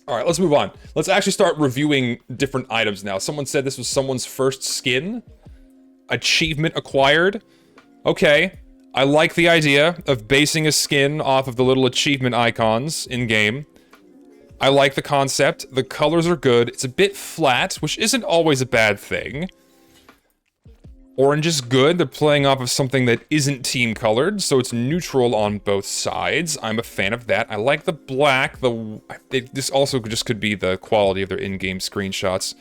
All right, let's move on. Let's actually start reviewing different items now. Someone said this was someone's first skin. Achievement acquired. Okay, I like the idea of basing a skin off of the little achievement icons in-game. I like the concept. The colors are good. It's a bit flat, which isn't always a bad thing. Orange is good. They're playing off of something that isn't team-colored, so it's neutral on both sides. I'm a fan of that. I like the black. This also just could be the quality of their in-game screenshots.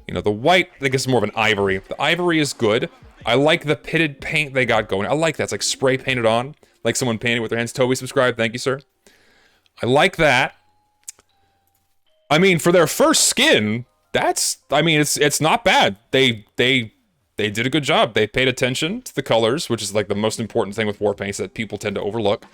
You know, the white, I guess, is more of an ivory. The ivory is good. I like the pitted paint they got going. I like that. It's like spray painted on, like someone painted with their hands. Toby subscribed. Thank you, sir. I like that. I mean, for their first skin, it's not bad. They did a good job. They paid attention to the colors, which is like the most important thing with war paints that people tend to overlook.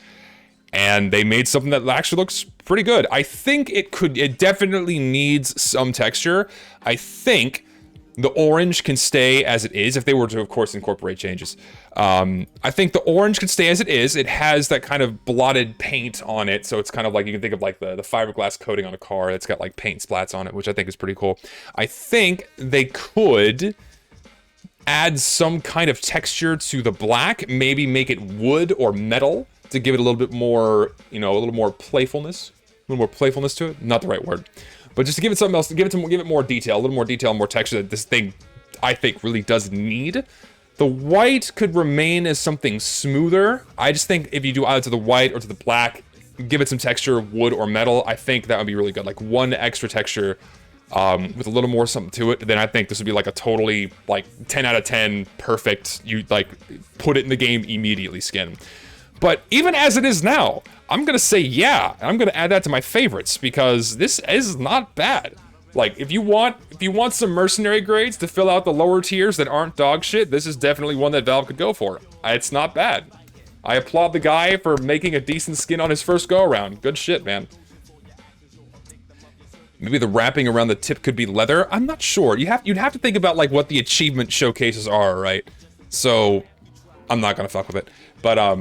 And they made something that actually looks pretty good. I think it definitely needs some texture. I think the orange can stay as it is, if they were to, of course, incorporate changes. I think the orange can stay as it is. It has that kind of blotted paint on it, so it's kind of like, you can think of like the fiberglass coating on a car that's got like paint splats on it, which I think is pretty cool. I think they could add some kind of texture to the black, maybe make it wood or metal to give it a little bit more, you know, a little more playfulness to it. Not the right word, but just to give it something else, give it more detail, a little more detail, more texture that this thing, I think, really does need. The white could remain as something smoother. I just think if you do either to the white or to the black, give it some texture, wood or metal, I think that would be really good. Like one extra texture with a little more something to it, then I think this would be like a totally like 10 out of 10 perfect, you like put it in the game immediately skin. But even as it is now, I'm gonna say yeah, I'm gonna add that to my favorites because this is not bad. Like if you want some mercenary grades to fill out the lower tiers that aren't dog shit, this is definitely one that Valve could go for. It's not bad. I applaud the guy for making a decent skin on his first go around. Good shit, man. Maybe the wrapping around the tip could be leather. I'm not sure. You'd have to think about like what the achievement showcases are, right? So I'm not gonna fuck with it. But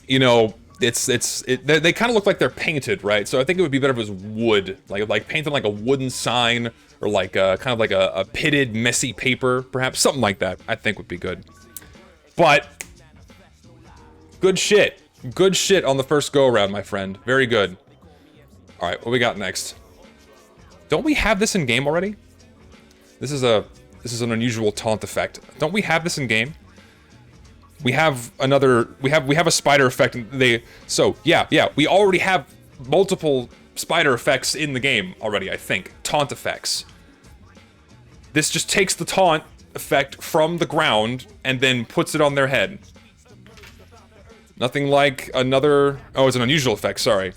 you know, they kind of look like they're painted, right? So I think it would be better if it was wood, like painted like a wooden sign, or like kind of like a pitted, messy paper, perhaps something like that. I think would be good. But good shit on the first go around, my friend. Very good. All right, what we got next? Don't we have this in game already? This is an unusual taunt effect. Don't we have this in game? We have a spider effect. Yeah, we already have multiple spider effects in the game already, I think. Taunt effects. This just takes the taunt effect from the ground and then puts it on their head. Nothing like another... Oh, it's an unusual effect, sorry.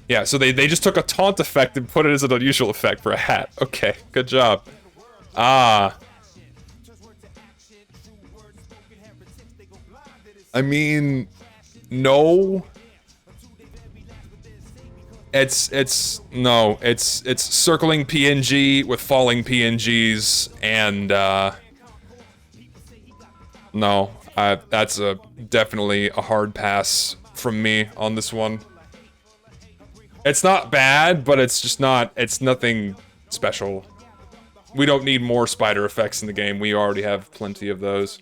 Yeah, so they just took a taunt effect and put it as an unusual effect for a hat. Okay, good job. Ah. I mean, no. It's circling PNG with falling PNGs and no, that's definitely a hard pass from me on this one. It's not bad, but it's nothing special. We don't need more spider effects in the game. We already have plenty of those.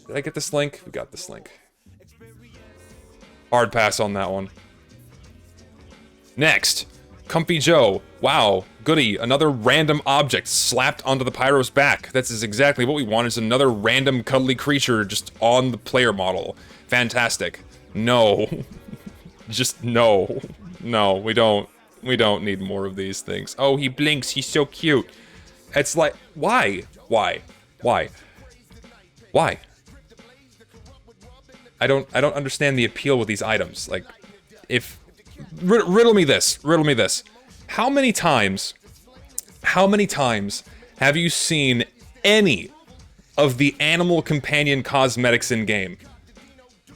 Did I get this link? We got this link. Hard pass on that one. Next, Comfy Joe. Wow, goody. Another random object slapped onto the Pyro's back. That's exactly what we want. It's another random cuddly creature just on the player model. Fantastic. No. Just no. No, we don't need more of these things. Oh, he blinks. He's so cute. It's like, why? Why? I don't understand the appeal with these items. Like, riddle me this. How many times have you seen any of the animal companion cosmetics in game?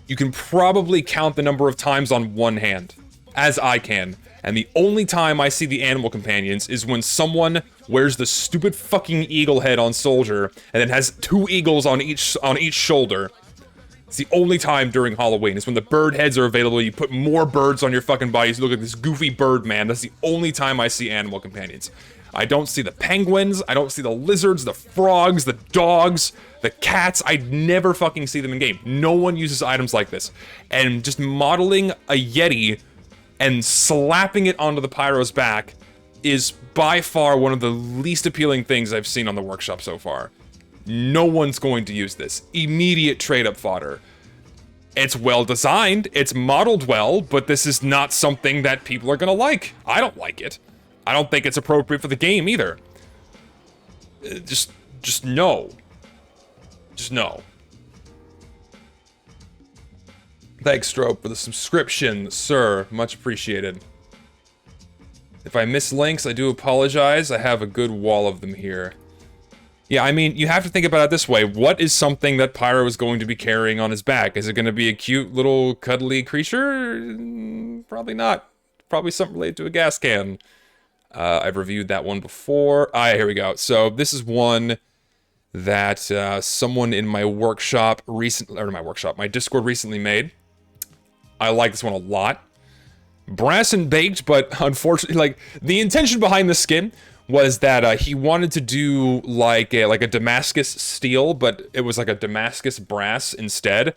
You can probably count the number of times on one hand, as I can. And the only time I see the animal companions is when someone wears the stupid fucking eagle head on Soldier, and then has two eagles on each shoulder. It's the only time during Halloween. It's when the bird heads are available. You put more birds on your fucking bodies. You look like this goofy bird man. That's the only time I see animal companions. I don't see the penguins. I don't see the lizards, the frogs, the dogs, the cats. I never fucking see them in game. No one uses items like this. And just modeling a Yeti and slapping it onto the Pyro's back is by far one of the least appealing things I've seen on the workshop so far. No one's going to use this. Immediate trade-up fodder. It's well designed, it's modeled well, but this is not something that people are gonna like. I don't like it. I don't think it's appropriate for the game either. Just no. Just no. Thanks, Strobe, for the subscription, sir. Much appreciated. If I miss links, I do apologize. I have a good wall of them here. Yeah, I mean, you have to think about it this way. What is something that Pyro is going to be carrying on his back? Is it going to be a cute little cuddly creature? Probably not. Probably something related to a gas can. I've reviewed that one before. Here we go. So this is one that someone in my workshop recently, or my Discord recently made. I like this one a lot. Brass and baked, but unfortunately, like, the intention behind the skin was that he wanted to do like a Damascus steel, but it was like a Damascus brass instead.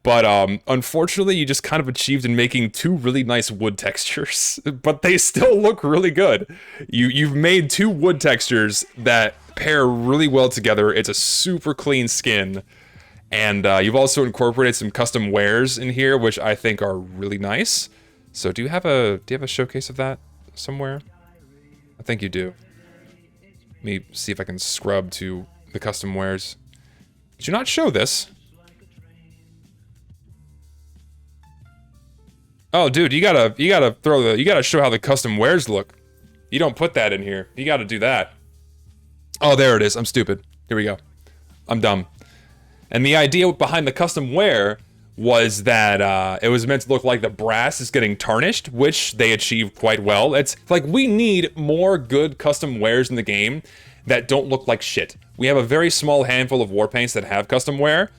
But unfortunately, you just kind of achieved in making two really nice wood textures, but they still look really good. You've made two wood textures that pair really well together. It's a super clean skin, and you've also incorporated some custom wares in here, which I think are really nice. So do you have a showcase of that somewhere? I think you do. Let me see if I can scrub to the custom wares. Did you not show this? Oh, dude, you gotta show how the custom wares look. You don't put that in here. You gotta do that. Oh, there it is. I'm stupid. Here we go. I'm dumb. And the idea behind the custom wear was that it was meant to look like the brass is getting tarnished, which they achieved quite well. It's like, we need more good custom wares in the game that don't look like shit. We have a very small handful of war paints that have custom wear,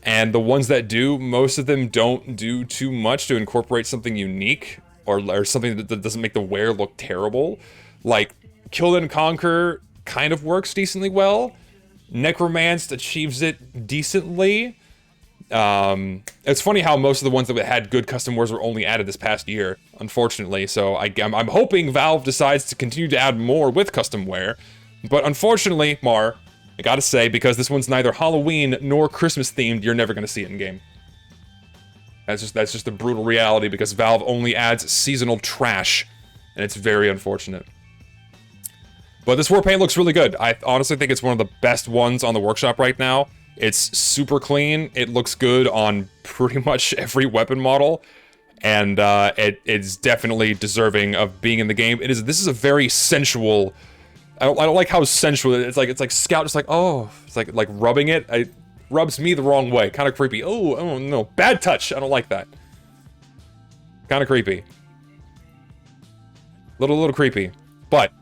and the ones that do, most of them don't do too much to incorporate something unique, or something that doesn't make the wear look terrible. Like, Kill and Conquer kind of works decently well. Necromanced achieves it decently. It's funny how most of the ones that had good custom wares were only added this past year, unfortunately. So I'm hoping Valve decides to continue to add more with custom wear. But unfortunately, Mar, I gotta say, because this one's neither Halloween nor Christmas themed, you're never gonna see it in game. That's just the brutal reality, because Valve only adds seasonal trash, and it's very unfortunate. But this war paint looks really good. I honestly think it's one of the best ones on the workshop right now. It's super clean. It looks good on pretty much every weapon model, and it's definitely deserving of being in the game. This is a very sensual. I don't like how sensual it's like Scout just like, oh, it's like rubbing it. It rubs me the wrong way. Kind of creepy. Oh no, bad touch. I don't like that. Kind of creepy. Little creepy, but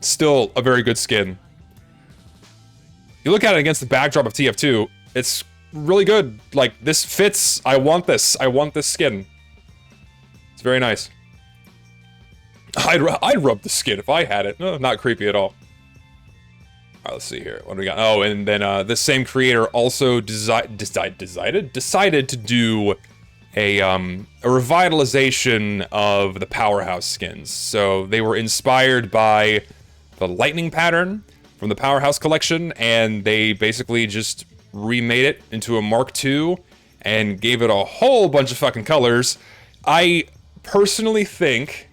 still a very good skin. You look at it against the backdrop of TF2, it's really good. Like, this fits. I want this. I want this skin. It's very nice. I'd rub the skin if I had it. No, not creepy at all. Alright, let's see here. What do we got? Oh, and then this same creator also decided to do a revitalization of the Powerhouse skins. So they were inspired by the lightning pattern from the Powerhouse collection, and they basically just remade it into a Mark II and gave it a whole bunch of fucking colors. I personally think,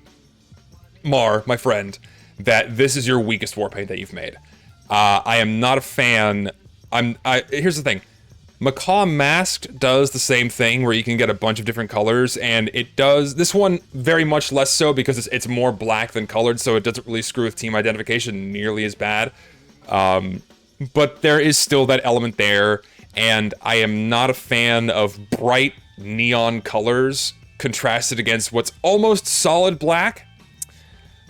Mar, my friend, that this is your weakest war paint that you've made. I am not a fan. Here's the thing. Macaw Masked does the same thing, where you can get a bunch of different colors, and it does this one very much less so, because it's more black than colored, so it doesn't really screw with team identification nearly as bad. But there is still that element there, and I am not a fan of bright neon colors contrasted against what's almost solid black.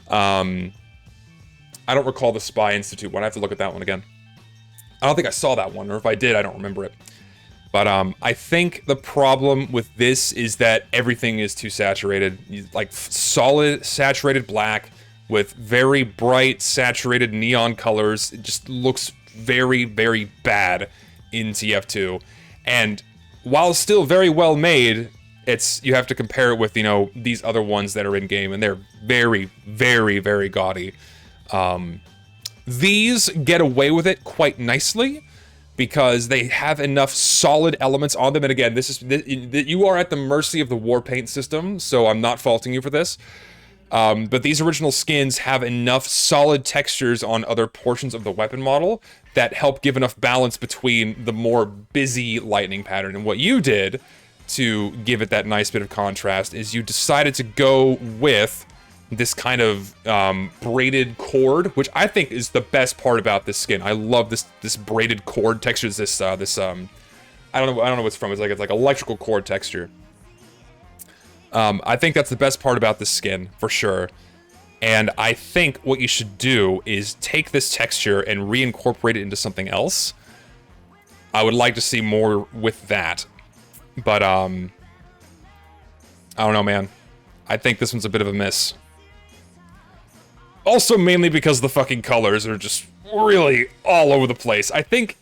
I don't recall the Spy Institute one. I have to look at that one again. I don't think I saw that one, or if I did, I don't remember it. But I think the problem with this is that everything is too saturated. Like solid saturated black with very bright saturated neon colors. It just looks very, very bad in TF2. And while still very well made, you have to compare it with, you know, these other ones that are in game, and they're very, very, very gaudy. These get away with it quite nicely because they have enough solid elements on them. And again, you are at the mercy of the war paint system, so I'm not faulting you for this. But these original skins have enough solid textures on other portions of the weapon model that help give enough balance between the more busy lightning pattern. And what you did to give it that nice bit of contrast is you decided to go with this kind of braided cord, which I think is the best part about this skin. I love this braided cord texture. I don't know what it's from. It's like electrical cord texture. I think that's the best part about this skin, for sure. And I think what you should do is take this texture and reincorporate it into something else. I would like to see more with that. But, I don't know, man. I think this one's a bit of a miss. Also, mainly because the fucking colors are just really all over the place. I think,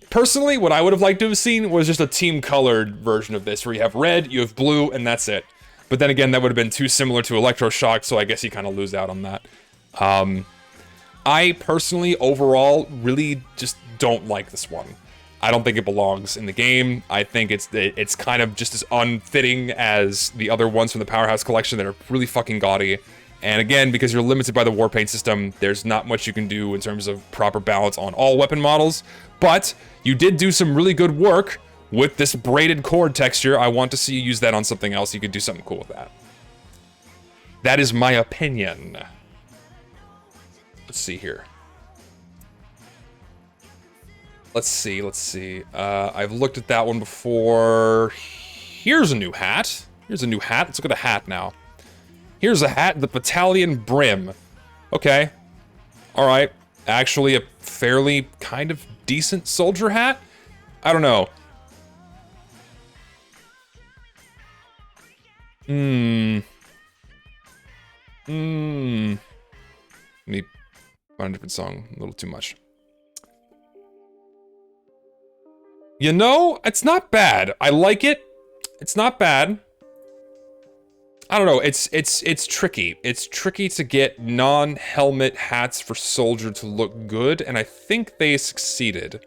personally, what I would have liked to have seen was just a team-colored version of this, where you have red, you have blue, and that's it. But then again, that would have been too similar to Electroshock, so I guess you kind of lose out on that. I personally, overall, really just don't like this one. I don't think it belongs in the game. I think it's kind of just as unfitting as the other ones from the Powerhouse collection that are really fucking gaudy. And again, because you're limited by the war paint system, there's not much you can do in terms of proper balance on all weapon models. But you did do some really good work with this braided cord texture. I want to see you use that on something else. You could do something cool with that. That is my opinion. Let's see here. Let's see. I've looked at that one before. Here's a new hat. Let's look at the hat now. Here's a hat, the Battalion brim. Okay. Alright. Actually a fairly kind of decent soldier hat? I don't know. Let me find a different song. A little too much. You know, it's not bad. I like it. It's not bad. I don't know, it's tricky. It's tricky to get non-helmet hats for soldier to look good, and I think they succeeded.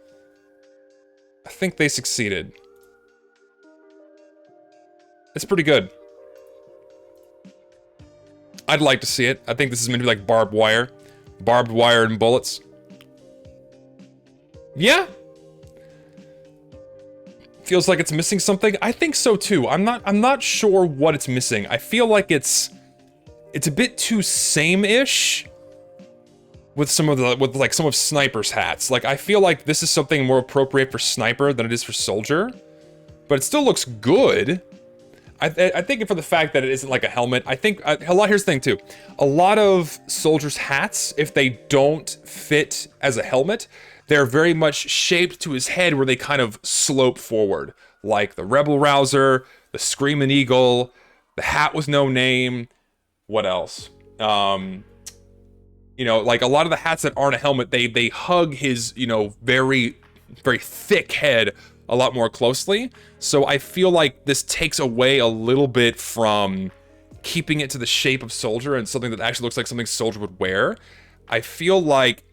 It's pretty good. I'd like to see it. I think this is meant to be like barbed wire. Barbed wire and bullets. Yeah. Feels like it's missing something. I think so too. I'm not sure what it's missing. I feel like it's a bit too same-ish with some of Sniper's hats. Like, I feel like this is something more appropriate for Sniper than it is for Soldier, but it still looks good. I think for the fact that it isn't like a helmet, I think here's the thing too. A lot of Soldier's hats, if they don't fit as a helmet, they're very much shaped to his head where they kind of slope forward. Like the Rebel Rouser, the Screaming Eagle, the hat with no name. What else? You know, like a lot of the hats that aren't a helmet, they hug his, you know, very, very thick head a lot more closely. So I feel like this takes away a little bit from keeping it to the shape of Soldier and something that actually looks like something Soldier would wear. I feel like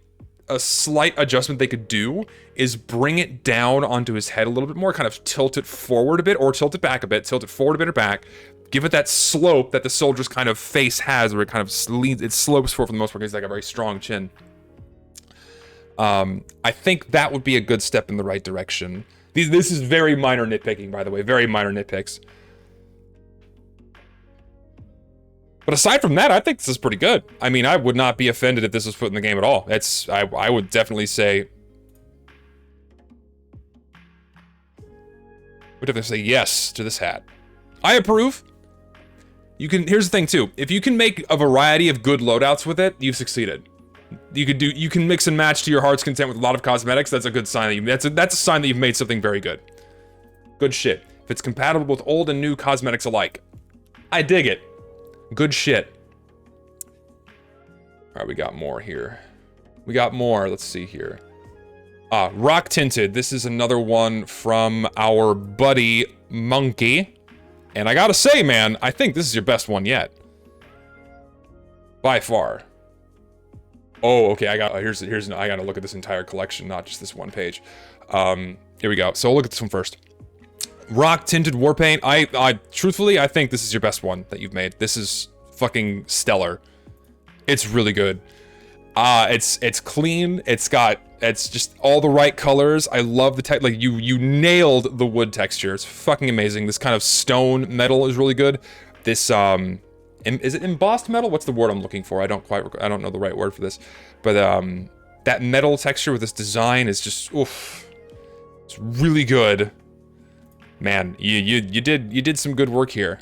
a slight adjustment they could do is bring it down onto his head a little bit more, kind of tilt it forward a bit, or tilt it back a bit, tilt it forward a bit or back, give it that slope that the Soldier's kind of face has, where it kind of leans, it slopes forward for the most part, because he's like a very strong chin. I think that would be a good step in the right direction. This is very minor nitpicking, by the way, very minor nitpicks. But aside from that, I think this is pretty good. I mean, I would not be offended if this was put in the game at all. I would definitely say... yes to this hat. I approve. Here's the thing too. If you can make a variety of good loadouts with it, you've succeeded. you can mix and match to your heart's content with a lot of cosmetics. That's a good sign that that's a sign that you've made something very good. Good shit. If it's compatible with old and new cosmetics alike. I dig it. Good shit. Alright, we got more here. We got more. Let's see here. Rock Tinted. This is another one from our buddy Monkey. And I gotta say, man, I think this is your best one yet. By far. Oh, okay, I gotta look at this entire collection, not just this one page. Here we go. So we'll look at this one first. Rock Tinted Warpaint. Truthfully, I think this is your best one that you've made. This is fucking stellar. It's really good. It's clean. It's just all the right colors. I love the like you nailed the wood texture. It's fucking amazing. This kind of stone metal is really good. This is it embossed metal? What's the word I'm looking for? I don't know the right word for this. But that metal texture with this design is just oof. It's really good. Man, you did some good work here.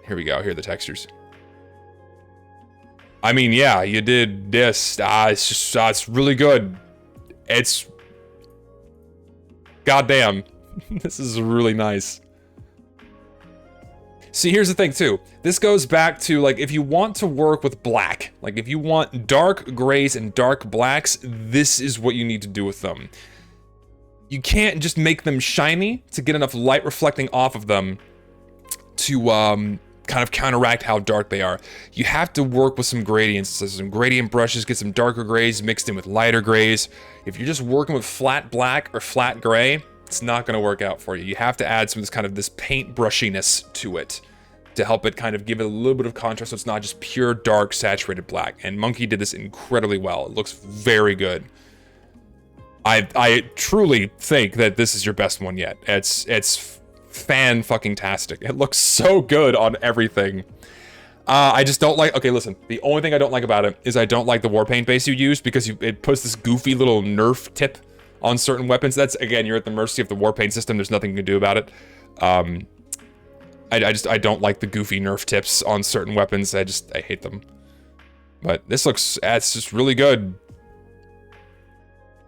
Here we go. Here are the textures. I mean, yeah, you did this. It's just it's really good. It's goddamn. This is really nice. See, here's the thing too. This goes back to like if you want to work with black, like if you want dark grays and dark blacks, this is what you need to do with them. You can't just make them shiny to get enough light reflecting off of them to kind of counteract how dark they are. You have to work with some gradients, so some gradient brushes, get some darker grays mixed in with lighter grays. If you're just working with flat black or flat gray, it's not going to work out for you. You have to add some of this kind of this paint brushiness to it to help it kind of give it a little bit of contrast so it's not just pure dark saturated black. And Monkey did this incredibly well. It looks very good. I truly think that this is your best one yet. It's fan-fucking-tastic. It looks so good on everything. I just don't like... Okay, listen. The only thing I don't like about it is I don't like the war paint base you use because it puts this goofy little nerf tip on certain weapons. That's, again, you're at the mercy of the war paint system. There's nothing you can do about it. I don't like the goofy nerf tips on certain weapons. I hate them. But this looks... It's just really good.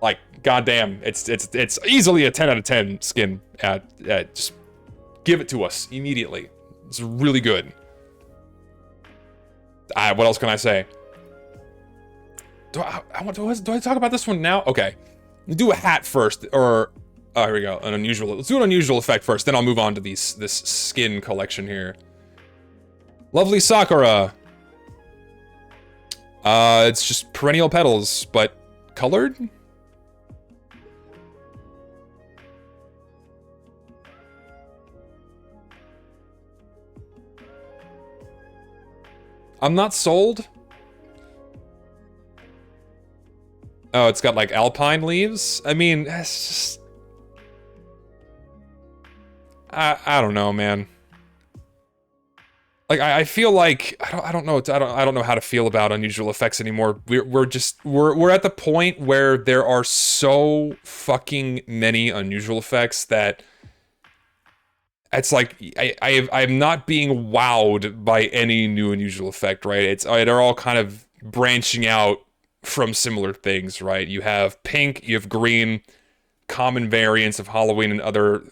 Like, goddamn, it's easily a 10 out of 10 skin. Just give it to us immediately. It's really good. What else can I say? Do I talk about this one now? Okay, do a hat first, or oh, here we go. Let's do an unusual effect first. Then I'll move on to this skin collection here. Lovely Sakura. It's just perennial petals, but colored. I'm not sold. Oh, it's got like alpine leaves? I mean, it's just... I don't know, man. Like, I feel like... I don't know how to feel about unusual effects anymore. We're at the point where there are so fucking many unusual effects that... It's like, I'm not being wowed by any new unusual effect, right? They're all kind of branching out from similar things, right? You have pink, you have green, common variants of Halloween and other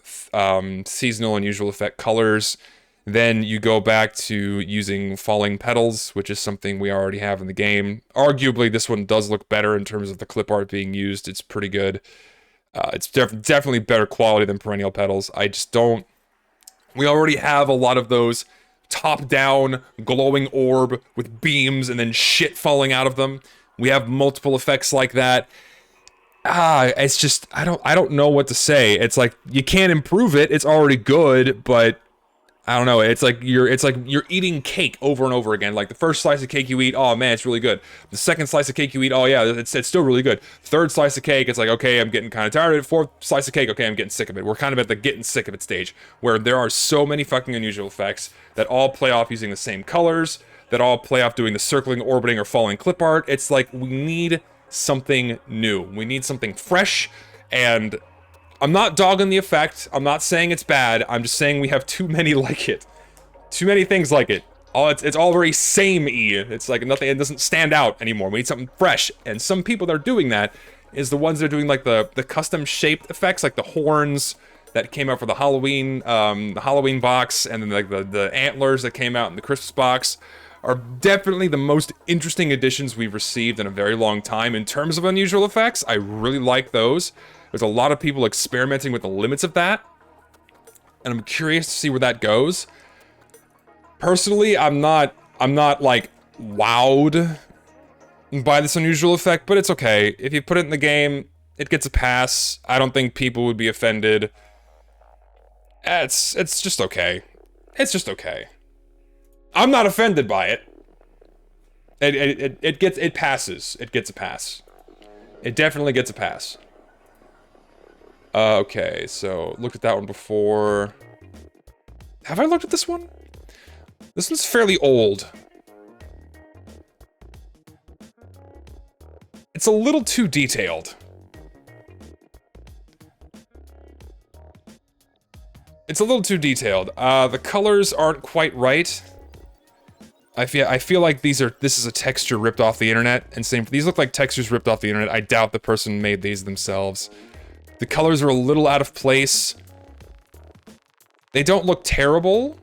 seasonal unusual effect colors. Then you go back to using falling petals, which is something we already have in the game. Arguably, this one does look better in terms of the clip art being used. It's pretty good. It's definitely better quality than perennial petals. I just don't... We already have a lot of those top-down glowing orb with beams and then shit falling out of them. We have multiple effects like that. It's just I don't know what to say. It's like you can't improve it. It's already good, but I don't know. It's like you're eating cake over and over again. Like the first slice of cake you eat, oh man, it's really good. The second slice of cake you eat, oh yeah, it's still really good. Third slice of cake, it's like, okay, I'm getting kind of tired of it. Fourth slice of cake, okay, I'm getting sick of it. We're kind of at the getting sick of it stage where there are so many fucking unusual effects that all play off using the same colors, that all play off doing the circling, orbiting, or falling clip art. It's like we need something new. We need something fresh, and I'm not dogging the effect. I'm not saying it's bad. I'm just saying we have too many like it. Too many things like it. It's all very samey. It's like nothing, it doesn't stand out anymore. We need something fresh. And some people that are doing that is the ones that are doing like the custom shaped effects, like the horns that came out for the Halloween box, and then like the antlers that came out in the Christmas box are definitely the most interesting additions we've received in a very long time in terms of unusual effects. I really like those. There's a lot of people experimenting with the limits of that, and I'm curious to see where that goes. Personally, I'm not like wowed by this unusual effect, but it's okay. If you put it in the game, it gets a pass. I don't think people would be offended. It's just okay. It's just okay. I'm not offended by it. It passes. It gets a pass. It definitely gets a pass. Okay, so looked at that one before. Have I looked at this one? This one's fairly old. It's a little too detailed. It's a little too detailed. The colors aren't quite right. I feel like this is a texture ripped off the internet, and these look like textures ripped off the internet. I doubt the person made these themselves. The colors are a little out of place. They don't look terrible,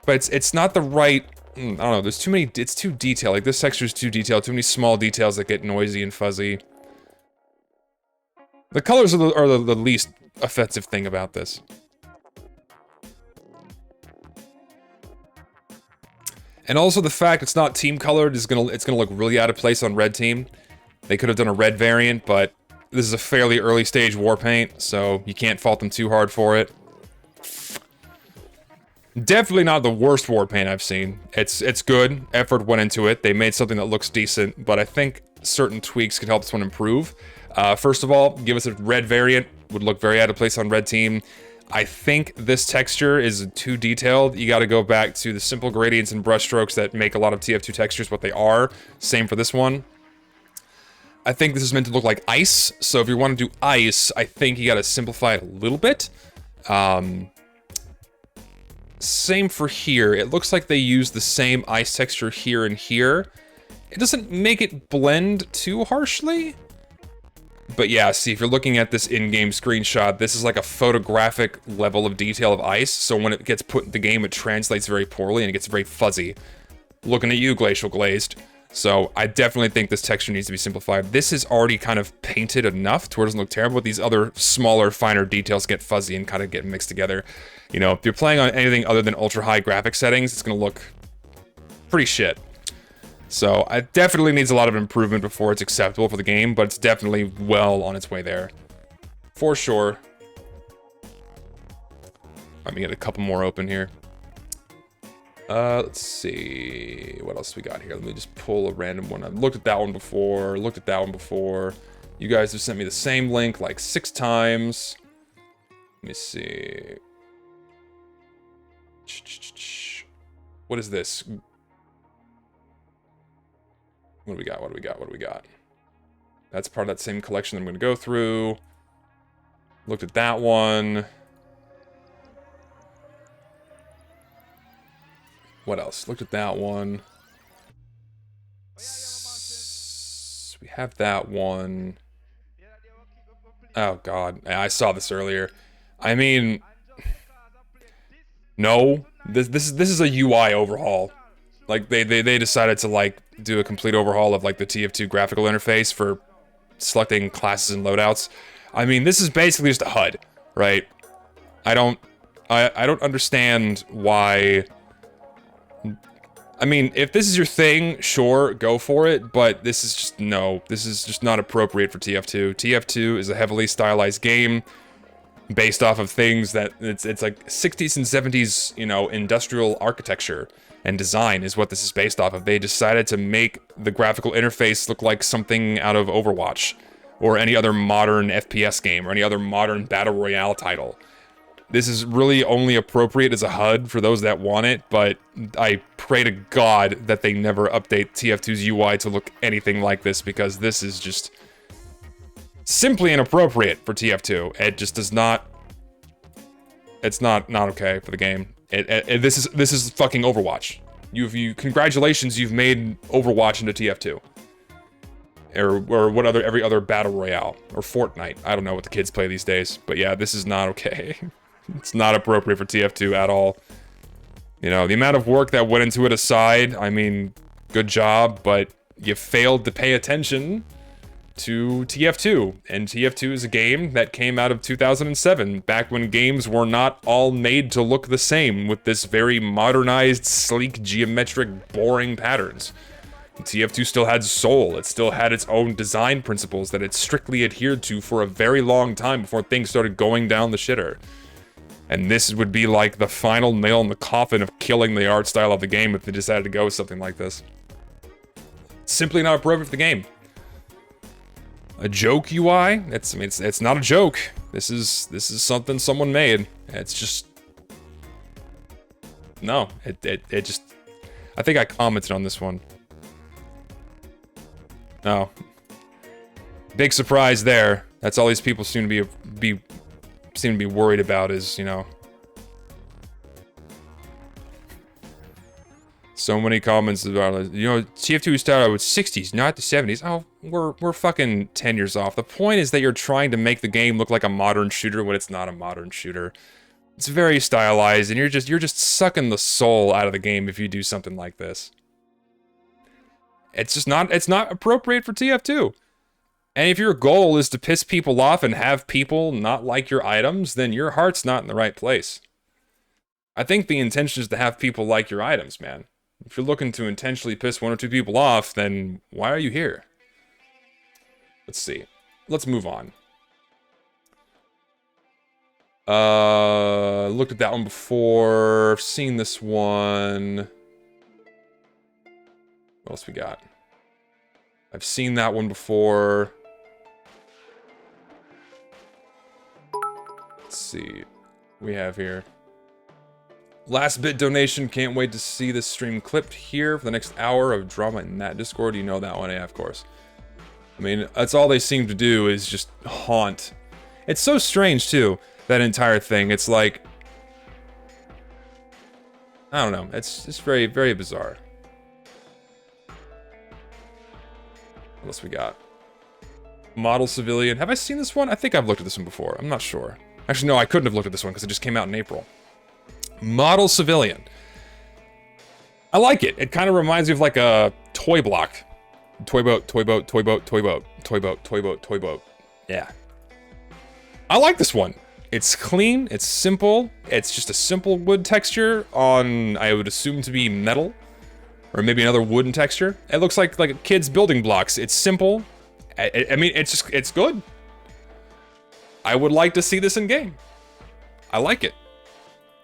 but it's not the right. I don't know. There's too many. It's too detailed. Like this texture is too detailed. Too many small details that get noisy and fuzzy. The colors are the least offensive thing about this. And also the fact it's not team colored it's gonna look really out of place on red team. They could have done a red variant, but this is a fairly early stage war paint, so you can't fault them too hard for it. Definitely not the worst war paint I've seen. It's good. Effort went into it. They made something that looks decent, but I think certain tweaks could help this one improve. First of all, give us a red variant. Would look very out of place on red team. I think this texture is too detailed. You gotta go back to the simple gradients and brushstrokes that make a lot of TF2 textures what they are. Same for this one. I think this is meant to look like ice, so if you want to do ice, I think you gotta simplify it a little bit. Same for here. It looks like they use the same ice texture here and here. It doesn't make it blend too harshly. But yeah, see, if you're looking at this in-game screenshot, this is like a photographic level of detail of ice, so when it gets put in the game, it translates very poorly and it gets very fuzzy. Looking at you, Glacial Glazed. So I definitely think this texture needs to be simplified. This is already kind of painted enough to where it doesn't look terrible, but these other smaller, finer details get fuzzy and kind of get mixed together. You know, if you're playing on anything other than ultra-high graphic settings, it's gonna look pretty shit. So, it definitely needs a lot of improvement before it's acceptable for the game, but it's definitely well on its way there. For sure. Let me get a couple more open here. Let's see. What else we got here? Let me just pull a random one. I've looked at that one before, You guys have sent me the same link like 6 times. Let me see. What is this? What do we got? That's part of that same collection that I'm going to go through. Looked at that one. What else? Looked at that one. We have that one. Oh god, I saw this earlier. I mean, no. This is a UI overhaul. Like they decided to like do a complete overhaul of like the TF2 graphical interface for selecting classes and loadouts. I mean, this is basically just a HUD, right? I don't understand why. I mean, if this is your thing, sure, go for it, but this is just, no. This is just not appropriate for TF2. TF2 is a heavily stylized game based off of things that, it's like 60s and 70s, you know, industrial architecture and design is what this is based off of. They decided to make the graphical interface look like something out of Overwatch, or any other modern FPS game, or any other modern Battle Royale title. This is really only appropriate as a HUD for those that want it, but I pray to God that they never update TF2's UI to look anything like this, because this is just simply inappropriate for TF2. It just does not... It's not okay for the game. This is fucking Overwatch. Congratulations, you've made Overwatch into TF2. Or what every other battle royale or Fortnite. I don't know what the kids play these days, but yeah, this is not okay. It's not appropriate for TF2 at all. You know, the amount of work that went into it aside, I mean, good job, but you failed to pay attention to TF2. And TF2 is a game that came out of 2007, back when games were not all made to look the same with this very modernized, sleek, geometric, boring patterns. TF2 still had soul. It still had its own design principles that it strictly adhered to for a very long time before things started going down the shitter. And this would be like the final nail in the coffin of killing the art style of the game if they decided to go with something like this. Simply not appropriate for the game. A joke UI? It's not a joke. This is something someone made. It's just no. It just. I think I commented on this one. No. Big surprise there. That's all these people seem to be worried about is, you know. So many comments about it. You know, TF2 started out with 60s, not the 70s. Oh, we're fucking 10 years off. The point is that you're trying to make the game look like a modern shooter when it's not a modern shooter. It's very stylized, and you're just sucking the soul out of the game if you do something like this. It's not appropriate for TF2. And if your goal is to piss people off and have people not like your items, then your heart's not in the right place. I think the intention is to have people like your items, man. If you're looking to intentionally piss one or two people off, then why are you here? Let's see. Let's move on. Looked at that one before. Seen this one. What else we got? I've seen that one before. Let's see. We have here. Last bit donation. Can't wait to see this stream clipped here for the next hour of drama in that Discord. You know that one, yeah, of course. I mean, that's all they seem to do is just haunt. It's so strange, too, that entire thing. It's like... I don't know. It's just very, very bizarre. What else we got? Model Civilian. Have I seen this one? I think I've looked at this one before. I'm not sure. Actually, no, I couldn't have looked at this one because it just came out in April. Model Civilian. I like it. It kind of reminds me of like a toy block. Toy boat, toy boat, toy boat, toy boat, toy boat, toy boat, toy boat. Yeah. I like this one. It's clean, it's simple, it's just a simple wood texture on, I would assume to be metal. Or maybe another wooden texture. It looks like a kid's building blocks. It's simple. I mean, it's good. I would like to see this in game. I like it.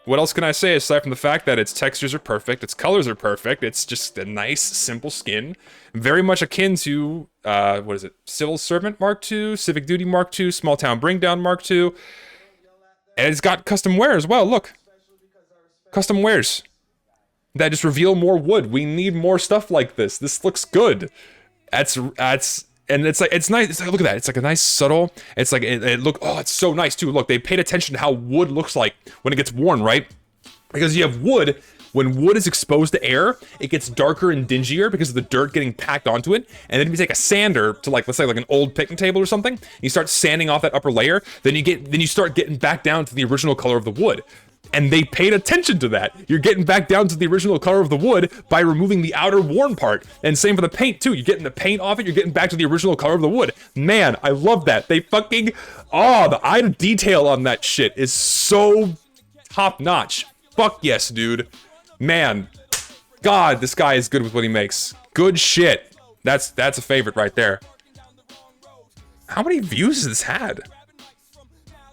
What else can I say aside from the fact that its textures are perfect, its colors are perfect, it's just a nice, simple skin. Very much akin to, what is it? Civil Servant Mark II, Civic Duty Mark II, Small Town Bring Down Mark II. And it's got custom wear as well, look. Custom wears. That just reveal more wood. We need more stuff like this. This looks good. That's, and it's like, it's nice. It's like, look at that. It's like a nice subtle. It's like, oh, it's so nice too. Look, they paid attention to how wood looks like when it gets worn, right? Because you have wood, when wood is exposed to air, it gets darker and dingier because of the dirt getting packed onto it. And then if you take a sander to like, let's say like an old picnic table or something, you start sanding off that upper layer, then you start getting back down to the original color of the wood. And they paid attention to that. You're getting back down to the original color of the wood by removing the outer worn part. And same for the paint too. You're getting the paint off it, you're getting back to the original color of the wood. Man, I love that. They fucking, the eye to detail on that shit is so top notch. Fuck yes, dude. Man, God, this guy is good with what he makes. Good shit. That's a favorite right there. How many views has this had?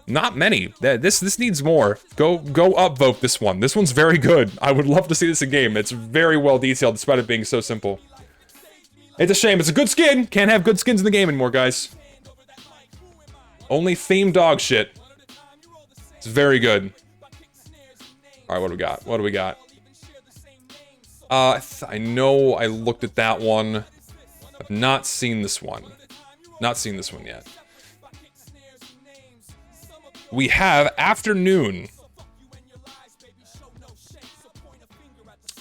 Not many. This needs more. Go upvote this one. This one's very good. I would love to see this in game. It's very well detailed despite it being so simple. It's a shame. It's a good skin. Can't have good skins in the game anymore, guys. Only theme dog shit. It's very good. Alright, what do we got? What do we got? I know I looked at that one. I've not seen this one. Not seen this one yet. We have Afternoon.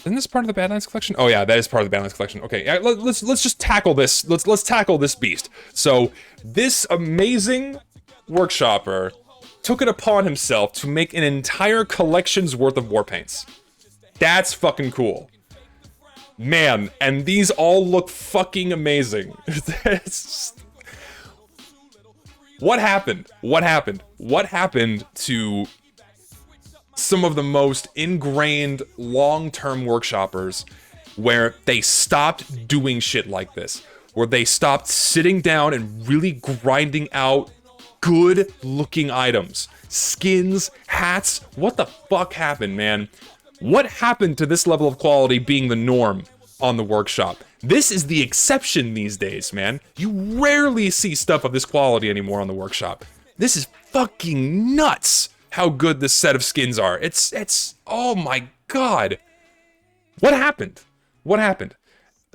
Isn't this part of the Badlands collection? Oh yeah, that is part of the Badlands collection. Okay, yeah, let's just tackle this. Let's tackle this beast. So this amazing workshopper took it upon himself to make an entire collection's worth of war paints. That's fucking cool. Man, and these all look fucking amazing. What happened? What happened? What happened to some of the most ingrained long-term workshoppers where they stopped doing shit like this? Where they stopped sitting down and really grinding out good-looking items. Skins, hats, what the fuck happened, man? What happened to this level of quality being the norm on the workshop? This is the exception these days, man. You rarely see stuff of this quality anymore on the workshop. This is fucking nuts how good this set of skins are. It's, oh my god. What happened? What happened?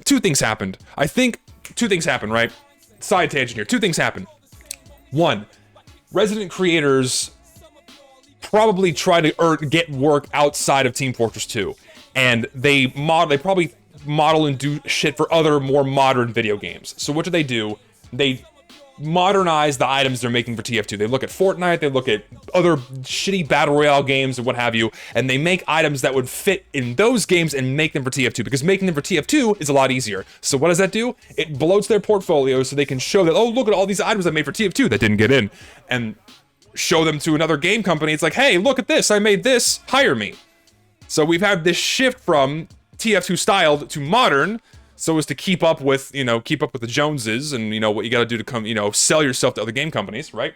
Two things happened. I think two things happened, right? Side tangent here. Two things happened. One, resident creators probably try to get work outside of Team Fortress 2, and they probably model and do shit for other more modern video games. So what do? They modernize the items they're making for TF2. They look at Fortnite, they look at other shitty battle royale games and what have you, and they make items that would fit in those games and make them for TF2, because making them for TF2 is a lot easier. So what does that do? It bloats their portfolio so they can show that, oh, look at all these items I made for TF2 that didn't get in, and show them to another game company. It's like, hey, look at this, I made this, hire me. So we've had this shift from TF2 styled to modern, so as to keep up with, keep up with the Joneses and, what you gotta do to come, sell yourself to other game companies, right?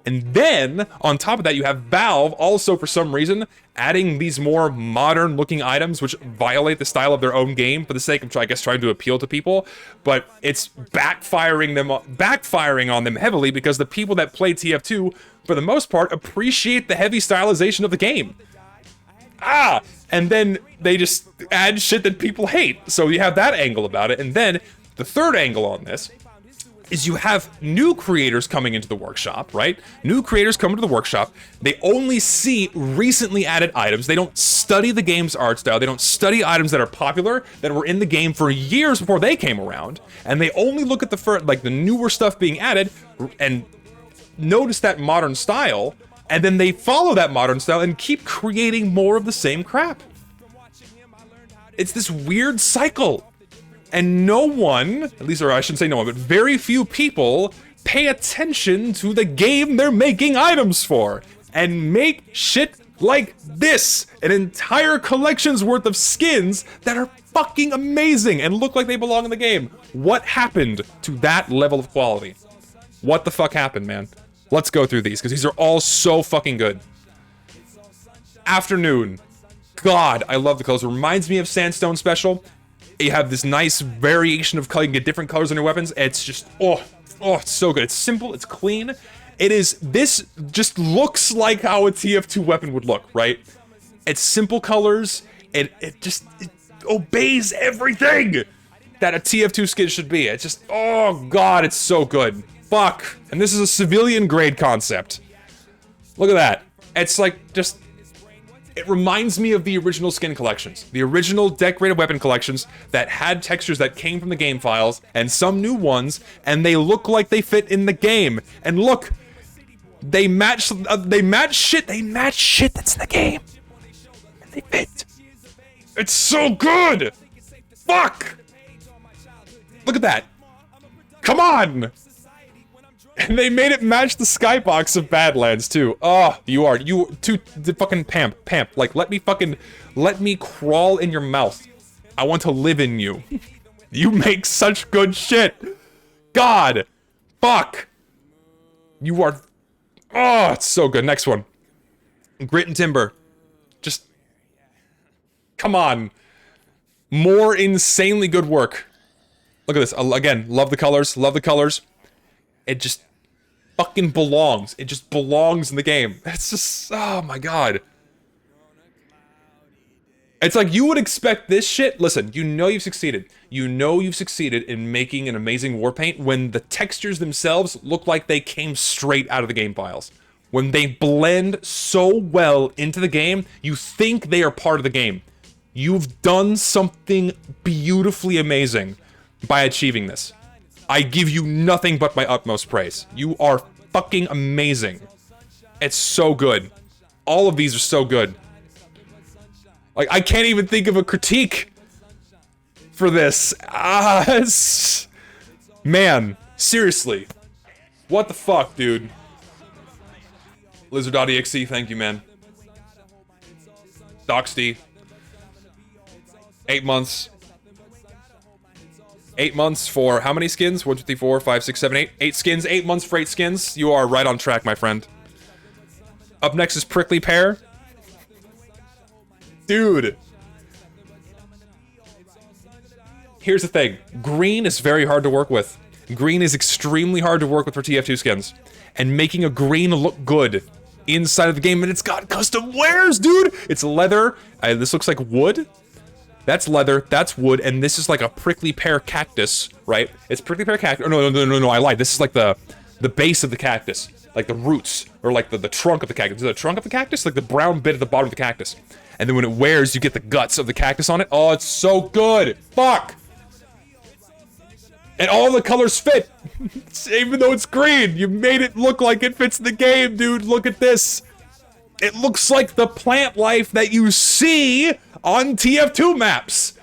And then, on top of that, you have Valve also, for some reason, adding these more modern-looking items which violate the style of their own game for the sake of, I guess, trying to appeal to people. But it's backfiring on them heavily because the people that play TF2, for the most part, appreciate the heavy stylization of the game. And then they just add shit that people hate. So you have that angle about it. And then the third angle on this is you have new creators coming into the workshop, right? New creators come into the workshop. They only see recently added items. They don't study the game's art style. They don't study items that are popular, that were in the game for years before they came around. And they only look at the newer stuff being added and notice that modern style. And then they follow that modern style and keep creating more of the same crap. It's this weird cycle. And no one, at least, or I shouldn't say no one, but very few people pay attention to the game they're making items for. And make shit like this. An entire collection's worth of skins that are fucking amazing and look like they belong in the game. What happened to that level of quality? What the fuck happened, man? Let's go through these, because these are all so fucking good. Afternoon. God, I love the colors. It reminds me of Sandstone Special. You have this nice variation of color. You can get different colors on your weapons. It's just, it's so good. It's simple, it's clean. This just looks like how a TF2 weapon would look, right? It's simple colors. It obeys everything that a TF2 skin should be. It's just, oh god, it's so good. Fuck. And this is a civilian grade concept. Look at that. It's like, just, it reminds me of the original skin collections. The original decorated weapon collections that had textures that came from the game files, and some new ones, and they look like they fit in the game. And look, they match shit that's in the game. And they fit. It's so good! Fuck! Look at that. Come on! And they made it match the skybox of Badlands, too. Oh, the fucking pamp, like, let me crawl in your mouth. I want to live in you. You make such good shit. God. Fuck. You are, oh, it's so good. Next one. Grit and Timber. Just, come on. More insanely good work. Look at this. Again, love the colors, It just fucking belongs. It just belongs in the game. It's just, oh my god. It's like you would expect this shit. Listen, you know you've succeeded. You know you've succeeded in making an amazing war paint when the textures themselves look like they came straight out of the game files. When they blend so well into the game, you think they are part of the game. You've done something beautifully amazing by achieving this. I give you nothing but my utmost praise. You are fucking amazing. It's so good. All of these are so good. Like, I can't even think of a critique for this. Man, seriously. What the fuck, dude? Lizard.exe, thank you, man. Doxty. 8 months. 8 months for how many skins? 1, 2, 3, 4, 5, 6, 7, 8. 8 skins. 8 months for 8 skins. You are right on track, my friend. Up next is Prickly Pear. Dude. Here's the thing. Green is very hard to work with. Green is extremely hard to work with for TF2 skins. And making a green look good inside of the game, and it's got custom wares, dude! It's leather. This looks like wood. That's leather, that's wood, and this is like a prickly pear cactus, right? It's prickly pear cactus. Oh, no, I lied. This is like the base of the cactus. Like the roots, or like the trunk of the cactus. Is it the trunk of the cactus? Like the brown bit at the bottom of the cactus. And then when it wears, you get the guts of the cactus on it. Oh, it's so good! Fuck! And all the colors fit! Even though it's green, you made it look like it fits the game, dude. Look at this. It looks like the plant life that you see on TF2 maps.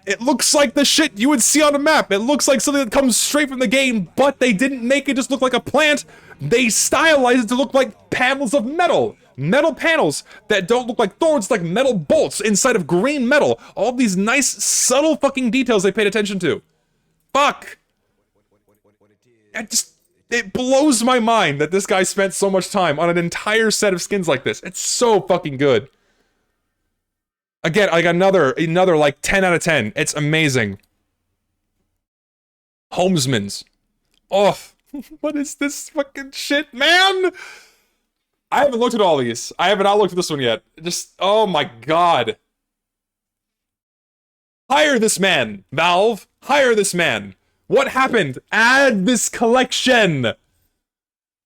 It looks like the shit you would see on a map. It looks like something that comes straight from the game, but they didn't make it just look like a plant. They stylized it to look like panels of metal. Metal panels that don't look like thorns, like metal bolts inside of green metal. All these nice, subtle fucking details they paid attention to. Fuck. It blows my mind that this guy spent so much time on an entire set of skins like this. It's so fucking good. Again, like another like 10 out of 10. It's amazing. Home-spun. Oh, what is this fucking shit, man? I haven't looked at all these. I have not looked at this one yet. Just, oh my god. Hire this man, Valve. Hire this man. What happened? Add this collection!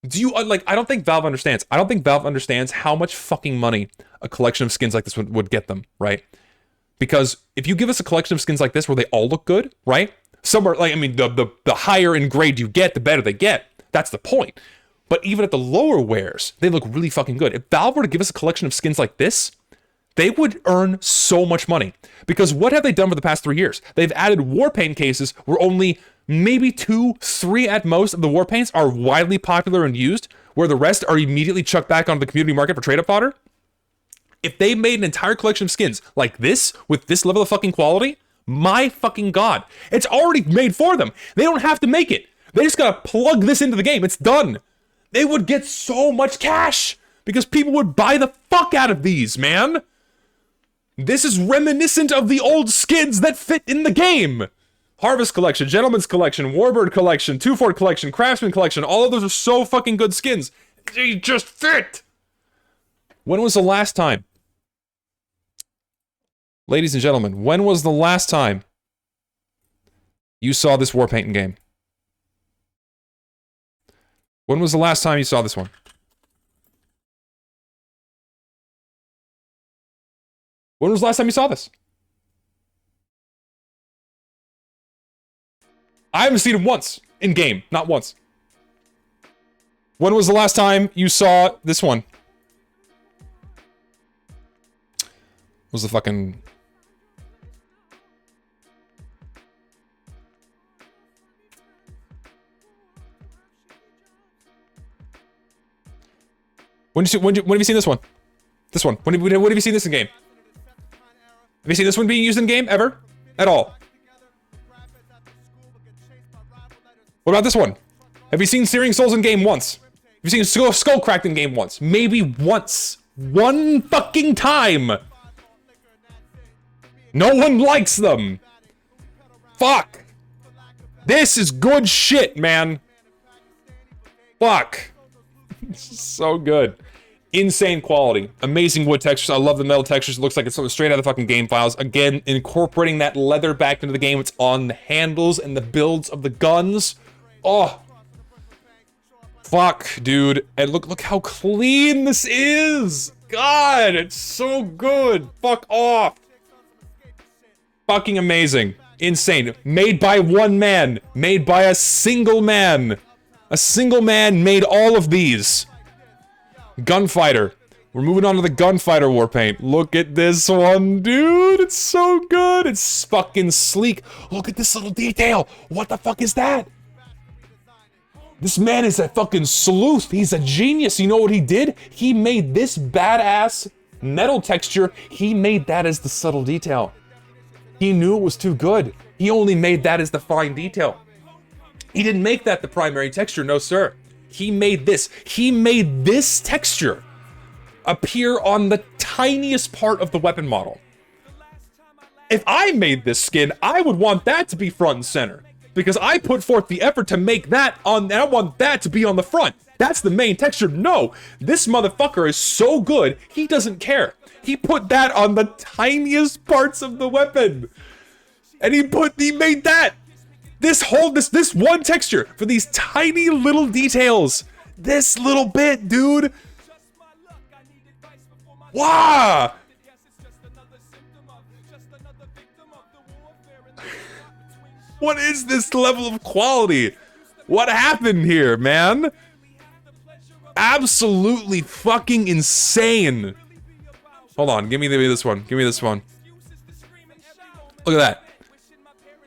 Do you, like, I don't think Valve understands. I don't think Valve understands how much fucking money a collection of skins like this would get them, right? Because if you give us a collection of skins like this where they all look good, right? Somewhere, like, I mean, the higher in grade you get, the better they get. That's the point. But even at the lower wares, they look really fucking good. If Valve were to give us a collection of skins like this, they would earn so much money. Because what have they done for the past 3 years? They've added Warpaint cases where only maybe 2, 3 at most of the Warpaints are widely popular and used, where the rest are immediately chucked back onto the community market for trade-up fodder. If they made an entire collection of skins like this, with this level of fucking quality, my fucking god. It's already made for them. They don't have to make it. They just gotta plug this into the game. It's done. They would get so much cash because people would buy the fuck out of these, man. This is reminiscent of the old skins that fit in the game. Harvest Collection, Gentleman's Collection, Warbird Collection, Two Fort Collection, Craftsman Collection, all of those are so fucking good skins. They just fit! When was the last time? Ladies and gentlemen, when was the last time you saw this war painting game? When was the last time you saw this one? When was the last time you saw this? I haven't seen it once in game, not once. When was the last time you saw this one? Was the fucking... when have you seen this one? This one. When have you seen this in game? Have you seen this one being used in game ever? At all? What about this one? Have you seen Searing Souls in game once? Have you seen Skull Cracked in game once? Maybe once. One fucking time. No one likes them. Fuck. This is good shit, man. Fuck. This is so good. Insane quality. Amazing wood textures. I love the metal textures. It looks like it's something straight out of the fucking game files. Again, incorporating that leather back into the game. It's on the handles and the builds of the guns. Oh. Fuck, dude. And look how clean this is. God, it's so good. Fuck off. Fucking amazing. Insane. Made by one man. Made by a single man. A single man made all of these. Gunfighter. We're moving on to the Gunfighter war paint. Look at this one, dude. It's so good. It's fucking sleek. Look at this little detail. What the fuck is that? This man is a fucking sleuth. He's a genius. You know what he did? He made this badass metal texture. He made that as the subtle detail. He knew it was too good. He only made that as the fine detail. He didn't make that the primary texture, no sir. He made this. He made this texture appear on the tiniest part of the weapon model. If I made this skin, I would want that to be front and center. Because I put forth the effort to make that on, and I want that to be on the front. That's the main texture. No, this motherfucker is so good, he doesn't care. He put that on the tiniest parts of the weapon. And he made that. This one texture for these tiny little details. This little bit, dude. Wow. What is this level of quality? What happened here, man? Absolutely fucking insane. Hold on, give me this one. Give me this one. Look at that.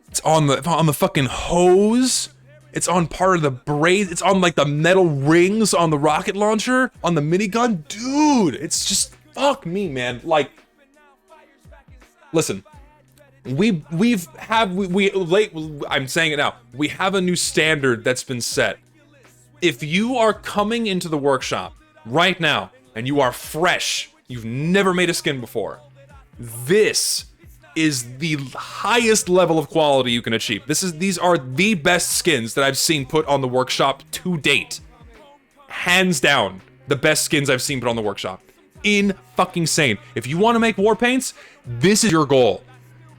It's on the fucking hose. It's on part of the braid. It's on like the metal rings on the rocket launcher, on the minigun. Dude, it's just fuck me, man. Like, listen. I'm saying it now. We have a new standard that's been set. If you are coming into the workshop right now and you are fresh, you've never made a skin before, this is the highest level of quality you can achieve. These are the best skins that I've seen put on the workshop to date. Hands down, the best skins I've seen put on the workshop. In fucking sane. If you want to make war paints, this is your goal.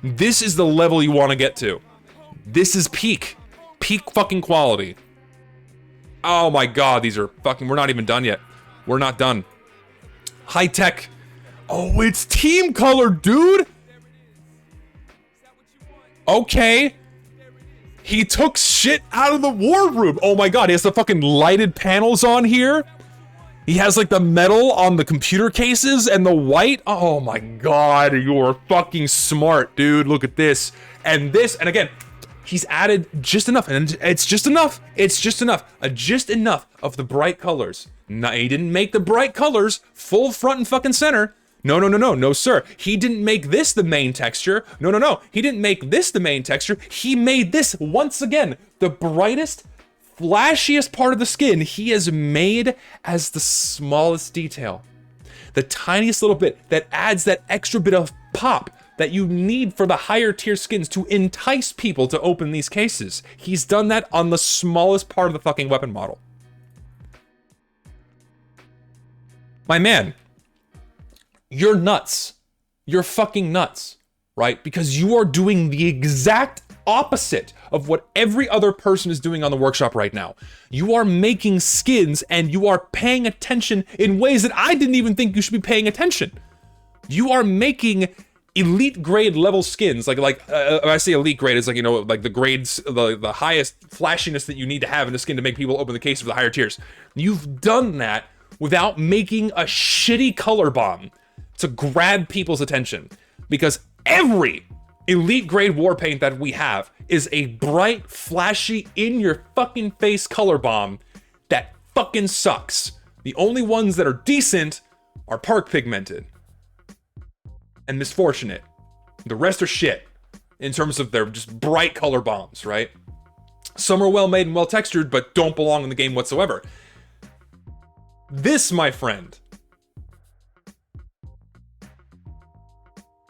This is the level you want to get to. This is peak fucking quality. Oh my god, these are fucking, we're not even done yet. We're not done. High tech. Oh, it's team color, dude. Okay. He took shit out of the war room. Oh my god, he has the fucking lighted panels on here. He has like the metal on the computer cases and the white. Oh my god, you're fucking smart, dude. Look at this. And this, and again, he's added just enough, and it's just enough. It's just enough. Just enough of the bright colors. No, he didn't make the bright colors full front and fucking center. No, sir. He didn't make this the main texture. No. He didn't make this the main texture. He made this, once again, the brightest, flashiest part of the skin he has made as the smallest detail. The tiniest little bit that adds that extra bit of pop that you need for the higher tier skins to entice people to open these cases. He's done that on the smallest part of the fucking weapon model. My man, you're nuts. You're fucking nuts, right? Because you are doing the exact opposite of what every other person is doing on the workshop right now. You are making skins and you are paying attention in ways that I didn't even think you should be paying attention. You are making elite grade level skins, like when I say elite grade, it's like, you know, like the grades, the highest flashiness that you need to have in a skin to make people open the case for the higher tiers. You've done that without making a shitty color bomb to grab people's attention, because every elite grade war paint that we have is a bright, flashy, in your fucking face color bomb that fucking sucks. The only ones that are decent are park pigmented and misfortunate. The rest are shit in terms of their just bright color bombs, right? Some are well made and well textured, but don't belong in the game whatsoever. This, my friend,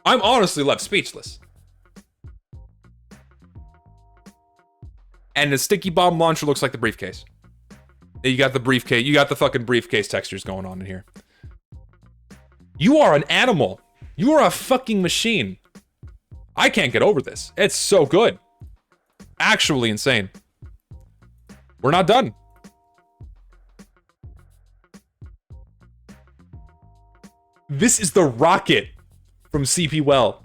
I'm honestly left speechless. And the sticky bomb launcher looks like the briefcase. You got the briefcase, you got the fucking briefcase textures going on in here. You are an animal. You are a fucking machine. I can't get over this. It's so good. Actually insane. We're not done. This is the rocket from CP Well.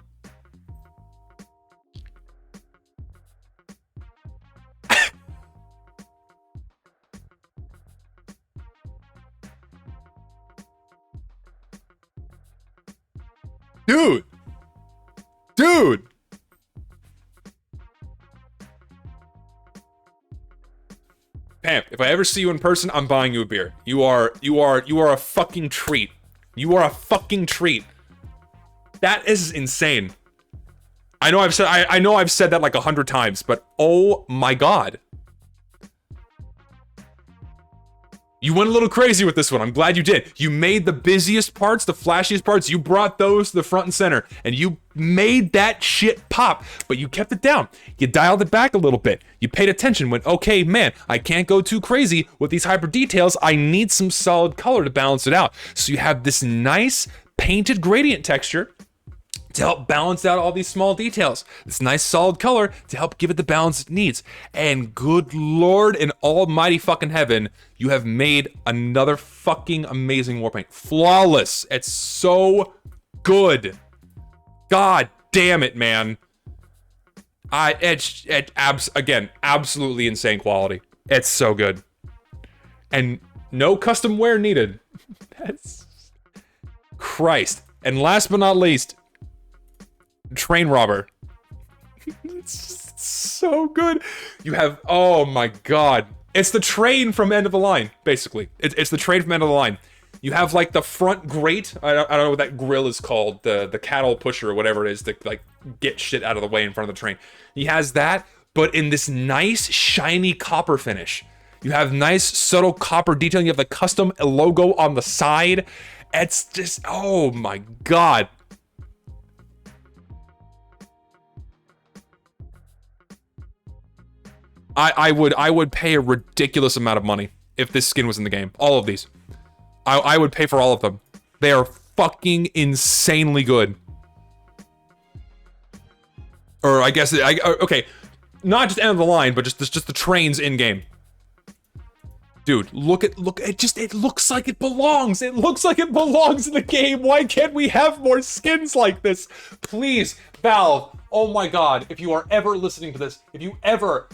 Dude. Dude. Pam, if I ever see you in person, I'm buying you a beer. You are a fucking treat. You are a fucking treat. That is insane. I know I've said that like 100 times, but oh my god. You went a little crazy with this one. I'm glad you did. You made the busiest parts, the flashiest parts, you brought those to the front and center, and you made that shit pop, but you kept it down. You dialed it back a little bit. You paid attention, went, okay, man, I can't go too crazy with these hyper details. I need some solid color to balance it out. So you have this nice painted gradient texture to help balance out all these small details. This nice solid color to help give it the balance it needs. And good lord in almighty fucking heaven, you have made another fucking amazing war paint. Flawless. It's so good. God damn it, man. Again, absolutely insane quality. It's so good. And no custom wear needed. That's... Christ. And last but not least, Train Robber. It's so good. You have, oh my god. It's the train from End of the Line, basically. It's the train from End of the Line. You have like the front grate, I don't know what that grill is called, the cattle pusher or whatever it is to like get shit out of the way in front of the train. He has that, but in this nice shiny copper finish. You have nice subtle copper detailing. You have the custom logo on the side. It's just, oh my god. I would pay a ridiculous amount of money if this skin was in the game. All of these. I would pay for all of them. They are fucking insanely good. Or I guess, okay. Not just End of the Line, but just the trains in game. Dude, look, it looks like it belongs. It looks like it belongs in the game. Why can't we have more skins like this? Please, Valve, oh my god, if you are ever listening to this, if you ever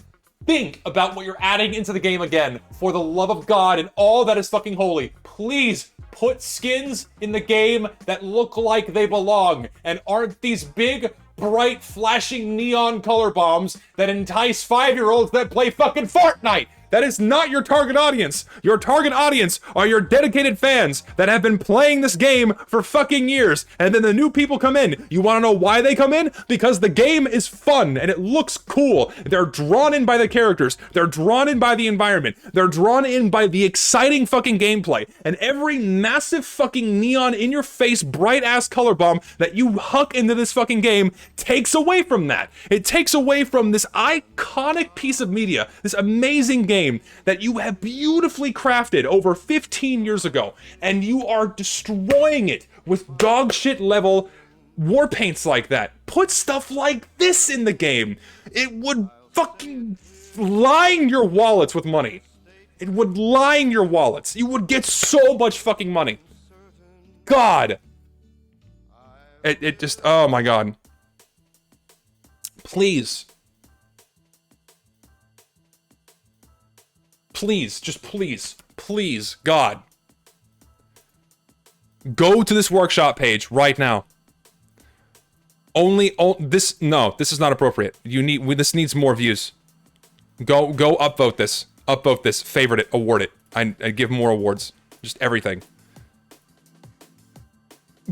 think about what you're adding into the game again, for the love of God and all that is fucking holy, please put skins in the game that look like they belong and aren't these big, bright, flashing neon color bombs that entice 5-year-olds that play fucking Fortnite. That is not your target audience. Your target audience are your dedicated fans that have been playing this game for fucking years. And then the new people come in. You want to know why they come in? Because the game is fun and it looks cool. They're drawn in by the characters. They're drawn in by the environment. They're drawn in by the exciting fucking gameplay. And every massive fucking neon in your face bright ass color bomb that you huck into this fucking game takes away from that. It takes away from this iconic piece of media, this amazing game that you have beautifully crafted over 15 years ago, and you are destroying it with dog shit level war paints like that. Put stuff like this in the game. It would fucking line your wallets with money. It would line your wallets. You would get so much fucking money. God. It just, oh my god. Please. Please, just please, God. Go to this workshop page right now. This is not appropriate. This needs more views. Go upvote this, favorite it, award it. I give more awards. Just everything.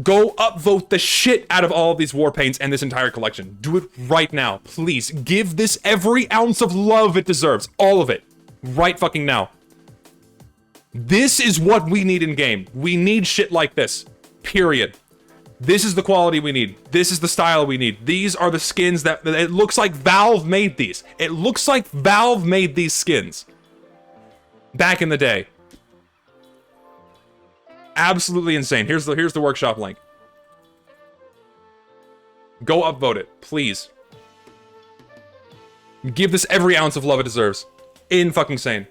Go upvote the shit out of all of these war paints and this entire collection. Do it right now, please. Give this every ounce of love it deserves. All of it. Right fucking now. This is what we need in game. We need shit like this. Period. This is the quality we need. This is the style we need. These are the skins that... It looks like Valve made these. It looks like Valve made these skins. Back in the day. Absolutely insane. Here's the workshop link. Go upvote it, please. Give this every ounce of love it deserves. Fucking insane.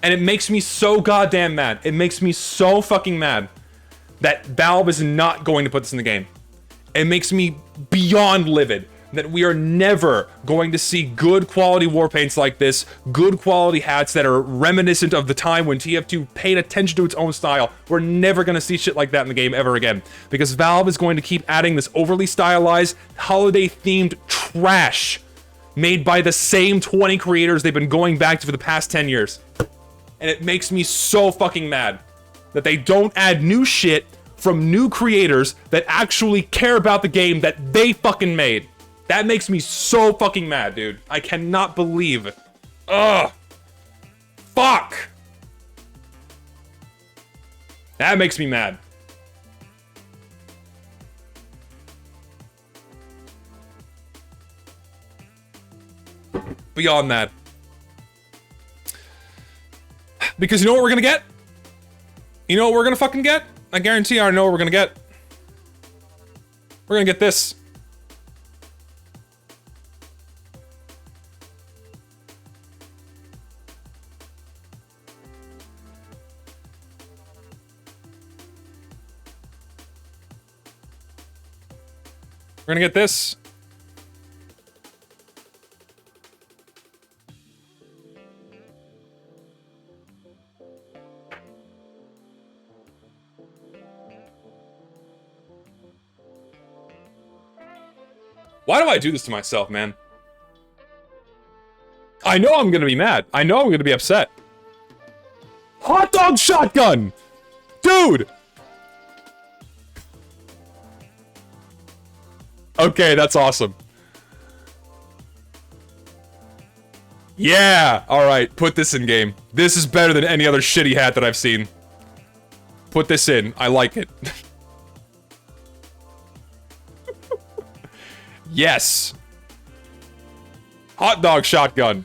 And it makes me so goddamn mad. It makes me so fucking mad that Valve is not going to put this in the game. It makes me beyond livid that we are never going to see good quality war paints like this, good quality hats that are reminiscent of the time when TF2 paid attention to its own style. We're never going to see shit like that in the game ever again, because Valve is going to keep adding this overly stylized, holiday-themed trash made by the same 20 creators they've been going back to for the past 10 years. And it makes me so fucking mad that they don't add new shit from new creators that actually care about the game that they fucking made. That makes me so fucking mad, dude. I cannot believe it. Ugh. Fuck. That makes me mad. Beyond that. Because you know what we're gonna get? You know what we're gonna fucking get? I guarantee I know what we're gonna get. We're gonna get this. We're gonna get this. Why do I do this to myself, man? I know I'm gonna be mad. I know I'm gonna be upset. Hot dog shotgun! Dude! Okay, that's awesome. Yeah! Alright, put this in game. This is better than any other shitty hat that I've seen. Put this in. I like it. Yes! Hot dog shotgun.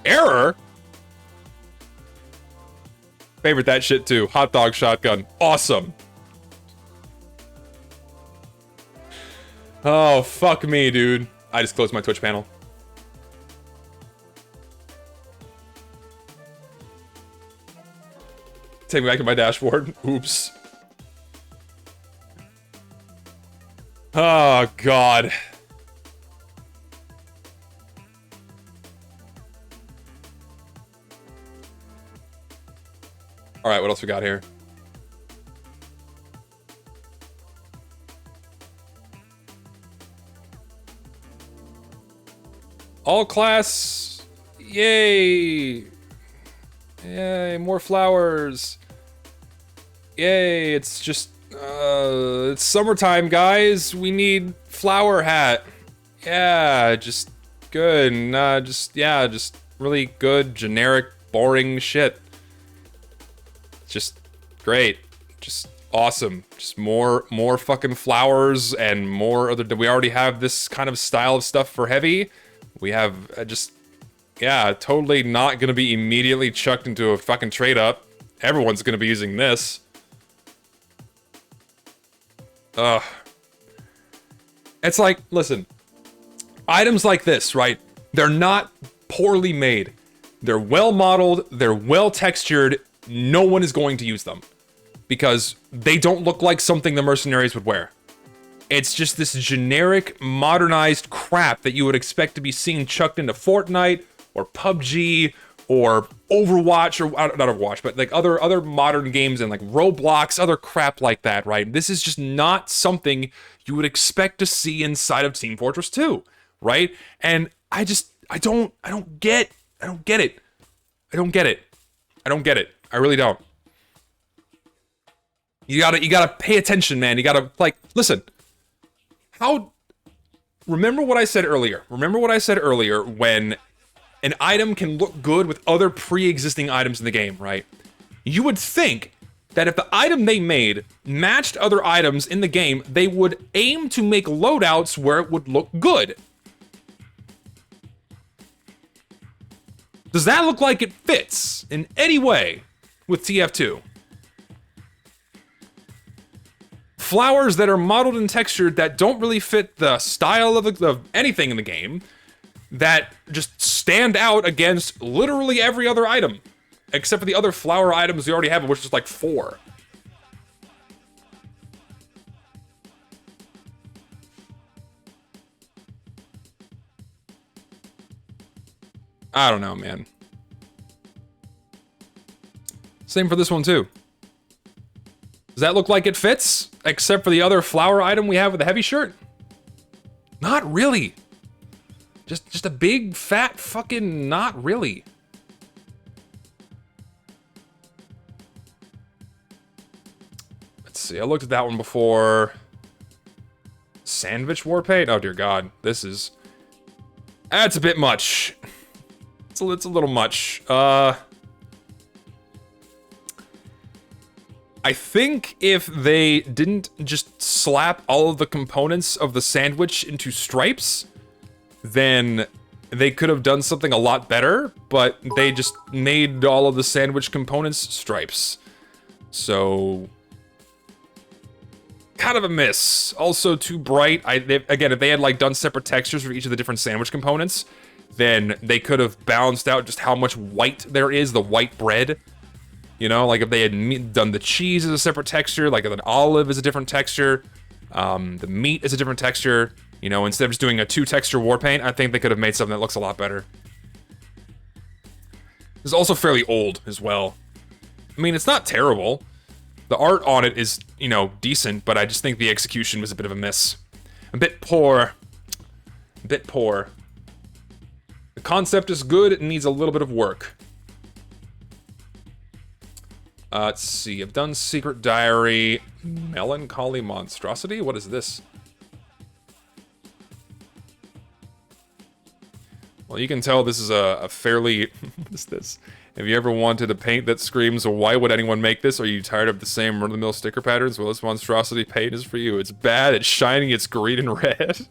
Error? Favorite that shit too. Hot dog shotgun. Awesome. Oh, fuck me, dude. I just closed my Twitch panel. Take me back to my dashboard. Oops. Oh, God. Alright, what else we got here? All class. Yay. Yay, more flowers. Yay, it's just... it's summertime, guys. We need flower hat. Yeah, just good. Just really good, generic, boring shit. Just great. Just awesome. Just more fucking flowers and more other... We already have this kind of style of stuff for heavy. We have yeah, totally not gonna be immediately chucked into a fucking trade-up. Everyone's gonna be using this. Ugh. It's like, listen, items like this, right? They're not poorly made. They're well modeled, they're well textured, no one is going to use them. Because they don't look like something the mercenaries would wear. It's just this generic, modernized crap that you would expect to be seen chucked into Fortnite, or PUBG, or Overwatch, or not Overwatch, but like other modern games and like Roblox, other crap like that, right? This is just not something you would expect to see inside of Team Fortress 2, right? And I don't get it. I don't get it. I really don't. You gotta pay attention, man. You gotta, like, listen. Remember what I said earlier. Remember what I said earlier when an item can look good with other pre-existing items in the game, right? You would think that if the item they made matched other items in the game, they would aim to make loadouts where it would look good. Does that look like it fits in any way with TF2? Flowers that are modeled and textured that don't really fit the style of anything in the game, that just stand out against literally every other item, except for the other flower items we already have, which is like 4. I don't know, man. Same for this one, too. Does that look like it fits? Except for the other flower item we have with the heavy shirt? Not really. Just a big, fat fucking not really. Let's see, I looked at that one before. Sandvich war paint? Oh dear God, this is... That's a bit much. It's a little much. I think if they didn't just slap all of the components of the sandwich into stripes, then they could have done something a lot better, but they just made all of the sandwich components stripes. So... kind of a miss. Also too bright. Again, if they had like done separate textures for each of the different sandwich components, then they could have balanced out just how much white there is, the white bread. You know, like if they had done the cheese as a separate texture, like an olive is a different texture, the meat is a different texture, you know, instead of just doing a 2-texture war paint, I think they could have made something that looks a lot better. It's also fairly old as well. I mean, it's not terrible. The art on it is, you know, decent, but I just think the execution was a bit of a miss. A bit poor. A bit poor. The concept is good, it needs a little bit of work. Let's see, I've done Secret Diary, Melancholy Monstrosity? What is this? Well, you can tell this is a fairly... what is this? Have you ever wanted a paint that screams, why would anyone make this? Are you tired of the same run-of-the-mill sticker patterns? Well, this monstrosity paint is for you. It's bad, it's shiny, it's green and red.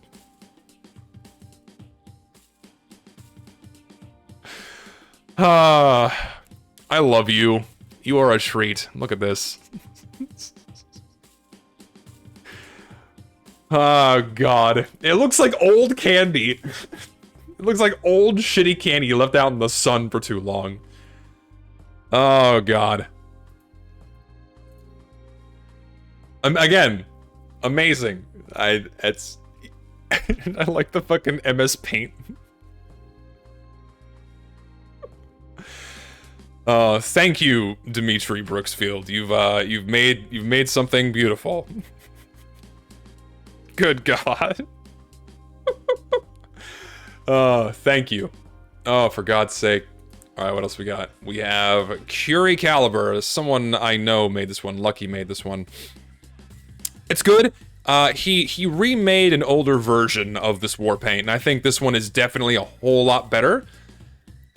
I love you. You are a treat. Look at this. Oh, God. It looks like old candy. It looks like old, shitty candy left out in the sun for too long. Oh, God. Again, amazing. I like the fucking MS Paint. Thank you, Dimitri Brooksfield. You've made something beautiful. Good God. Thank you. Oh, for God's sake. Alright, what else we got? We have Curie Caliber. Someone I know made this one. Lucky made this one. It's good. He remade an older version of this war paint, and I think this one is definitely a whole lot better.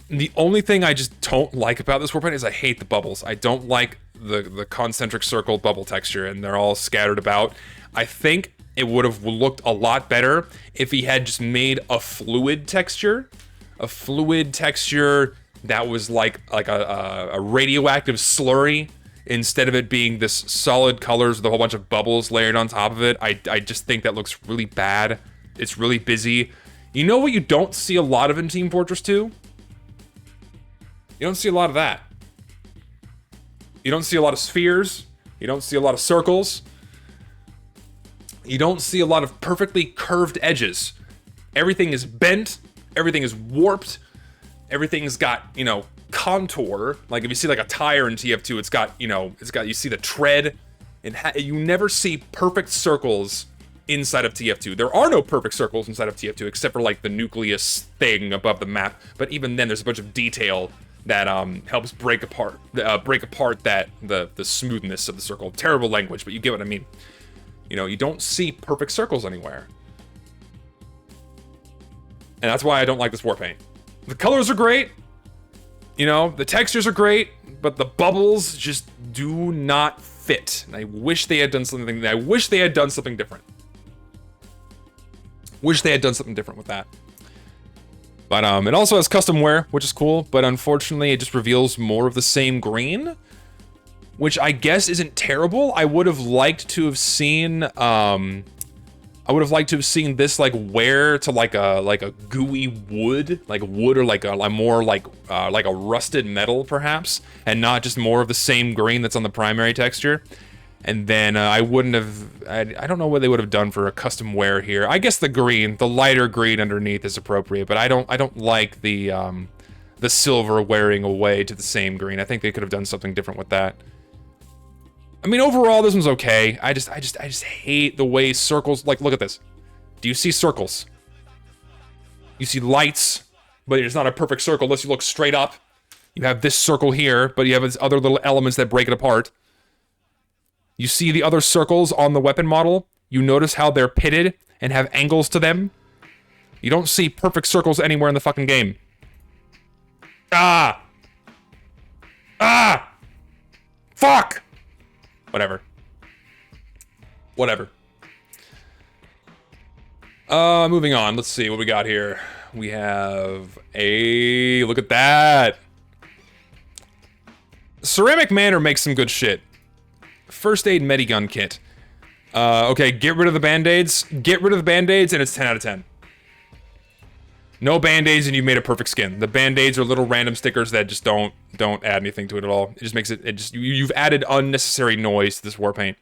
The only thing I just don't like about this war paint is I hate the bubbles. I don't like the concentric circle bubble texture, and they're all scattered about. I think it would have looked a lot better if he had just made a fluid texture. A fluid texture that was like a radioactive slurry, instead of it being this solid colors with a whole bunch of bubbles layered on top of it. I just think that looks really bad. It's really busy. You know what you don't see a lot of in Team Fortress 2? You don't see a lot of that. You don't see a lot of spheres. You don't see a lot of circles. You don't see a lot of perfectly curved edges. Everything is bent. Everything is warped. Everything's got, you know, contour. Like if you see like a tire in TF2, it's got, you see the tread. You never see perfect circles inside of TF2. There are no perfect circles inside of TF2 except for like the nucleus thing above the map. But even then, there's a bunch of detail that helps break apart that the smoothness of the circle. Terrible language, but you get what I mean. You know, you don't see perfect circles anywhere. And that's why I don't like this war paint. The colors are great. You know, the textures are great, but the bubbles just do not fit. And I wish they had done something. I wish they had done something different. Wish they had done something different with that. But it also has custom wear, which is cool, but unfortunately it just reveals more of the same green, which I guess isn't terrible. I would have liked to have seen this like wear to like a gooey wood, like wood, or like a more like a rusted metal perhaps, and not just more of the same green that's on the primary texture. And then I wouldn't have, I don't know what they would have done for a custom wear here. I guess the green, the lighter green underneath is appropriate, but I don't like the the silver wearing away to the same green. I think they could have done something different with that. I mean, overall, this one's okay. I just hate the way circles, like, look at this. Do you see circles? You see lights, but it's not a perfect circle unless you look straight up. You have this circle here, but you have these other little elements that break it apart. You see the other circles on the weapon model? You notice how they're pitted and have angles to them? You don't see perfect circles anywhere in the fucking game. Ah! Ah! Fuck! Whatever. Whatever. Moving on. Let's see what we got here. We have a... Look at that! Ceramic Manor makes some good shit. First aid medi-gun kit. Okay, get rid of the band-aids. Get rid of the band-aids and it's 10 out of 10. No band-aids and you've made a perfect skin. The band-aids are little random stickers that just don't add anything to it at all. It just makes it, you've added unnecessary noise to this war paint.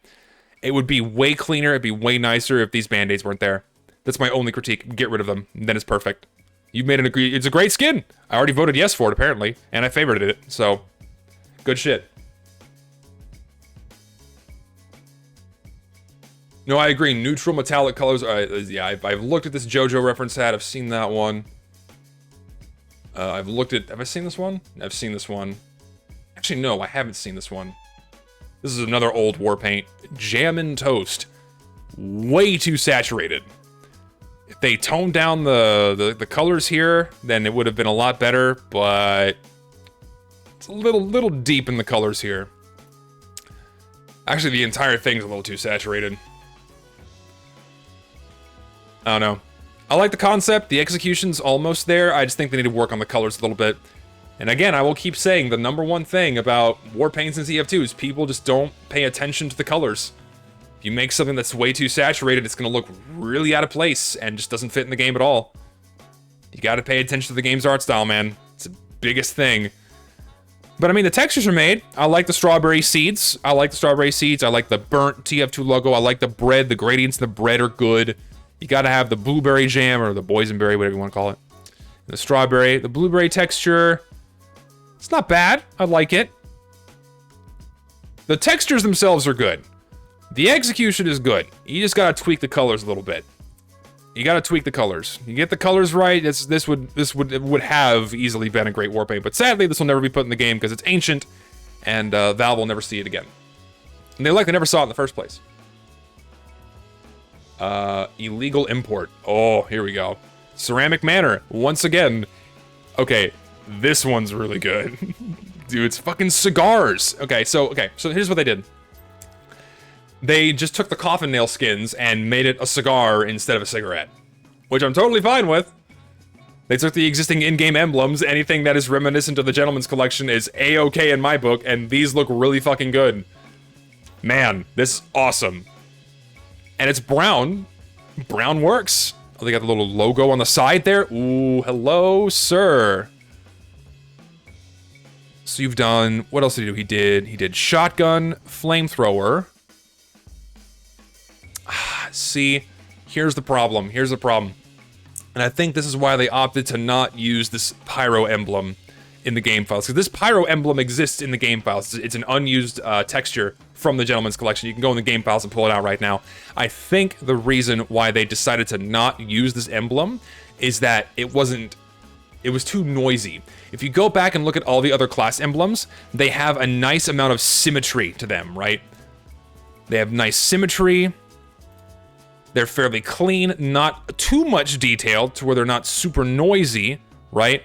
It would be way cleaner, it'd be way nicer if these band-aids weren't there. That's my only critique. Get rid of them, then it's perfect. You've made it's a great skin. I already voted yes for it apparently, and I favorited it, so good shit. No, I agree. Neutral metallic colors. Yeah, I've looked at this JoJo reference hat. I've seen that one. I've looked at... Have I seen this one? I've seen this one. Actually, no, I haven't seen this one. This is another old war paint. Jammin' Toast. Way too saturated. If they toned down the colors here, then it would have been a lot better, but... It's a little deep in the colors here. Actually, the entire thing's a little too saturated. I don't know. I like the concept. The execution's almost there. I just think they need to work on the colors a little bit. And again, I will keep saying the #1 thing about war paints in TF2 is people just don't pay attention to the colors. If you make something that's way too saturated, it's going to look really out of place and just doesn't fit in the game at all. You got to pay attention to the game's art style, man. It's the biggest thing. But I mean, the textures are made. I like the strawberry seeds. I like the burnt TF2 logo. I like the bread. The gradients in the bread are good. You gotta have the blueberry jam, or the boysenberry, whatever you want to call it. The strawberry, the blueberry texture. It's not bad. I like it. The textures themselves are good. The execution is good. You just gotta tweak the colors a little bit. You gotta tweak the colors. You get the colors right, this would have easily been a great war paint, but sadly this will never be put in the game because it's ancient, and Valve will never see it again. And they never saw it in the first place. Illegal import. Oh, here we go. Ceramic Manor, once again. Okay, this one's really good. Dude, it's fucking cigars. Okay, so here's what they did. They just took the coffin nail skins and made it a cigar instead of a cigarette. Which I'm totally fine with. They took the existing in-game emblems, anything that is reminiscent of the Gentleman's Collection is A-okay in my book, and these look really fucking good. Man, this is awesome. And it's brown. Brown works. Oh, they got the little logo on the side there. Ooh, hello, sir. So you've done... What else did he do? He did shotgun, flamethrower. See, here's the problem. And I think this is why they opted to not use this pyro emblem in the game files. Because this pyro emblem exists in the game files. It's an unused texture from the Gentleman's Collection. You can go in the game files and pull it out right now. I think the reason why they decided to not use this emblem is that it was too noisy. If you go back and look at all the other class emblems, they have a nice amount of symmetry to them, right? They have nice symmetry. They're fairly clean, not too much detail to where they're not super noisy, right?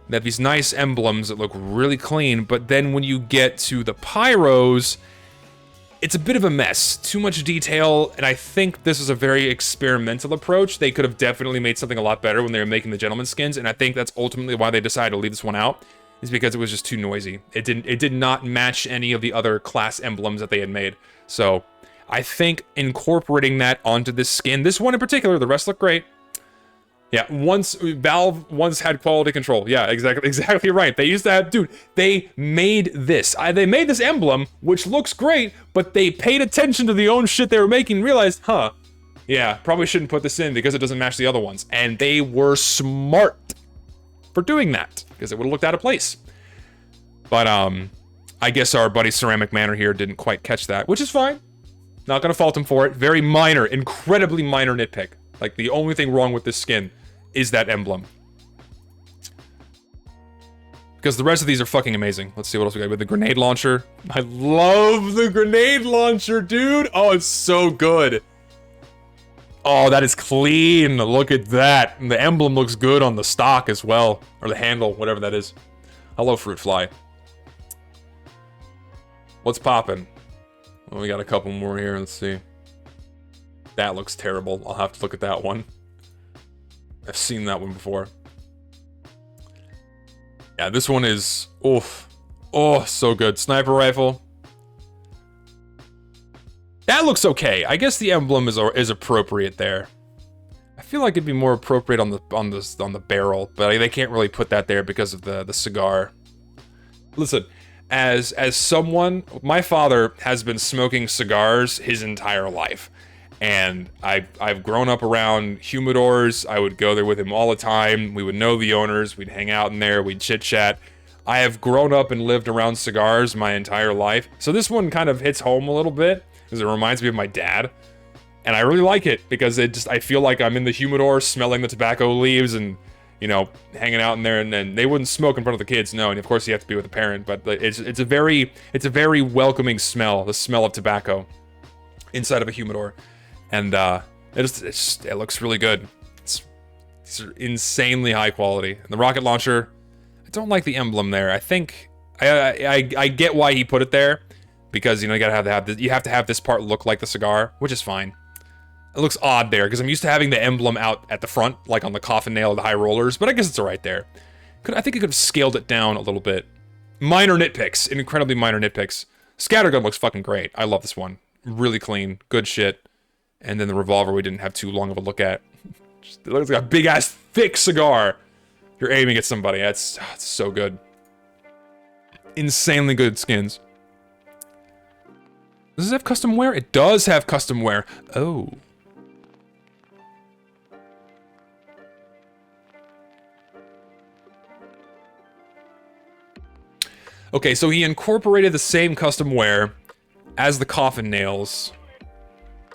They have these nice emblems that look really clean, but then when you get to the pyros, it's a bit of a mess. Too much detail, and I think this is a very experimental approach. They could have definitely made something a lot better when they were making the gentleman skins, and I think that's ultimately why they decided to leave this one out, is because it was just too noisy. It did not match any of the other class emblems that they had made. So I think incorporating that onto this skin, this one in particular, the rest look great. Yeah, Valve once had quality control. Yeah, exactly right. They used to have, dude, they made this. They made this emblem, which looks great, but they paid attention to the own shit they were making and realized, huh, yeah, probably shouldn't put this in because it doesn't match the other ones. And they were smart. for doing that, because it would have looked out of place. But, I guess our buddy Ceramic Manor here didn't quite catch that, which is fine. Not gonna fault him for it. Very minor, incredibly minor nitpick. Like, the only thing wrong with this skin is that emblem. Because the rest of these are fucking amazing. Let's see what else we got with the grenade launcher. I love the grenade launcher, dude. Oh, it's so good. Oh, that is clean. Look at that. And the emblem looks good on the stock as well. Or the handle, whatever that is. Hello, Fruit Fly. What's poppin'? Well, we got a couple more here. Let's see. That looks terrible. I'll have to look at that one. I've seen that one before. Yeah, this one is... oof. Oh, so good. Sniper rifle. That looks okay. I guess the emblem is appropriate there. I feel like it'd be more appropriate on the barrel, but they can't really put that there because of the cigar. Listen, as someone, my father has been smoking cigars his entire life. And I've grown up around humidors. I would go there with him all the time. We would know the owners. We'd hang out in there. We'd chit-chat. I have grown up and lived around cigars my entire life. So this one kind of hits home a little bit because it reminds me of my dad. And I really like it because I feel like I'm in the humidor smelling the tobacco leaves and, you know, hanging out in there. And then they wouldn't smoke in front of the kids. No, and of course you have to be with a parent. But it's a very welcoming smell, the smell of tobacco inside of a humidor. And it looks really good. These are insanely high quality. And the rocket launcher, I don't like the emblem there. I think I get why he put it there, because you know you have to have this part look like the cigar, which is fine. It looks odd there because I'm used to having the emblem out at the front, like on the coffin nail of the high rollers. But I guess it's alright there. I think I could have scaled it down a little bit. Minor nitpicks, incredibly minor nitpicks. Scattergun looks fucking great. I love this one. Really clean, good shit. And then the revolver we didn't have too long of a look at. It looks like a big-ass, thick cigar. You're aiming at somebody. It's so good. Insanely good skins. Does this have custom wear? It does have custom wear. Oh. Okay, so he incorporated the same custom wear as the coffin nails.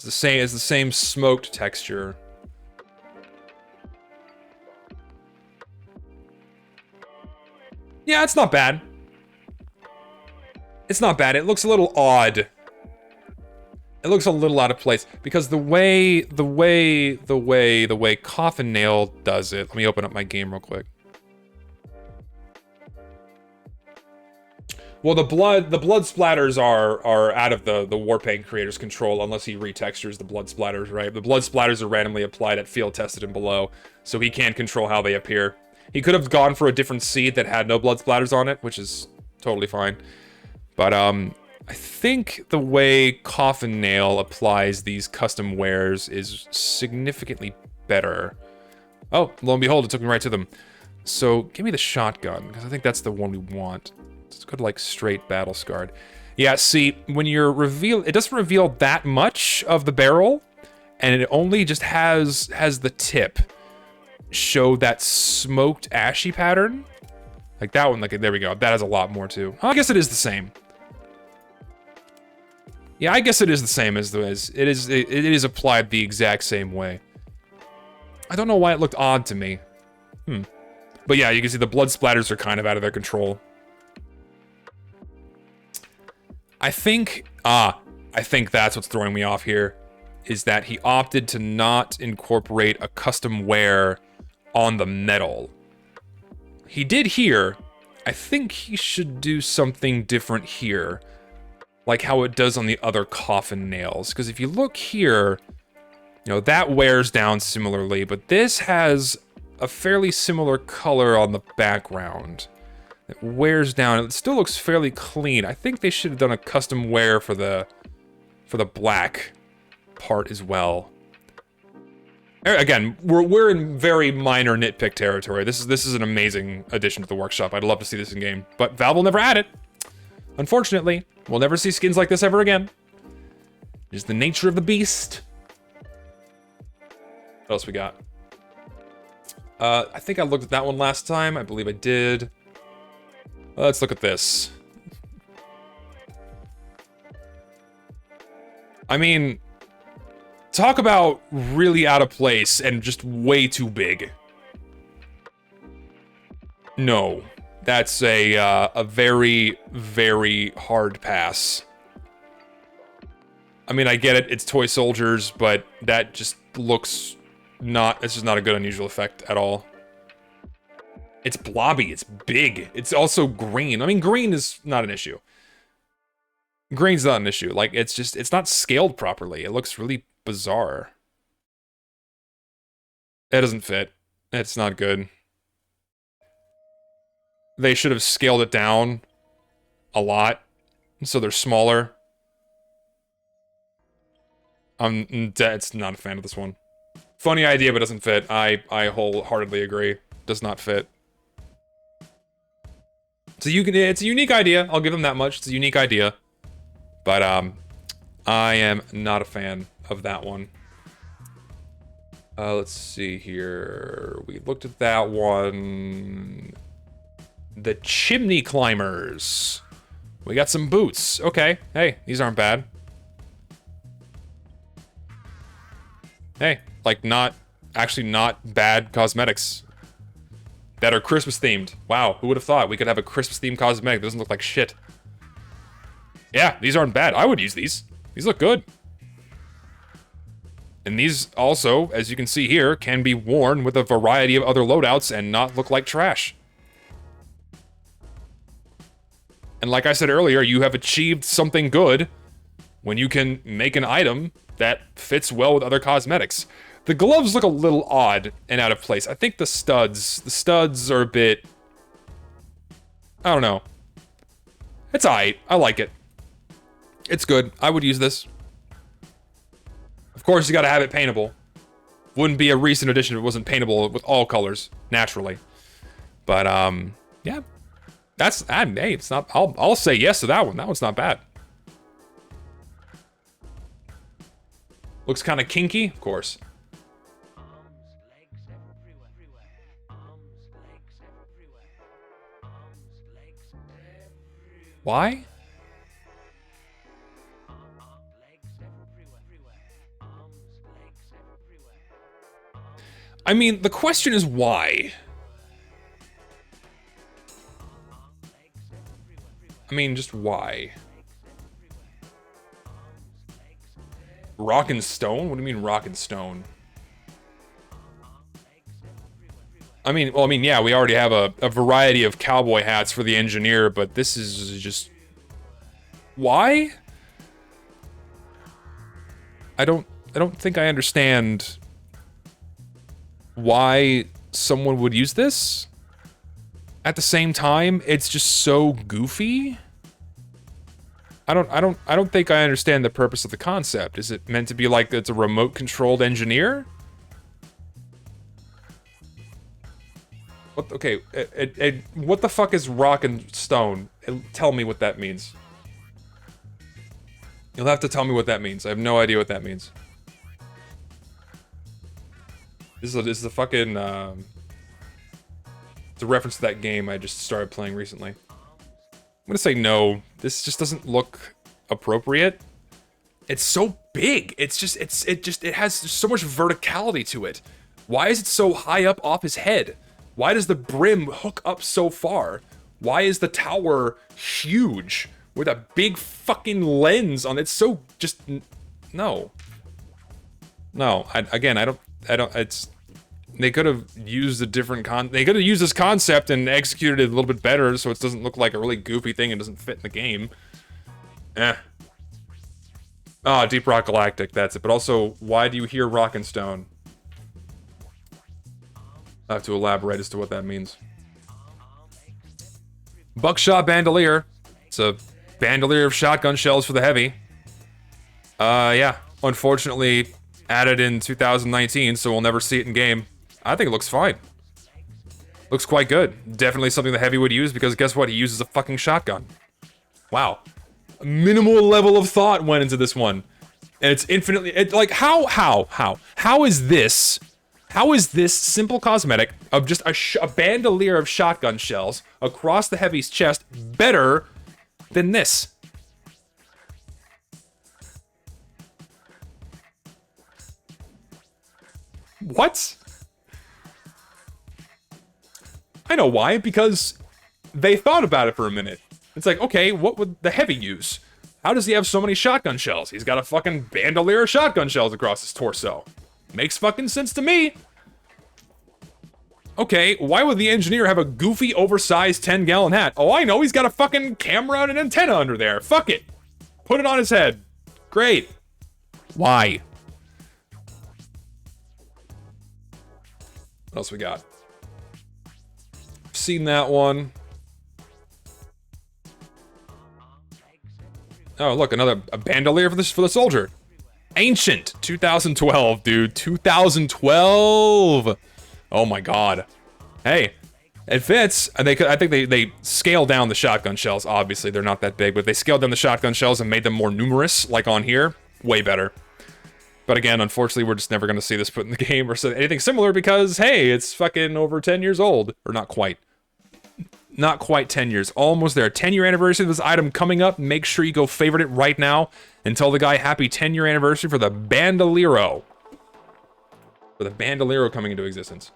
It's the same smoked texture. Yeah, it's not bad. It's not bad. It looks a little odd. It looks a little out of place because the way Coffin Nail does it. Let me open up my game real quick. Well, the blood splatters are out of the Warpaint creator's control unless he retextures the blood splatters, right? The blood splatters are randomly applied at field tested and below, so he can't control how they appear. He could have gone for a different seed that had no blood splatters on it, which is totally fine. But I think the way Coffin Nail applies these custom wares is significantly better. Oh, lo and behold, it took me right to them. So give me the shotgun, because I think that's the one we want. It's good, like, straight battle scarred. Yeah, see, when you're it doesn't reveal that much of the barrel, and it only just has the tip show that smoked ashy pattern. Like that one, like, there we go. That has a lot more too. Oh, I guess it is the same. Yeah, I guess it is the same it is applied the exact same way. I don't know why it looked odd to me. But yeah, you can see the blood splatters are kind of out of their control. I think that's what's throwing me off here, is that he opted to not incorporate a custom wear on the metal. He did here. I think he should do something different here, like how it does on the other coffin nails. Because if you look here, you know, that wears down similarly, but this has a fairly similar color on the background. It wears down. It still looks fairly clean. I think they should have done a custom wear for the black part as well. Again, we're in very minor nitpick territory. This is an amazing addition to the workshop. I'd love to see this in game, but Valve will never add it. Unfortunately, we'll never see skins like this ever again. It's the nature of the beast. What else we got? I think I looked at that one last time. I believe I did. Let's look at this. I mean, talk about really out of place and just way too big. No, that's a very, very hard pass. I mean, I get it, it's toy soldiers, but that just looks not, it's just not a good unusual effect at all. It's blobby, it's big, it's also green. I mean, green is not an issue. Green's not an issue, like, it's just, it's not scaled properly. It looks really bizarre. It doesn't fit. It's not good. They should have scaled it down a lot, so they're smaller. It's not a fan of this one. Funny idea, but doesn't fit. I wholeheartedly agree. Does not fit. So it's a unique idea. I'll give them that much. It's a unique idea. But I am not a fan of that one. Let's see here. We looked at that one. The chimney climbers. We got some boots. Okay. Hey, these aren't bad. Hey, like actually not bad cosmetics. That are Christmas themed. Wow, who would have thought we could have a Christmas themed cosmetic that doesn't look like shit? Yeah, these aren't bad. I would use these. These look good. And these also, as you can see here, can be worn with a variety of other loadouts and not look like trash. And like I said earlier, you have achieved something good when you can make an item that fits well with other cosmetics. The gloves look a little odd and out of place. I think the studs are a bit... I don't know. It's alright. I like it. It's good. I would use this. Of course, you gotta have it paintable. Wouldn't be a recent addition if it wasn't paintable with all colors, naturally. But, yeah. That's, hey, it's not, I'll say yes to that one. That one's not bad. Looks kind of kinky, of course. Why? I mean, the question is why? I mean, just why? Rock and stone? What do you mean rock and stone? I mean, well, yeah, we already have a variety of cowboy hats for the engineer, but this is just... Why? I don't think I understand why someone would use this. At the same time, it's just so goofy. I don't think I understand the purpose of the concept. Is it meant to be like it's a remote-controlled engineer? What? Okay, what the fuck is rock and stone? Tell me what that means. You'll have to tell me what that means. I have no idea what that means. This is a fucking, it's a reference to that game I just started playing recently. I'm gonna say no. This just doesn't look appropriate. It's so big. It's just, it has so much verticality to it. Why is it so high up off his head? Why does the brim hook up so far? Why is the tower huge with a big fucking lens on it? It's so just, no. No, again, I don't, it's, they could have used a different they could have used this concept and executed it a little bit better so it doesn't look like a really goofy thing and doesn't fit in the game. Eh. Ah, Deep Rock Galactic, that's it. But also, why do you hear rock and stone? I have to elaborate as to what that means. Buckshot Bandolier. It's a bandolier of shotgun shells for the heavy. Yeah. Unfortunately, added in 2019, so we'll never see it in game. I think it looks fine. Looks quite good. Definitely something the heavy would use, because guess what? He uses a fucking shotgun. Wow. A minimal level of thought went into this one. And it's infinitely... like, how is this... How is this simple cosmetic of just a bandolier of shotgun shells across the heavy's chest better than this? What? I know why, because they thought about it for a minute. It's like, okay, what would the heavy use? How does he have so many shotgun shells? He's got a fucking bandolier of shotgun shells across his torso. Makes fucking sense to me. Okay, why would the engineer have a goofy, oversized 10-gallon hat? Oh, I know, he's got a fucking camera and an antenna under there. Fuck it. Put it on his head. Great. Why? What else we got? Seen that one. Oh, look, a bandolier for the soldier. Ancient, 2012, dude, 2012. Oh my god. Hey, it fits. And I think they scaled down the shotgun shells. Obviously, they're not that big, but they scaled down the shotgun shells and made them more numerous, like on here. Way better. But again, unfortunately, we're just never going to see this put in the game or anything similar because, hey, it's fucking over 10 years old. Or not quite. Not quite 10 years. Almost there. 10-year anniversary of this item coming up. Make sure you go favorite it right now and tell the guy happy 10-year anniversary for the Bandoliero. For the Bandoliero coming into existence.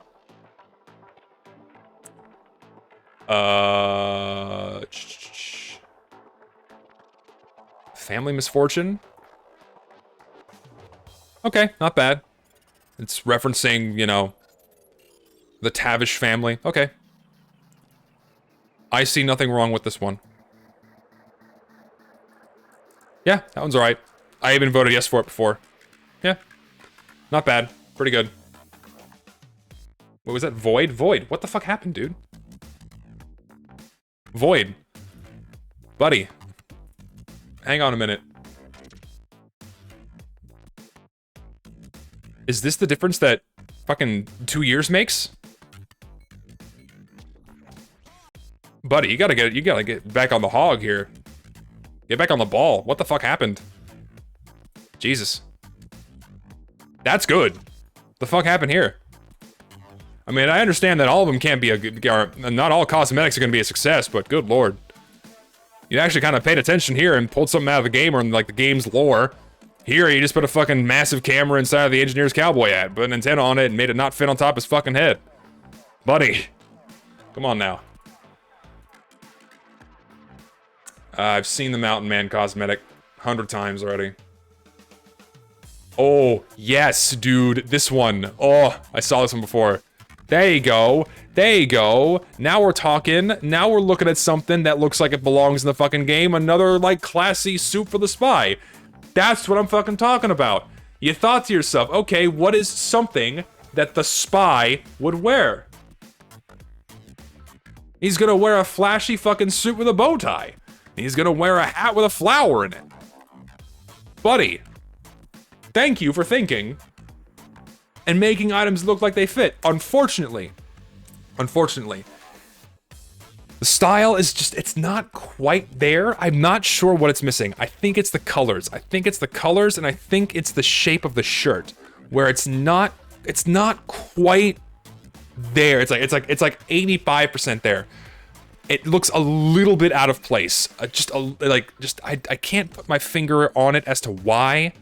Family misfortune? Okay, not bad. It's referencing, you know, the Tavish family. Okay. I see nothing wrong with this one. Yeah, that one's alright. I even voted yes for it before. Yeah. Not bad. Pretty good. What was that? Void? Void. What the fuck happened, dude? Void. Buddy. Hang on a minute. Is this the difference that fucking 2 years makes? Buddy, you gotta get back on the hog here. Get back on the ball. What the fuck happened? Jesus. That's good. The fuck happened here? I mean, I understand that all of them can't be a good, not all cosmetics are gonna be a success, but good lord. You actually kind of paid attention here and pulled something out of the game or in, like, the game's lore. Here, you just put a fucking massive camera inside of the engineer's cowboy hat, put an antenna on it, and made it not fit on top of his fucking head. Buddy. Come on now. I've seen the Mountain Man cosmetic 100 times already. Oh, yes, dude. This one. Oh, I saw this one before. There you go. There you go. Now we're talking. Now we're looking at something that looks like it belongs in the fucking game. Another, like, classy suit for the spy. That's what I'm fucking talking about. You thought to yourself, okay, what is something that the spy would wear? He's gonna wear a flashy fucking suit with a bow tie. He's gonna wear a hat with a flower in it. Buddy, thank you for thinking and making items look like they fit. Unfortunately, the style is just, it's not quite there. I'm not sure what it's missing. I think it's the colors. I think it's the colors, and I think it's the shape of the shirt, where it's not quite there. It's like 85% there. It looks a little bit out of place. I can't put my finger on it as to why.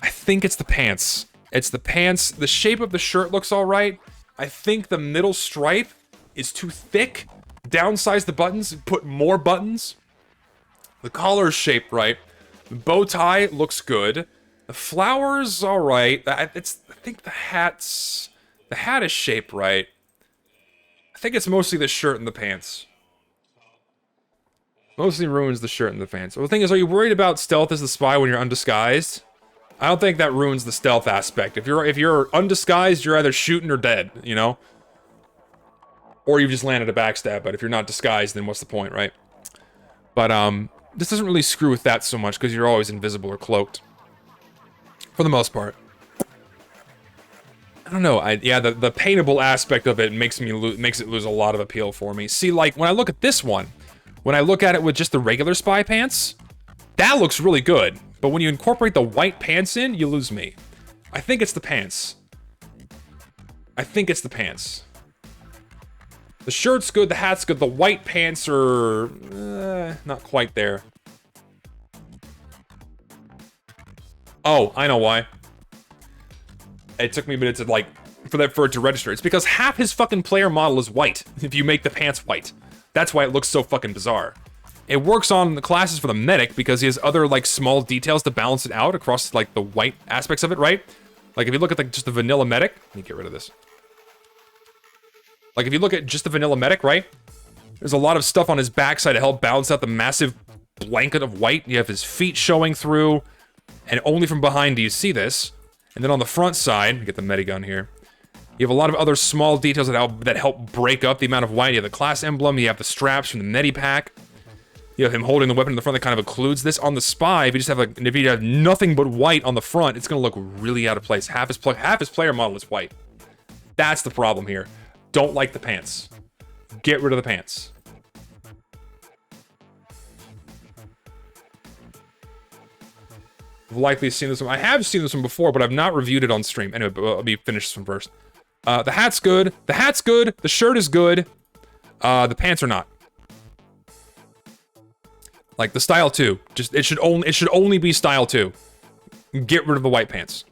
I think it's the pants. It's the pants. The shape of the shirt looks all right. I think the middle stripe is too thick. Downsize the buttons, put more buttons. The collar's shaped right. The bow tie looks good. The flowers, all right. I think the hat is shaped right. I think it's mostly the shirt and the pants. Mostly ruins the shirt and the pants. Well, the thing is, are you worried about stealth as the spy when you're undisguised? I don't think that ruins the stealth aspect. If you're undisguised, you're either shooting or dead, you know? Or you've just landed a backstab, but if you're not disguised, then what's the point, right? But, this doesn't really screw with that so much, because you're always invisible or cloaked. For the most part. I don't know, yeah, the paintable aspect of it makes it lose a lot of appeal for me. See, like, when I look at this one, when I look at it with just the regular spy pants, that looks really good. But when you incorporate the white pants in, you lose me. I think it's the pants. I think it's the pants. The shirt's good, the hat's good, the white pants are... not quite there. Oh, I know why. It took me a minute to, like, for it to register. It's because half his fucking player model is white, if you make the pants white. That's why it looks so fucking bizarre. It works on the classes for the medic because he has other, like, small details to balance it out across, like, the white aspects of it, right? Like, if you look at, like, just the vanilla medic... Let me get rid of this. Like, if you look at just the vanilla medic, right? There's a lot of stuff on his backside to help balance out the massive blanket of white. You have his feet showing through, and only from behind do you see this. And then on the front side, get the medi-gun here. You have a lot of other small details that help break up the amount of white. You have the class emblem, you have the straps from the medi-pack. You have him holding the weapon in the front that kind of occludes this. On the spy, if you just have like, if you have nothing but white on the front, it's gonna look really out of place. Half his player model is white. That's the problem here. Don't like the pants. Get rid of the pants. I've likely seen this one. I have seen this one before, but I've not reviewed it on stream. Anyway, but let me finish this one first. The hat's good. The hat's good. The shirt is good. The pants are not. Like the style 2. Just it should only be style 2. Get rid of the white pants.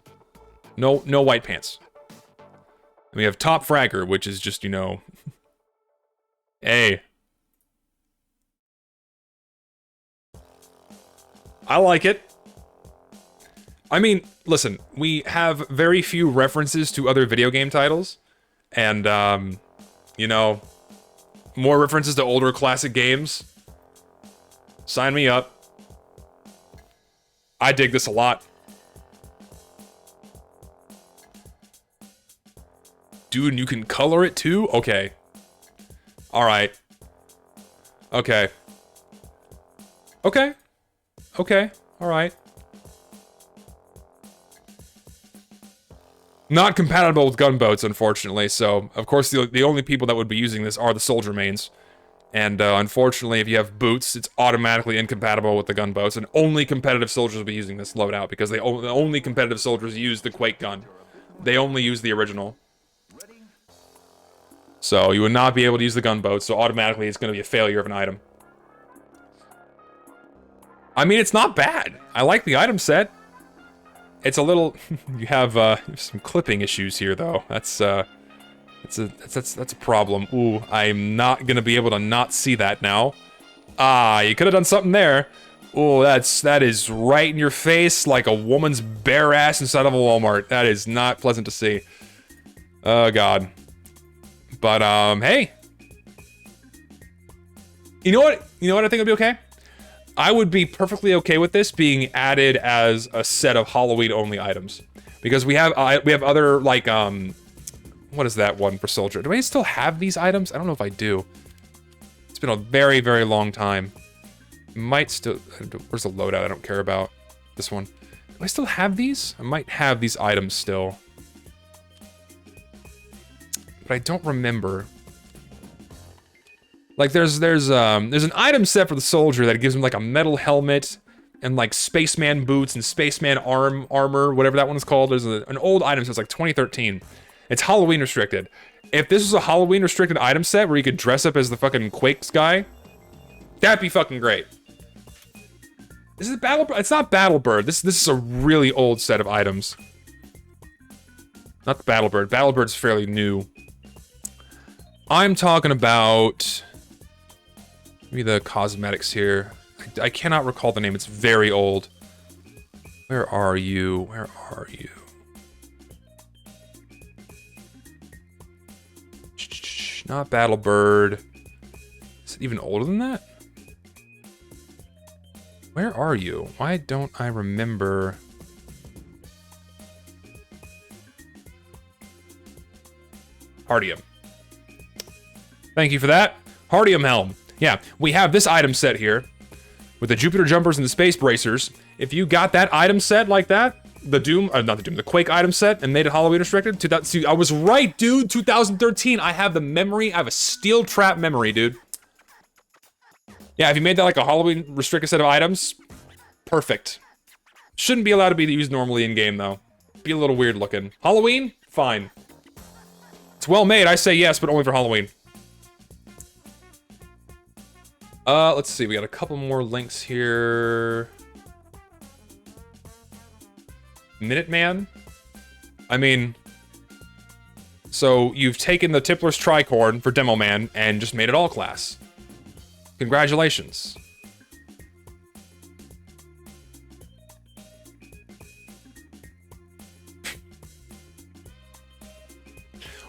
No white pants. And we have Top Fragger, which is just, you know... Hey. I like it. I mean, listen, we have very few references to other video game titles. And, you know, more references to older classic games. Sign me up. I dig this a lot. Dude, and you can color it too? Okay. Alright. Okay. Okay. Okay. Alright. Not compatible with gunboats, unfortunately, so, of course, the only people that would be using this are the soldier mains. And, unfortunately, if you have boots, it's automatically incompatible with the gunboats, and only competitive soldiers will be using this loadout, because the only competitive soldiers use the Quake gun. They only use the original. So, you would not be able to use the gunboat, so automatically it's going to be a failure of an item. I mean, it's not bad. I like the item set. It's a little... you have, some clipping issues here, though. That's a problem. Ooh, I'm not gonna be able to not see that now. Ah, you could have done something there. Ooh, that is right in your face like a woman's bare ass inside of a Walmart. That is not pleasant to see. Oh, God. But, hey. You know what? You know what I think would be okay? I would be perfectly okay with this being added as a set of Halloween-only items. Because we have other, like, what is that one for soldier? Do I still have these items? I don't know if I do. It's been a very, very long time. Might still... Where's the loadout I don't care about? This one. Do I still have these? I might have these items still. But I don't remember. Like, there's an item set for the soldier that gives him, like, a metal helmet and, like, spaceman boots and spaceman armor, whatever that one's called. There's an old item since, like, 2013. It's Halloween restricted. If this was a Halloween restricted item set where you could dress up as the fucking Quakes guy, that'd be fucking great. Is it Battlebird? It's not Battlebird. This is a really old set of items. Not the Battlebird. Battlebird's fairly new. I'm talking about... Maybe the cosmetics here. I cannot recall the name. It's very old. Where are you? Where are you? Not Battlebird. Is it even older than that? Where are you? Why don't I remember? Hardium. Thank you for that. Hardium helm. Yeah, we have this item set here with the Jupiter jumpers and the space bracers. If you got that item set like that, the Doom, not the Doom, the Quake item set and made it Halloween restricted, see, I was right, dude. 2013. I have the memory. I have a steel trap memory, dude. Yeah, if you made that like a Halloween restricted set of items, perfect. Shouldn't be allowed to be used normally in game though. Be a little weird looking. Halloween, fine. It's well made, I say yes, but only for Halloween. Let's see, we got a couple more links here. Minuteman? I mean... So, you've taken the Tippler's Tricorn for Demo Man and just made it all class. Congratulations.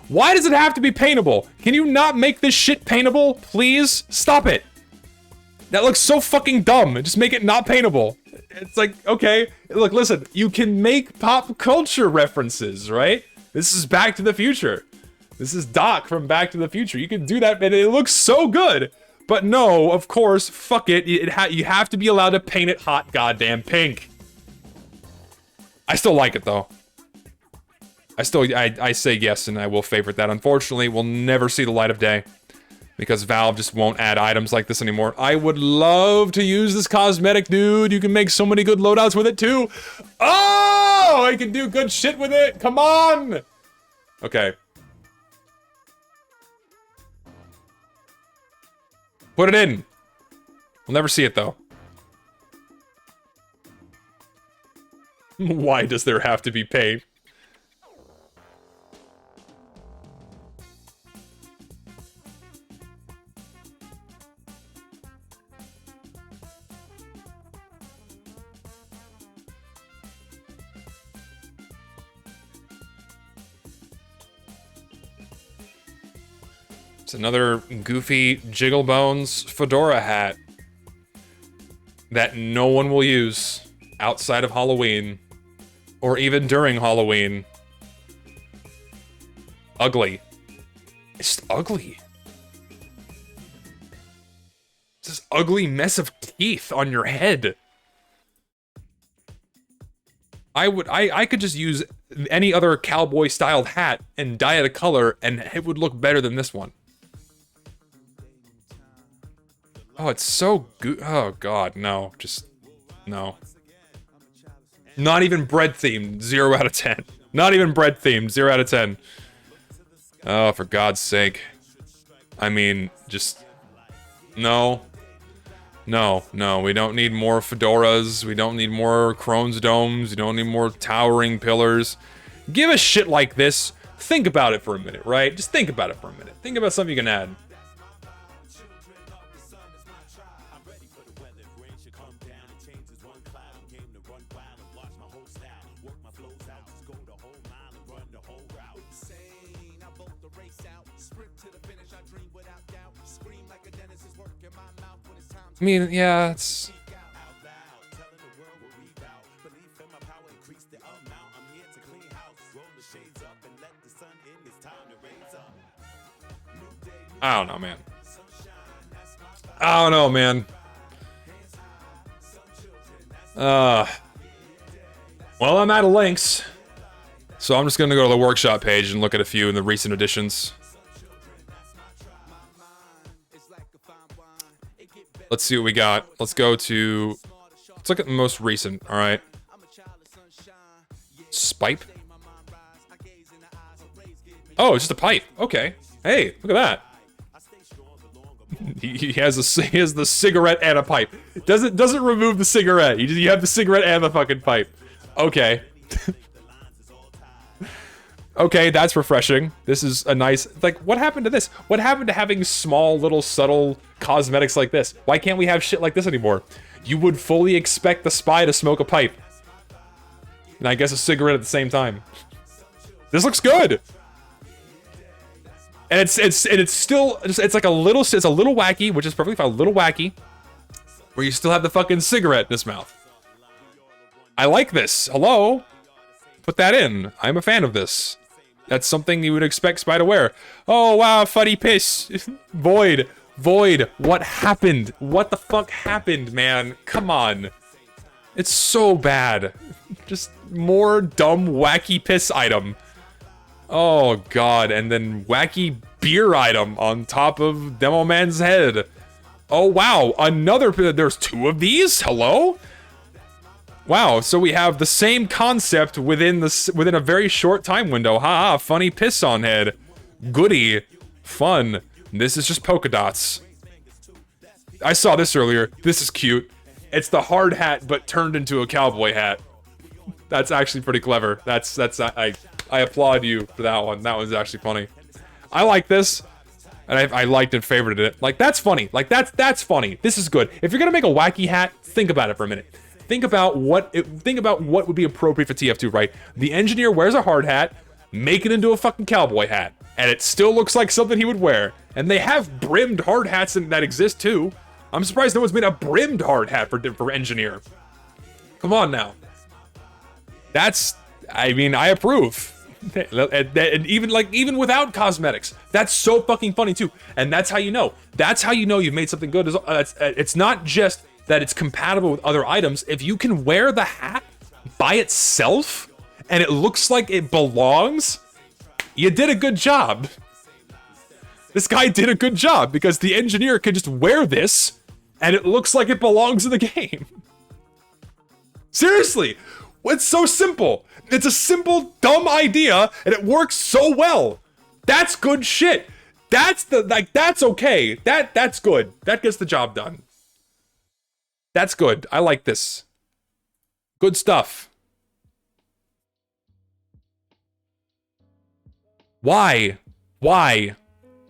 Why does it have to be paintable? Can you not make this shit paintable? Please? Stop it. That looks so fucking dumb. Just make it not paintable. It's like, okay. Look, listen. You can make pop culture references, right? This is Back to the Future. This is Doc from Back to the Future. You can do that, and it looks so good. But no, of course, fuck it. You have to be allowed to paint it hot goddamn pink. I still like it, though. I say yes, and I will favorite that. Unfortunately, we'll never see the light of day. Because Valve just won't add items like this anymore. I would love to use this cosmetic, dude. You can make so many good loadouts with it, too. Oh! I can do good shit with it! Come on! Okay. Put it in. We'll never see it, though. Why does there have to be paint? It's another goofy Jigglebones Fedora hat that no one will use outside of Halloween or even during Halloween. Ugly. It's just ugly. It's this ugly mess of teeth on your head. I could just use any other cowboy styled hat and dye it a color and it would look better than this one. Oh, it's so good. Oh, God, no. Just, no. Not even bread themed. 0 out of 10. Not even bread themed. 0 out of 10. Oh, for God's sake. I mean, just... No. No, no. We don't need more fedoras. We don't need more Crohn's domes. We don't need more towering pillars. Give a shit like this. Think about it for a minute, right? Just think about it for a minute. Think about something you can add. I mean, yeah, it's... I don't know, man. I don't know, man. Well, I'm out of links. So I'm just gonna go to the workshop page and look at a few in the recent editions. Let's see what we got. Let's go to... Let's look at the most recent, alright. Spipe? Oh, it's just a pipe. Okay. Hey, look at that. He has the cigarette and a pipe. Doesn't remove the cigarette. You have the cigarette and the fucking pipe. Okay. Okay, that's refreshing. This is a nice... Like, what happened to this? What happened to having small, little, subtle cosmetics like this? Why can't we have shit like this anymore? You would fully expect the spy to smoke a pipe. And I guess a cigarette at the same time. This looks good! And it's still... It's like a little... It's a little wacky, which is perfectly fine. A little wacky. Where you still have the fucking cigarette in his mouth. I like this. Hello? Put that in. I'm a fan of this. That's something you would expect Spy to wear. Oh, wow, funny piss. Void. Void. What happened? What the fuck happened, man? Come on. It's so bad. Just more dumb, wacky piss item. Oh, God. And then wacky beer item on top of Demo Man's head. Oh, wow. Another... There's 2 of these? Hello? Wow, so we have the same concept within a very short time window. Ha ha, funny piss on head. Goody. Fun. This is just polka dots. I saw this earlier. This is cute. It's the hard hat, but turned into a cowboy hat. That's actually pretty clever. I applaud you for that one. That was actually funny. I like this. And I liked and favorited it. Like, that's funny. Like, that's funny. This is good. If you're gonna make a wacky hat, think about it for a minute. Think about what would be appropriate for TF2, right? The engineer wears a hard hat, make it into a fucking cowboy hat, and it still looks like something he would wear. And they have brimmed hard hats that exist too. I'm surprised no one's made a brimmed hard hat for engineer. Come on now. I mean, I approve. And even without cosmetics, that's so fucking funny too. And that's how you know. That's how you know you've made something good. It's not just that it's compatible with other items. If you can wear the hat by itself and it looks like it belongs, you did a good job. This guy did a good job because the engineer can just wear this and it looks like it belongs in the game. Seriously, it's so simple. It's a simple, dumb idea, and it works so well. That's good shit. That's okay. That's good. That gets the job done. That's good. I like this. Good stuff. Why? Why?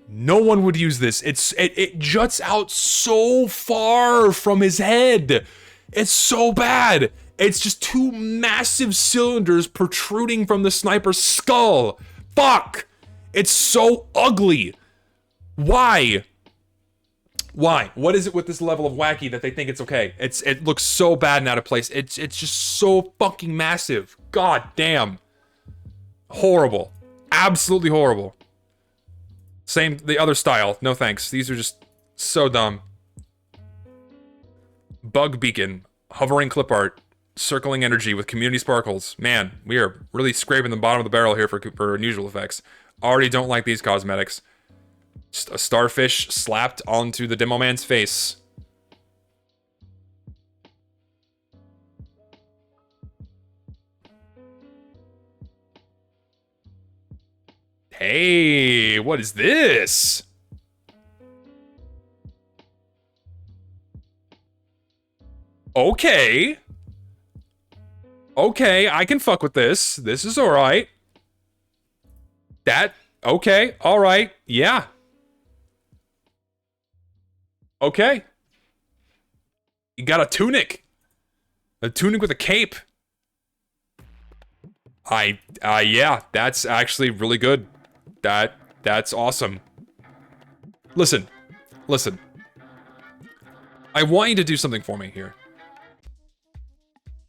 No one would use this. It juts out so far from his head. It's so bad. It's just two massive cylinders protruding from the sniper's skull. Fuck! It's so ugly. Why? Why? What is it with this level of wacky that they think it's okay? It looks so bad and out of place. It's just so fucking massive. God damn. Horrible. Absolutely horrible. Same, the other style. No thanks. These are just so dumb. Bug beacon. Hovering clip art. Circling energy with community sparkles. Man, we are really scraping the bottom of the barrel here for unusual effects. Already don't like these cosmetics. Just a starfish slapped onto the demo man's face. Hey, what is this? Okay. Okay, I can fuck with this. This is alright. Okay, alright, yeah. Okay. You got a tunic. A tunic with a cape. Yeah, that's actually really good. That's awesome. Listen. I want you to do something for me here.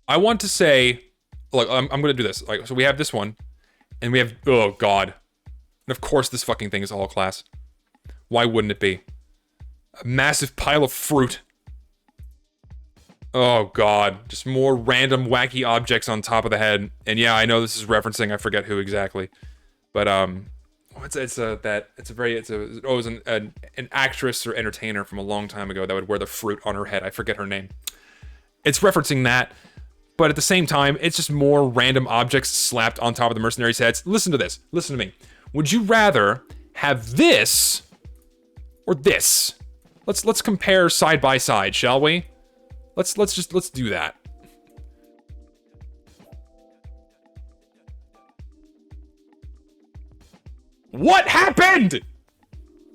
I want to say, look, I'm gonna do this. Like, so we have this one, and we have, oh god. And of course this fucking thing is all class. Why wouldn't it be? A massive pile of fruit. Oh god, just more random wacky objects on top of the head. And yeah, I know this is referencing, I forget who exactly. But, it was an actress or entertainer from a long time ago that would wear the fruit on her head. I forget her name. It's referencing that. But at the same time, it's just more random objects slapped on top of the mercenaries' heads. Listen to this. Listen to me. Would you rather have this or this? Let's compare side by side, shall we? Let's do that. What happened?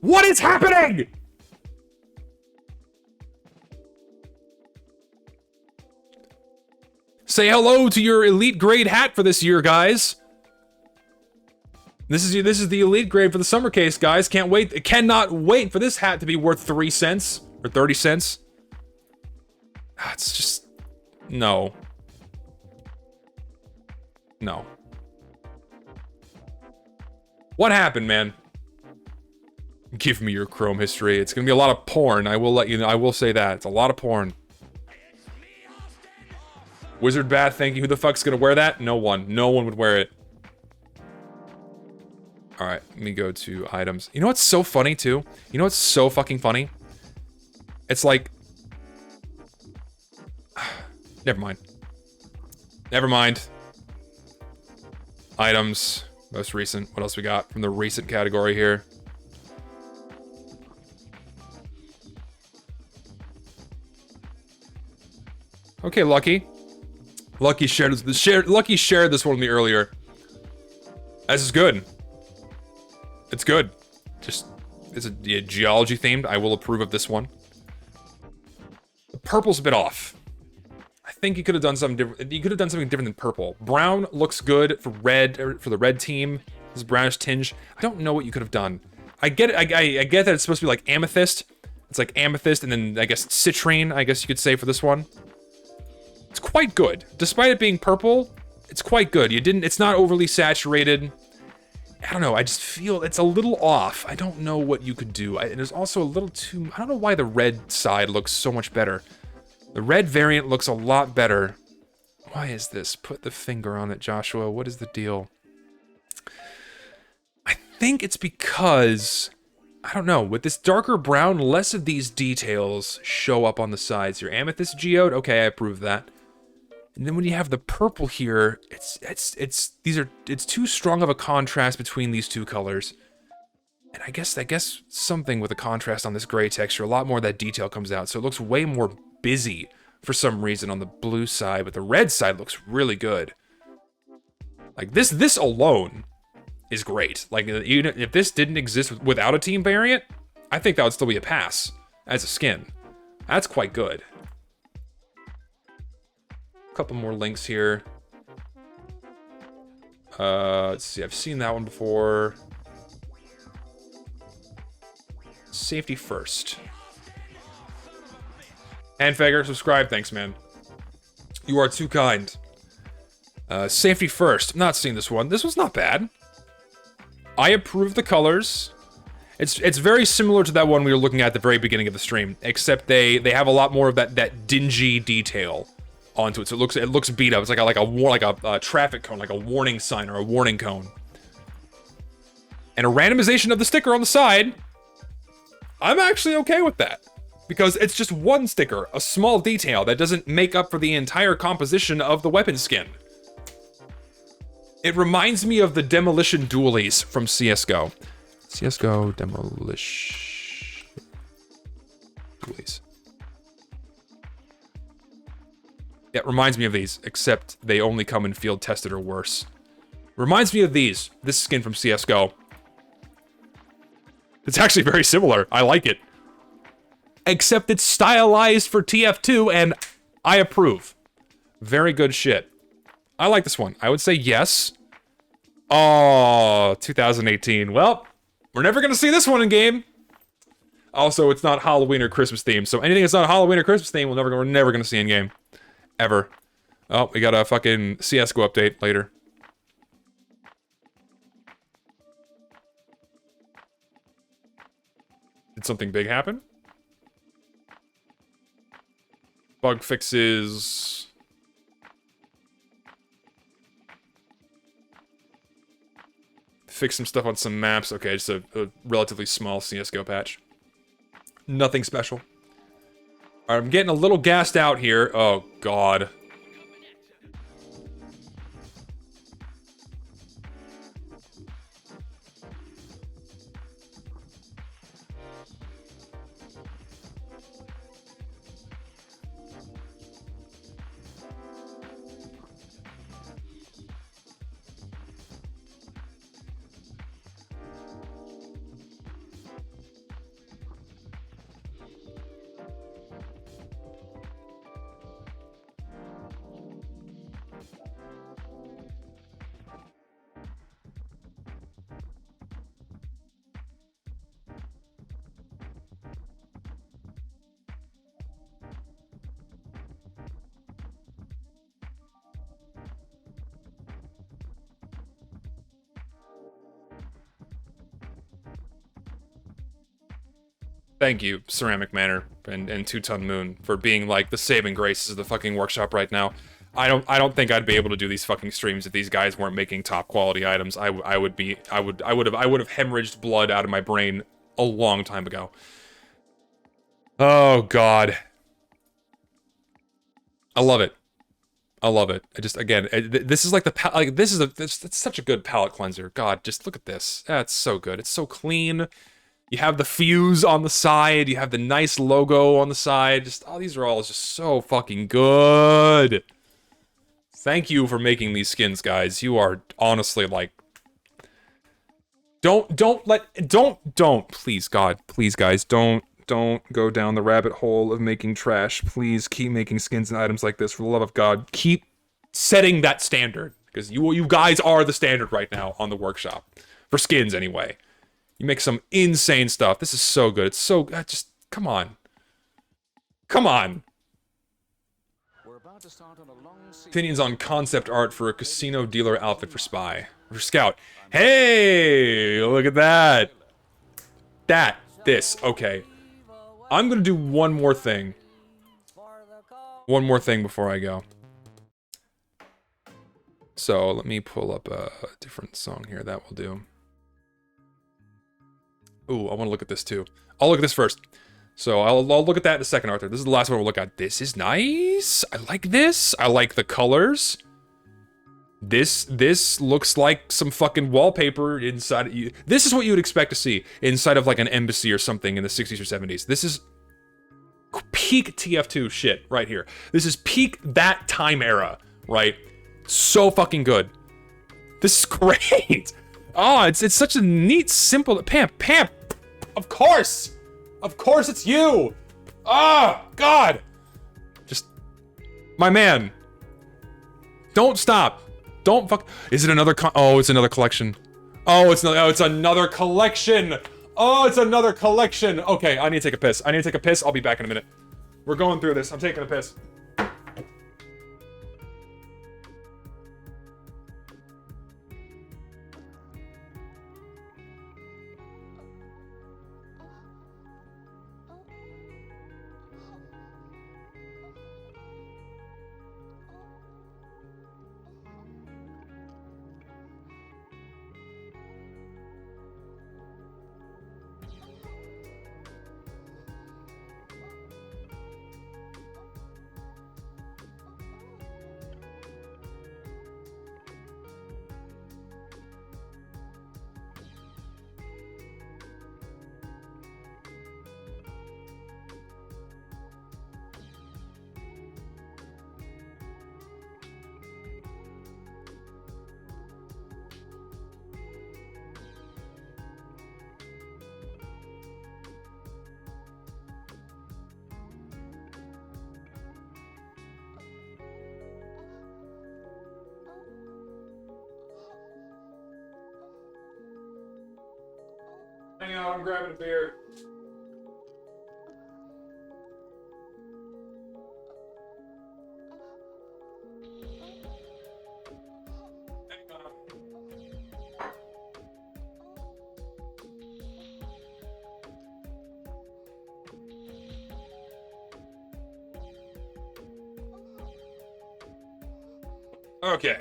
What is happening? Say hello to your elite grade hat for this year, guys. This is the elite grade for the summer case, guys. Can't wait. Cannot wait for this hat to be worth 3 cents or 30 cents. It's just no. No. What happened, man? Give me your Chrome history. It's gonna be a lot of porn. I will let you know. I will say that. It's a lot of porn. Wizard Bath, thank you. Who the fuck's gonna wear that? No one. No one would wear it. Alright, let me go to items. You know what's so funny, too? You know what's so fucking funny? It's like... Never mind. Never mind. Items. Most recent. What else we got from the recent category here? Okay, Lucky. Lucky shared this one with me earlier. This is good. It's good. Just, it's a geology themed. I will approve of this one. The purple's a bit off. I think you could have done something different. You could have done something different than purple. Brown looks good for red, or for the red team. This brownish tinge. I don't know what you could have done. I get it. I get that it's supposed to be like amethyst. It's like amethyst, and then I guess citrine. I guess you could say for this one. It's quite good. Despite it being purple, it's quite good. It's not overly saturated. I don't know, I just feel it's a little off. I don't know what you could do. And there's also a little too... I don't know why the red side looks so much better. The red variant looks a lot better. Why is this? Put the finger on it, Joshua. What is the deal? I think it's because... I don't know, with this darker brown, less of these details show up on the sides. Your amethyst geode? Okay, I approve that. And then when you have the purple here, it's too strong of a contrast between these two colors. And I guess something with the contrast on this gray texture, a lot more of that detail comes out. So it looks way more busy for some reason on the blue side, but the red side looks really good. Like this alone is great. Like even if this didn't exist without a team variant, I think that would still be a pass as a skin. That's quite good. Couple more links here. Let's see, I've seen that one before. Safety first. Handfagger, subscribe, thanks man. You are too kind. Safety first, I'm not seeing this one. This one's not bad. I approve the colors. It's very similar to that one we were looking at the very beginning of the stream, except they have a lot more of that dingy detail onto it, so it looks beat up. It's like a traffic cone, like a warning sign or a warning cone. And a randomization of the sticker on the side. I'm actually okay with that because it's just one sticker, a small detail that doesn't make up for the entire composition of the weapon skin. It reminds me of the demolition dualies from CS:GO. CS:GO demolition dualies. Yeah, it reminds me of these, except they only come in field tested or worse. Reminds me of these. This skin from CS:GO. It's actually very similar. I like it. Except it's stylized for TF2, and I approve. Very good shit. I like this one. I would say yes. Oh, 2018. Well, we're never gonna see this one in game. Also, it's not Halloween or Christmas themed, so anything that's not Halloween or Christmas themed, we're never gonna see in game. Ever. Oh, we got a fucking CS:GO update later. Did something big happen? Bug fixes. Fix some stuff on some maps. Okay, just a relatively small CS:GO patch. Nothing special. I'm getting a little gassed out here. Oh, God. Thank you, Ceramic Manor and Two-Ton Moon, for being like the saving graces of the fucking workshop right now. I don't think I'd be able to do these fucking streams if these guys weren't making top quality items. I would have hemorrhaged blood out of my brain a long time ago. Oh God. I love it. I love it. I just, again, this is like it's such a good palette cleanser. God, just look at this. That's so good. It's so clean. You have the fuse on the side. You have the nice logo on the side. Just, oh, these are all just so fucking good. Thank you for making these skins, guys. You are honestly like, don't, please, God, please, guys, don't go down the rabbit hole of making trash. Please keep making skins and items like this, for the love of God. Keep setting that standard, because you guys are the standard right now on the workshop. For skins, anyway. You make some insane stuff. This is so good. It's so, just, come on. Come on. Opinions on concept art for a casino dealer outfit for spy. For scout. Hey! Look at that. This. Okay. I'm gonna do one more thing. One more thing before I go. So, let me pull up a different song here. That will do. Ooh, I want to look at this too. I'll look at this first. So, I'll look at that in a second, Arthur. This is the last one we'll look at. This is nice. I like this. I like the colors. This looks like some fucking wallpaper inside. This is what you would expect to see inside of like an embassy or something in the 60s or 70s. This is peak TF2 shit right here. This is peak that time era, right? So fucking good. This is great. Oh, it's such a neat, simple... Pam, of course it's you. Oh, God. Just, my man. Don't stop. Don't fuck. Is it another oh, it's another collection. Oh, it's another collection. Oh, it's another collection. Okay, I need to take a piss. I'll be back in a minute. We're going through this. I'm taking a piss. Hang on, I'm grabbing a beer. Hang on. Okay.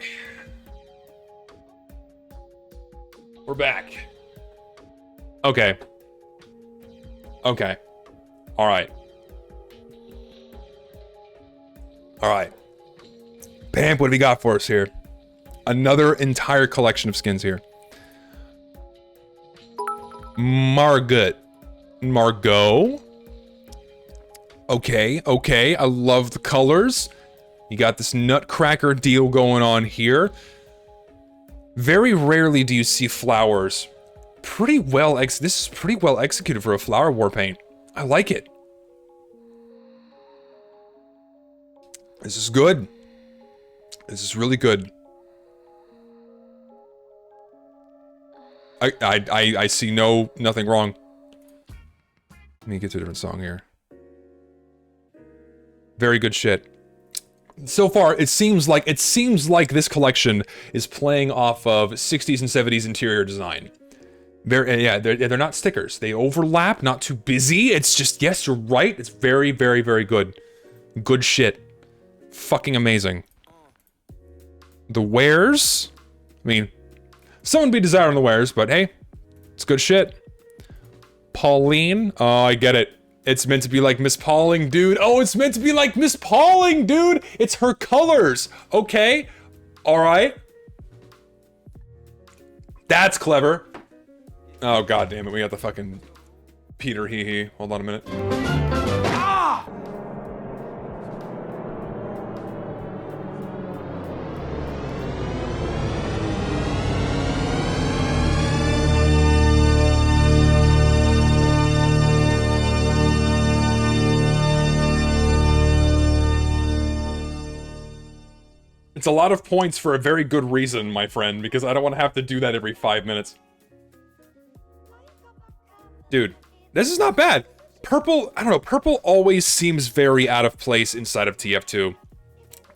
We're back. Okay. Alright. Pamp, what do we got for us here? Another entire collection of skins here. Margot. Okay. I love the colors. You got this nutcracker deal going on here. Very rarely do you see flowers. This is pretty well executed for a flower war paint. I like it. This is good. This is really good. I see nothing wrong. Let me get to a different song here. Very good shit. So far, it seems like this collection is playing off of 60s and 70s interior design. They're not stickers. They overlap, not too busy. It's just, yes, you're right. It's very, very, very good. Good shit. Fucking amazing. The wares, I mean, some would be desired on the wares, but hey, it's good shit. Pauline, oh, I get it. It's meant to be like Miss Pauling, dude. Oh, it's meant to be like Miss Pauling, dude. It's her colors. Okay. All right. That's clever. Oh, god damn it. We got the fucking Peter hee-hee. Hold on a minute. Ah! It's a lot of points for a very good reason, my friend, because I don't want to have to do that every 5 minutes. Dude, this is not bad. Purple, I don't know, purple always seems very out of place inside of TF2.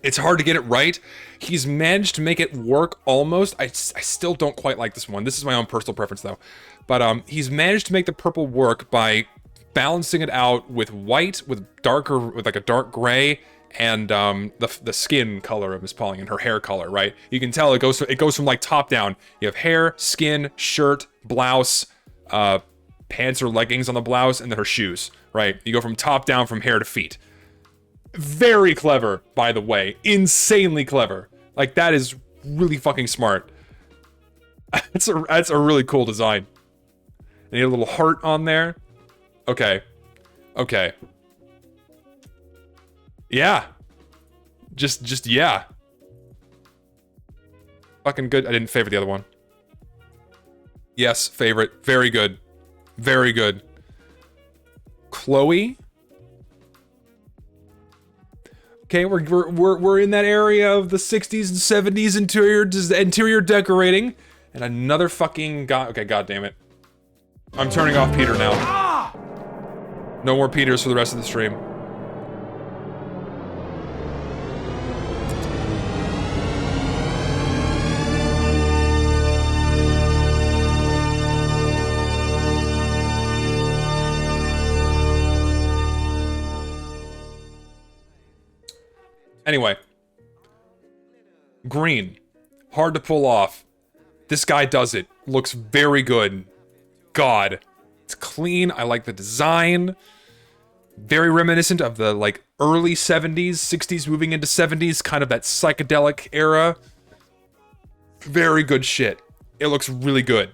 It's hard to get it right. He's managed to make it work almost. I still don't quite like this one. This is my own personal preference though. But he's managed to make the purple work by balancing it out with white, with like a dark gray, and the skin color of Miss Pauling and her hair color, right? You can tell it goes from like top down. You have hair, skin, shirt, blouse, pants or leggings on the blouse, and then her shoes, right? You go from top down, from hair to feet. Very clever, by the way. Insanely clever. Like, that is really fucking smart. That's a really cool design. And you have a little heart on there. Okay. Okay. Yeah. Just yeah. Fucking good. I didn't favorite the other one. Yes, favorite. Very good. Very good. Chloe. Okay, we're in that area of the 60s and 70s interior decorating, and another fucking okay, god damn it. I'm turning off Peter now. Ah! No more Peters for the rest of the stream. Anyway. Green. Hard to pull off. This guy does it. Looks very good. God. It's clean. I like the design. Very reminiscent of the, like, early 70s, 60s moving into 70s, kind of that psychedelic era. Very good shit. It looks really good.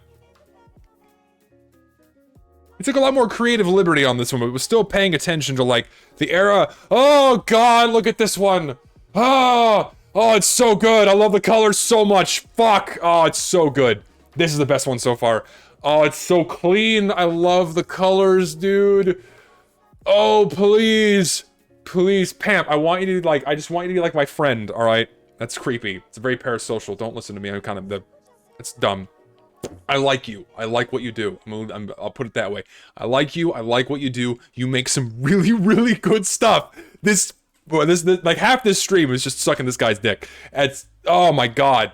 It took a lot more creative liberty on this one, but it was still paying attention to, like, the era. Oh, God, look at this one. Oh, it's so good. I love the colors so much. Fuck. Oh, it's so good. This is the best one so far. Oh, it's so clean. I love the colors, dude. Oh, please. Please, Pam, I want you to, like, I just want you to be like my friend, alright? That's creepy. It's very parasocial. Don't listen to me. I'm kind of it's dumb. I like you. I like what you do. I'll put it that way. I like you. I like what you do. You make some really, really good stuff. This like half this stream is just sucking this guy's dick. It's, oh my god.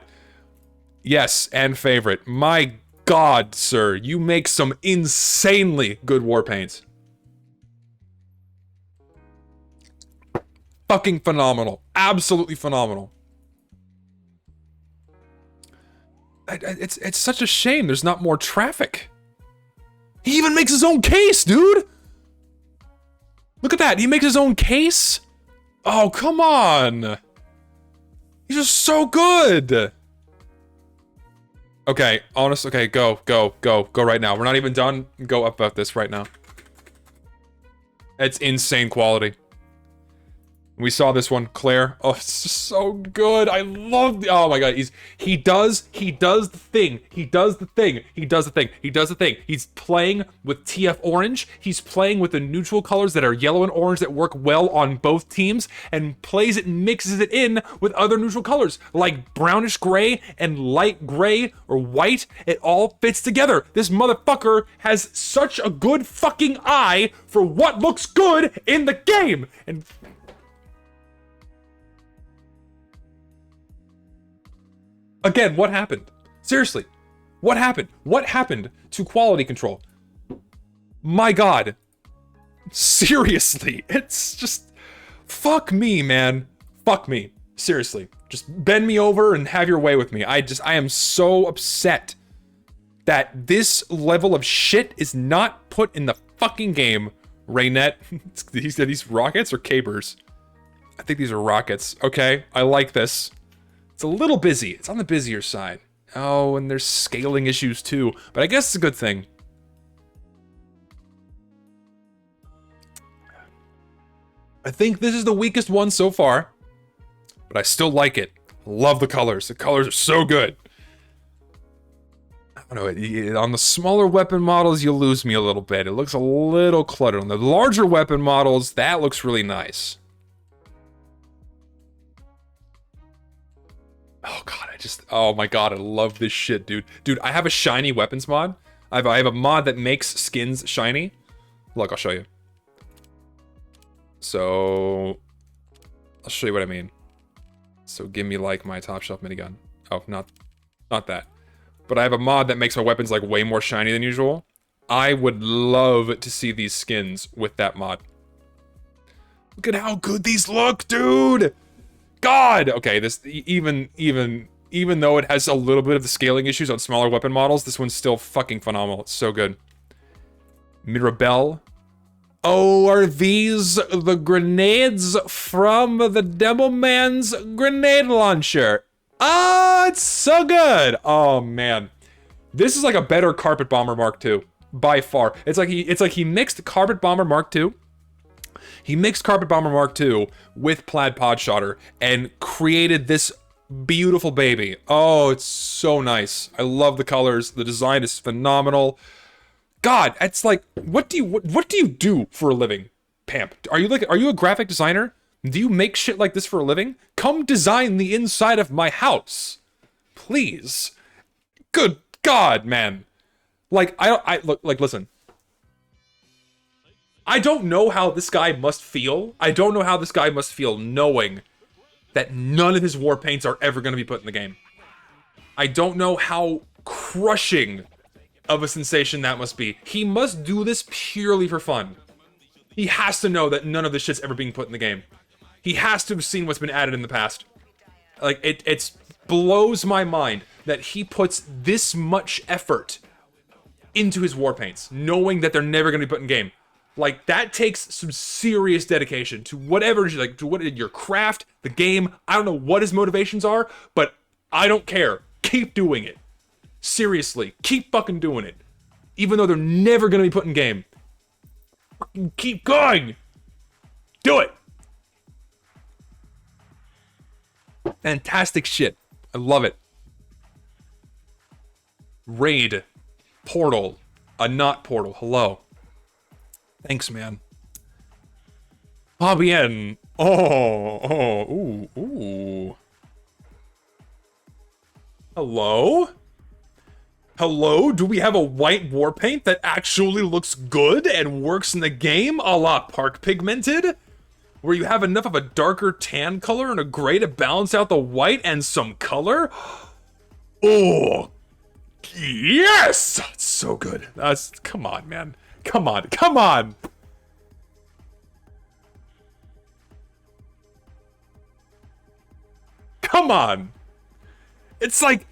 Yes, and favorite. My god, sir. You make some insanely good war paints. Fucking phenomenal. Absolutely phenomenal. It's such a shame there's not more traffic. He even makes his own case, dude! Look at that, he makes his own case? Oh, come on! He's just so good! Okay, honest, okay, go right now. We're not even done. Go up about this right now. It's insane quality. We saw this one, Claire. Oh, it's just so good. I love the, oh my god, he does the thing. He's playing with TF orange. He's playing with the neutral colors that are yellow and orange that work well on both teams, and plays it and mixes it in with other neutral colors like brownish gray and light gray or white. It all fits together. This motherfucker has such a good fucking eye for what looks good in the game. And again, what happened? Seriously, what happened? What happened to quality control? My god. Seriously, it's just, fuck me, man. Fuck me. Seriously, just bend me over and have your way with me. I am so upset that this level of shit is not put in the fucking game Raynet. Are these rockets or cabers? I think these are rockets. Okay, I like this. It's a little busy. It's on the busier side. Oh, and there's scaling issues too. But I guess it's a good thing. I think this is the weakest one so far. But I still like it. Love the colors. The colors are so good. I don't know. On the smaller weapon models, you lose me a little bit. It looks a little cluttered. On the larger weapon models, that looks really nice. Oh god, oh my god, I love this shit, dude. Dude, I have a shiny weapons mod. I have a mod that makes skins shiny. Look, I'll show you. So, I'll show you what I mean. So give me like my top shelf minigun. Oh, not that. But I have a mod that makes my weapons like way more shiny than usual. I would love to see these skins with that mod. Look at how good these look, dude! God! Okay, this even though it has a little bit of the scaling issues on smaller weapon models, this one's still fucking phenomenal. It's so good. Mirabelle. Oh, are these the grenades from the Devilman's grenade launcher? Ah, it's so good! Oh man. This is like a better Carpet Bomber Mark II. By far. It's like he mixed Carpet Bomber Mark II. He mixed Carpet Bomber Mark II with Plaid Podshotter and created this beautiful baby. Oh, it's so nice. I love the colors. The design is phenomenal. God, it's like, what do you do for a living, Pamp? Are you a graphic designer? Do you make shit like this for a living? Come design the inside of my house, please. Good God, man. Like, listen. I don't know how this guy must feel. I don't know how this guy must feel knowing that none of his war paints are ever going to be put in the game. I don't know how crushing of a sensation that must be. He must do this purely for fun. He has to know that none of this shit's ever being put in the game. He has to have seen what's been added in the past. Like, it blows my mind that he puts this much effort into his war paints, knowing that they're never going to be put in game. Like, that takes some serious dedication to whatever, like, to what your craft, the game. I don't know what his motivations are, but I don't care. Keep doing it. Seriously, keep fucking doing it. Even though they're never gonna be put in game. Fucking keep going! Do it! Fantastic shit. I love it. Raid. Portal. A not portal. Hello. Thanks, man. Bien. Ooh. Hello? Hello? Do we have a white war paint that actually looks good and works in the game, a la Park Pigmented? Where you have enough of a darker tan color and a gray to balance out the white and some color? Oh, yes! It's so good. Come on, man. Come on. Come on! Come on! It's like...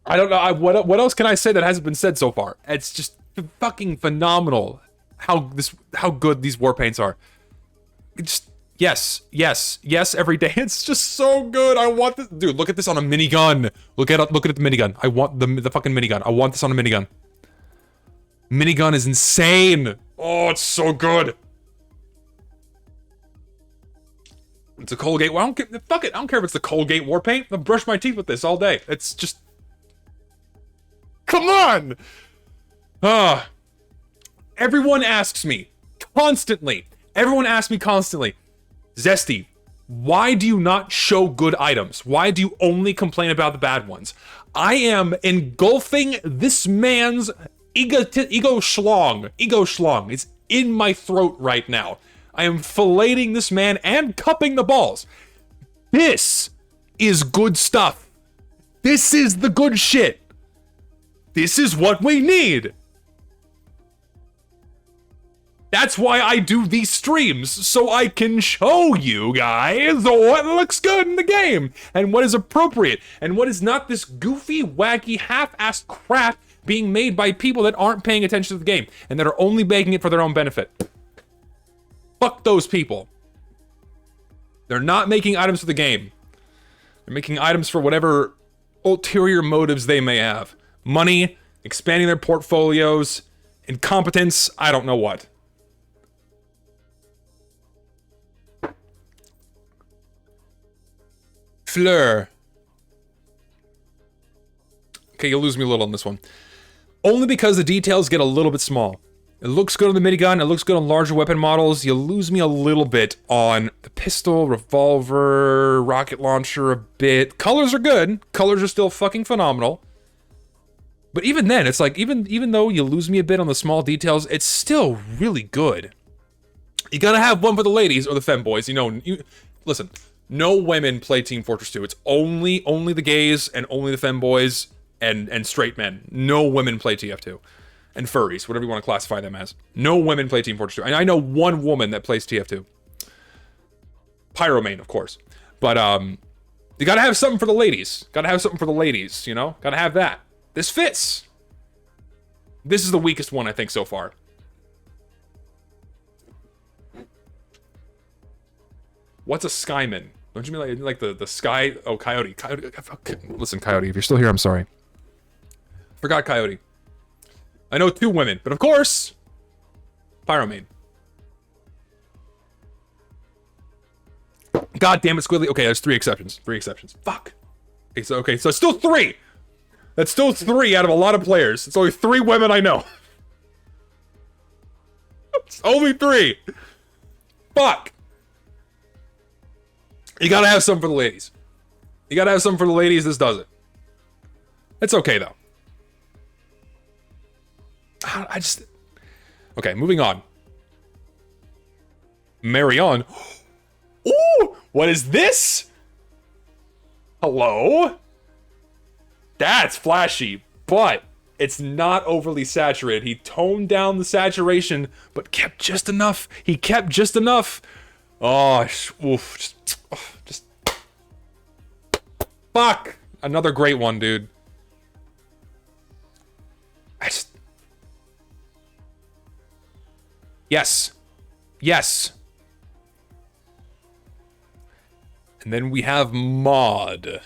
I don't know, what else can I say that hasn't been said so far? It's just fucking phenomenal how good these war paints are. It's just, yes, every day. It's just so good. I want this. Dude, look at this on a minigun. Look at the minigun. I want the fucking minigun. I want this on a minigun. Minigun is insane. Oh, it's so good. It's a Colgate. Well, I don't care. Fuck it. I don't care if it's the Colgate war paint. I'll brush my teeth with this all day. It's just... Come on! Everyone asks me constantly. Zesty, why do you not show good items? Why do you only complain about the bad ones? I am engulfing this man's ego schlong. It's in my throat right now. I am filleting this man and cupping the balls. This is good stuff. This is the good shit. This is what we need. That's why I do these streams, so I can show you guys what looks good in the game, and what is appropriate, and what is not this goofy, wacky, half-assed crap being made by people that aren't paying attention to the game, and that are only making it for their own benefit. Fuck those people. They're not making items for the game. They're making items for whatever ulterior motives they may have. Money, expanding their portfolios, incompetence, I don't know what. Fleur. Okay, you'll lose me a little on this one. Only because the details get a little bit small. It looks good on the mini-gun, it looks good on larger weapon models. You lose me a little bit on the pistol, revolver, rocket launcher a bit. Colors are good. Colors are still fucking phenomenal. But even then, it's like, even though you lose me a bit on the small details, it's still really good. You gotta have one for the ladies or the femboys. Listen, no women play Team Fortress 2. It's only the gays and only the femboys and straight men. No women play TF2. And furries, whatever you want to classify them as. No women play Team Fortress 2. And I know one woman that plays TF2. Pyromane, of course. But, you gotta have something for the ladies. Gotta have something for the ladies, you know? Gotta have that. This fits. This is the weakest one, I think, so far. What's a Skyman? Don't you mean like the sky? Oh, Coyote. Coyote. Listen, Coyote, if you're still here, I'm sorry. Forgot Coyote. I know two women, but of course, Pyromane. God damn it, Squiddly. Okay, there's 3 exceptions. 3 exceptions. Fuck. Okay, so it's still 3. That's still 3 out of a lot of players. It's only 3 women I know. It's only 3. Fuck. You gotta have some for the ladies. You gotta have some for the ladies. This does it. It's okay, though. Okay, moving on. Marion. Ooh! What is this? Hello? That's flashy, but it's not overly saturated. He toned down the saturation, but kept just enough. He kept just enough. Oh, oof. Just. Fuck! Another great one, dude. Yes. Yes. And then we have mod.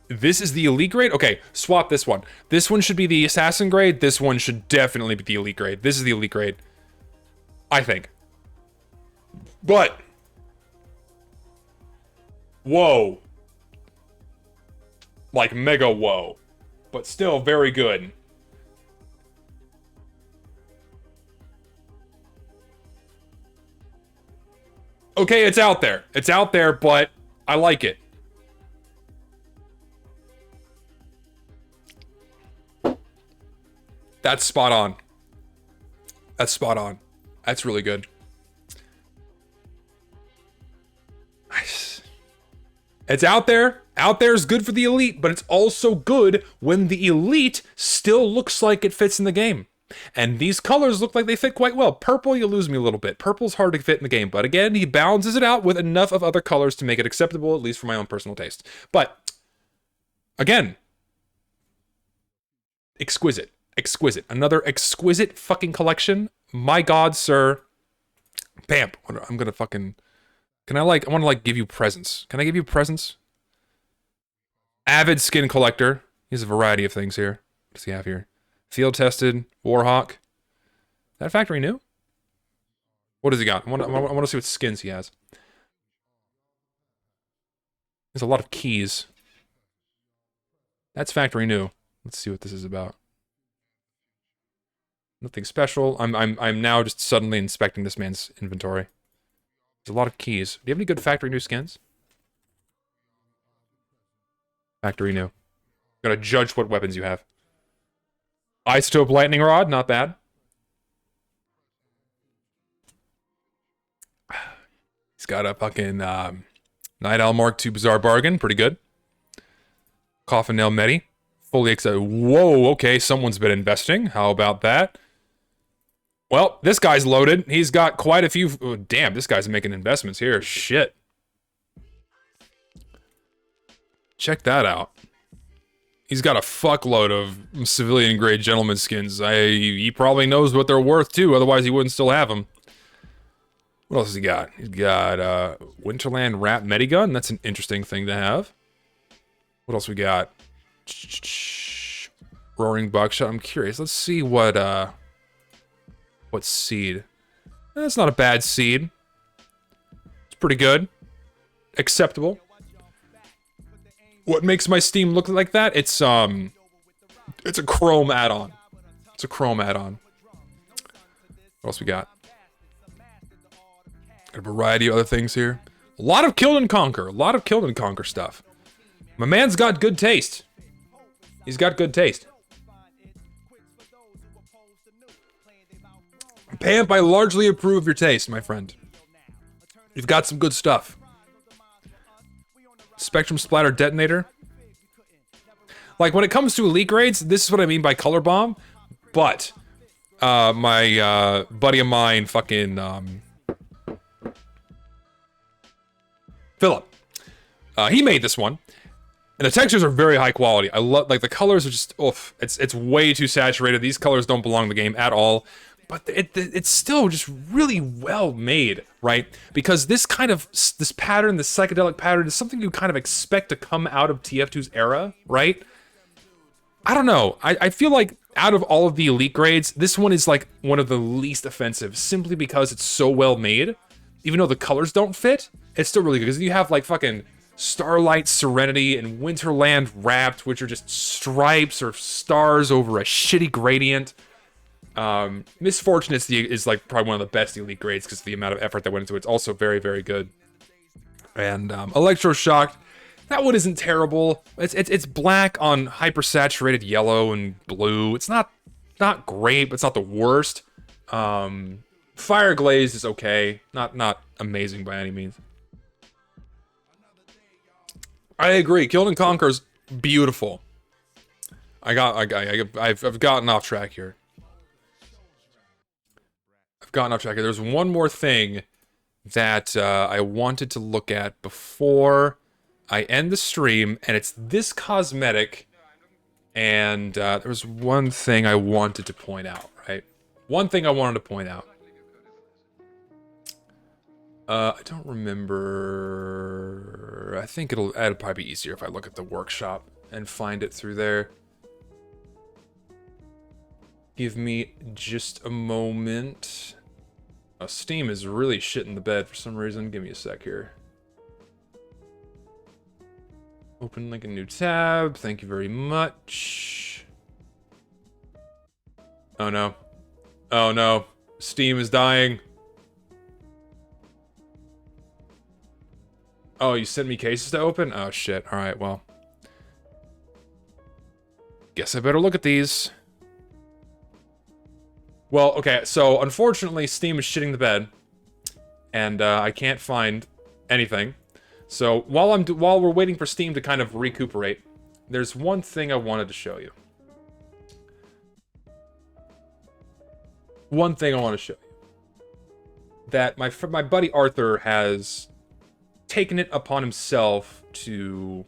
This is the elite grade? Okay, swap this one. This one should be the assassin grade. This one should definitely be the elite grade. This is the elite grade. I think. But. Whoa. Like mega whoa. But still very good. Okay, it's out there. It's out there, but I like it. That's spot on. That's spot on. That's really good. Nice. It's out there. Out there is good for the elite, but it's also good when the elite still looks like it fits in the game. And these colors look like they fit quite well. Purple, you lose me a little bit. Purple's hard to fit in the game, but again, he balances it out with enough of other colors to make it acceptable, at least for my own personal taste. But, again, exquisite. Exquisite. Another exquisite fucking collection. My god, sir. Bam. I'm gonna fucking... I want to, give you presents. Can I give you presents? Avid skin collector. He has a variety of things here. What does he have here? Field tested, Warhawk. Is that factory new? What has he got? I want to see what skins he has. There's a lot of keys. That's factory new. Let's see what this is about. Nothing special. I'm now just suddenly inspecting this man's inventory. There's a lot of keys. Do you have any good factory new skins? Factory new. Gotta judge what weapons you have. Isotope lightning rod, not bad. He's got a fucking Night Owl Mark II Bizarre Bargain, pretty good. Coffin Nail Medi, fully excited. Whoa, okay, someone's been investing. How about that? Well, this guy's loaded. He's got quite a few... Oh, damn, this guy's making investments here. Shit. Check that out. He's got a fuckload of civilian-grade gentleman skins. He probably knows what they're worth, too. Otherwise, he wouldn't still have them. What else has he got? He's got Winterland Wrap medi-gun. That's an interesting thing to have. What else we got? Roaring Buckshot. I'm curious. Let's see what seed. That's not a bad seed. It's pretty good. Acceptable. What makes my Steam look like that? It's a Chrome add-on. It's a Chrome add-on. What else we got? Got a variety of other things here. A lot of Killed and Conquer. A lot of Killed and Conquer stuff. My man's got good taste. He's got good taste. Pamp, I largely approve of your taste, my friend. You've got some good stuff. Spectrum Splatter Detonator. Like, when it comes to elite grades, this is what I mean by color bomb. But, my, buddy of mine, fucking, Philip. He made this one. And the textures are very high quality. I love, like, the colors are just, oof. It's way too saturated. These colors don't belong in the game at all. But it's still just really well made, right? Because this kind of, this pattern, this psychedelic pattern, is something you kind of expect to come out of TF2's era, right? I don't know. I feel like out of all of the elite grades, this one is like one of the least offensive, simply because it's so well made. Even though the colors don't fit, it's still really good. Because you have like fucking Starlight Serenity and Winterland Wrapped, which are just stripes or stars over a shitty gradient. Misfortune is like probably one of the best elite grades because of the amount of effort that went into it. It's also very, very good. And Electroshock, that one isn't terrible. It's black on hypersaturated yellow and blue. It's not great, but it's not the worst. Fire Glaze is okay, not amazing by any means. I agree. Killed and Conquer's beautiful. I've gotten off track here. There's one more thing that I wanted to look at before I end the stream, and it's this cosmetic. And there was one thing I wanted to point out, right? One thing I wanted to point out. I don't remember. I think it'll probably be easier if I look at the workshop and find it through there. Give me just a moment. Oh, Steam is really shitting the bed for some reason. Give me a sec here. Open like a new tab. Thank you very much. Oh no. Oh no. Steam is dying. Oh, you sent me cases to open? Oh shit. Alright, well. Guess I better look at these. Well, okay, so unfortunately Steam is shitting the bed. And I can't find anything. So while we're waiting for Steam to kind of recuperate, there's one thing I wanted to show you. One thing I want to show you. That my buddy Arthur has taken it upon himself to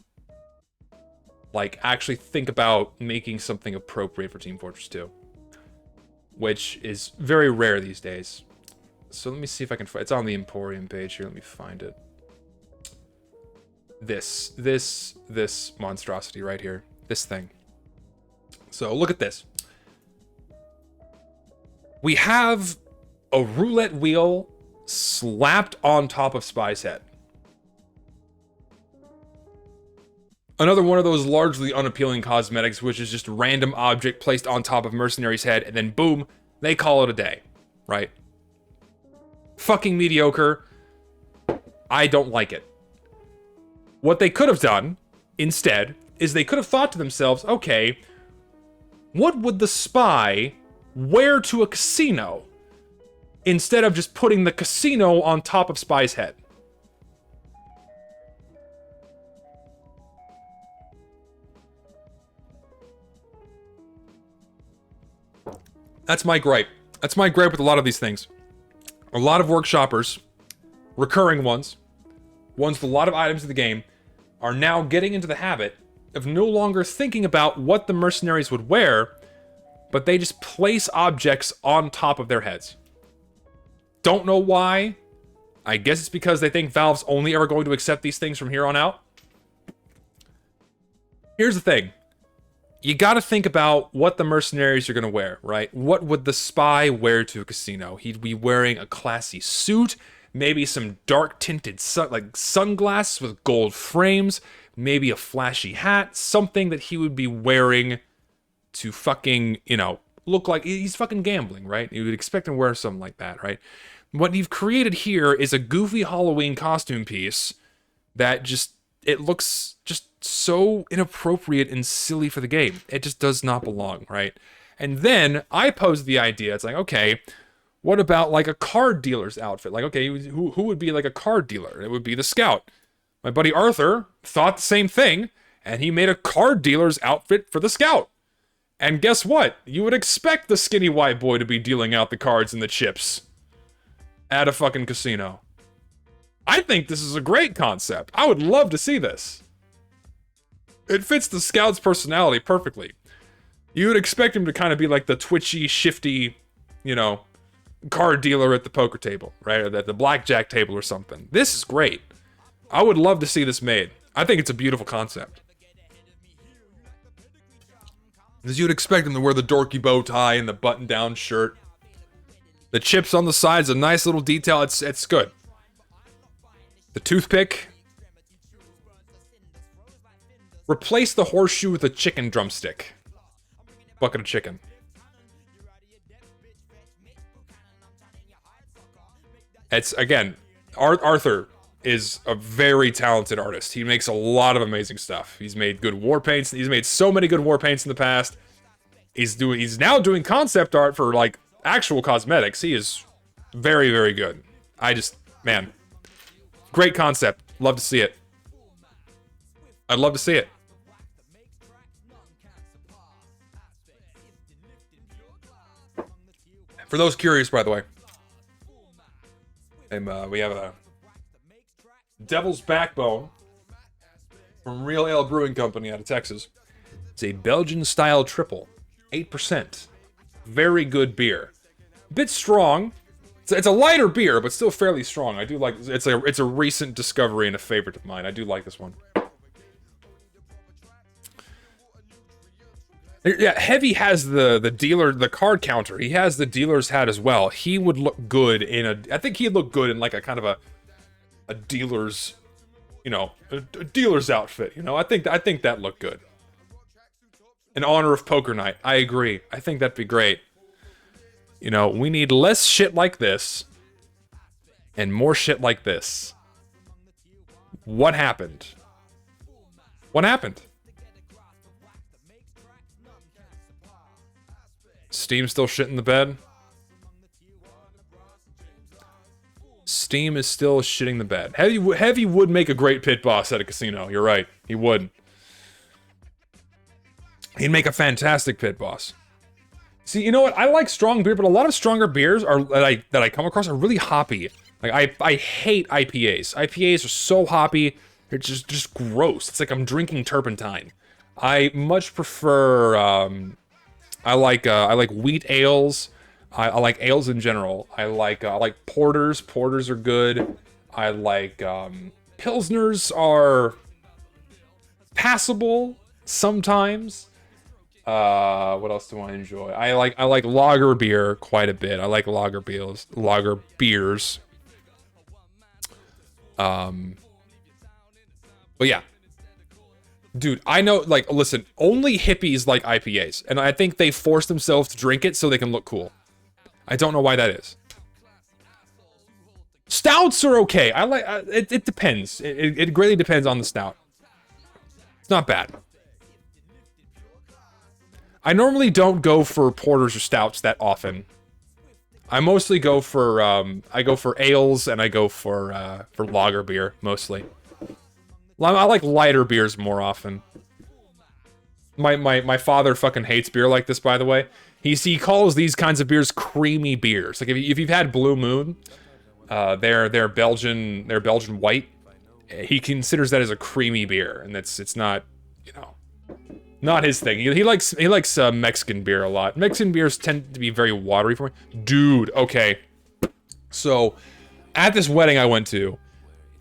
like actually think about making something appropriate for Team Fortress 2. Which is very rare these days. So let me see if I can find... It's on the Emporium page here. Let me find it. This monstrosity right here. This thing. So look at this. We have a roulette wheel slapped on top of Spy's head. Another one of those largely unappealing cosmetics, which is just a random object placed on top of Mercenary's head, and then boom, they call it a day, right? Fucking mediocre. I don't like it. What they could have done, instead, is they could have thought to themselves, okay, what would the spy wear to a casino? Instead of just putting the casino on top of Spy's head. That's my gripe. That's my gripe with a lot of these things. A lot of workshoppers, recurring ones with a lot of items in the game, are now getting into the habit of no longer thinking about what the mercenaries would wear, but they just place objects on top of their heads. Don't know why. I guess it's because they think Valve's only ever going to accept these things from here on out. Here's the thing. You gotta think about what the mercenaries are gonna wear, right? What would the spy wear to a casino? He'd be wearing a classy suit, maybe some dark tinted sunglasses with gold frames, maybe a flashy hat, something that he would be wearing to fucking, you know, look like he's fucking gambling, right? You would expect him to wear something like that, right? What you've created here is a goofy Halloween costume piece that just, it looks just so inappropriate and silly for the game. It just does not belong, right? And then I posed the idea, it's like, okay, what about like a card dealer's outfit? Like, okay, who would be like a card dealer? It would be the scout. My buddy Arthur thought the same thing, and he made a card dealer's outfit for the scout. And guess what? You would expect the skinny white boy to be dealing out the cards and the chips at a fucking casino. I think this is a great concept. I would love to see this. It fits the scout's personality perfectly. You would expect him to kind of be like the twitchy, shifty, you know, card dealer at the poker table, right? Or at the blackjack table or something. This is great. I would love to see this made. I think it's a beautiful concept. Because you'd expect him to wear the dorky bow tie and the button-down shirt. The chips on the sides, a nice little detail. It's good. The toothpick. Replace the horseshoe with a chicken drumstick. Bucket of chicken. It's, again, Arthur is a very talented artist. He makes a lot of amazing stuff. He's made good war paints. He's made so many good war paints in the past. He's now doing concept art for, like, actual cosmetics. He is very, very good. Man. Great concept. Love to see it. I'd love to see it. For those curious, by the way, we have a Devil's Backbone from Real Ale Brewing Company out of Texas. It's a Belgian-style triple. 8%. Very good beer. A bit strong. It's a lighter beer, but still fairly strong. I do like. It's a recent discovery and a favorite of mine. I do like this one. Yeah, Heavy has the card counter. He has the dealer's hat as well. He would look good in I think he'd look good in like a kind of a dealer's, you know, a dealer's outfit. You know, I think that looked good. In honor of Poker Night. I agree. I think that'd be great. You know, we need less shit like this and more shit like this. What happened? What happened? Steam still shit in the bed? Steam is still shitting the bed. Heavy would make a great pit boss at a casino. You're right. He would. He'd make a fantastic pit boss. See, you know what? I like strong beer, but a lot of stronger beers that I come across are really hoppy. Like I hate IPAs. IPAs are so hoppy. They're just gross. It's like I'm drinking turpentine. I much prefer I like wheat ales. I like ales in general. I like porters. Porters are good. I like pilsners are passable sometimes. What else do I enjoy? I like lager beer quite a bit. I like lager beers. But yeah. Dude, I know, like, listen, only hippies like IPAs, and I think they force themselves to drink it so they can look cool. I don't know why that is. Stouts are okay. I like, it depends. It greatly depends on the stout. It's not bad. I normally don't go for porters or stouts that often. I mostly go for, ales, and I go for lager beer, mostly. I like lighter beers more often. My father fucking hates beer like this, by the way. He calls these kinds of beers creamy beers. Like if you've had Blue Moon, they're Belgian white. He considers that as a creamy beer, and it's not, you know, not his thing. He likes Mexican beer a lot. Mexican beers tend to be very watery for me. Dude, okay. So, at this wedding I went to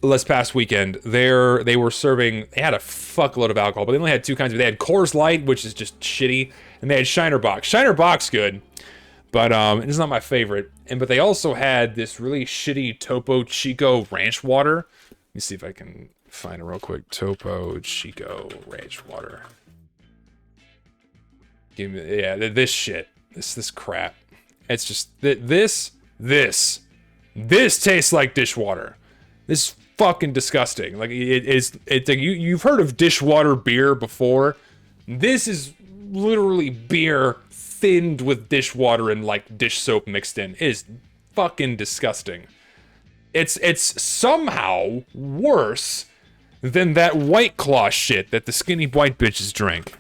this past weekend, they were serving, they had a fuckload of alcohol, but they only had two kinds of, they had Coors Light, which is just shitty, and they had Shiner Bock. Shiner Bock's good, but it's not my favorite. But they also had this really shitty Topo Chico ranch water. Let me see if I can find it real quick. Topo Chico ranch water. Give me, yeah, this shit. This crap. It's just, this tastes like dishwater. This is fucking disgusting. Like, it's you've heard of dishwater beer before. This is literally beer thinned with dishwater and like dish soap mixed in. It is fucking disgusting. It's somehow worse than that White Claw shit that the skinny white bitches drink.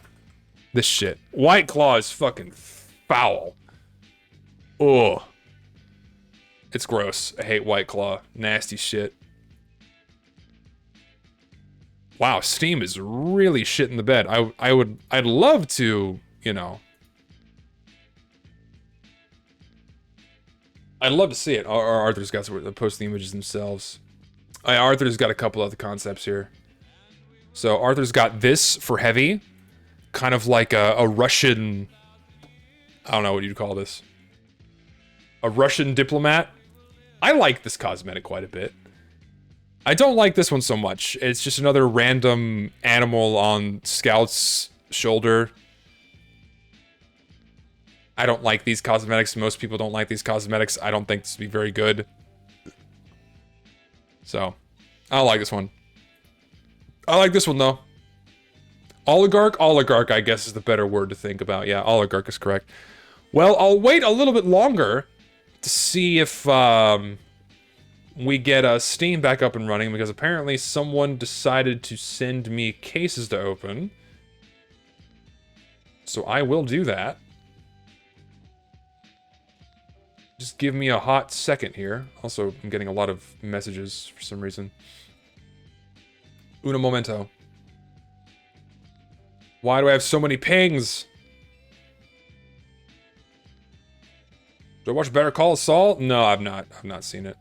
This shit. White Claw is fucking foul. Ugh. It's gross. I hate White Claw. Nasty shit. Wow, Steam is really shitting the bed. I'd love to, you know. I'd love to see it. Arthur's got to post the images themselves. Arthur's got a couple other concepts here. So Arthur's got this for heavy. Kind of like a Russian... I don't know what you'd call this. A Russian diplomat. I like this cosmetic quite a bit. I don't like this one so much. It's just another random animal on Scout's shoulder. I don't like these cosmetics. Most people don't like these cosmetics. I don't think this would be very good. So, I don't like this one. I like this one, though. Oligarch? Oligarch, I guess, is the better word to think about. Yeah, oligarch is correct. Well, I'll wait a little bit longer to see if we get Steam back up and running, because apparently someone decided to send me cases to open. So I will do that. Just give me a hot second here. Also, I'm getting a lot of messages for some reason. Uno momento. Why do I have so many pings? Do I watch Better Call Saul? No, I've not. I've not seen it.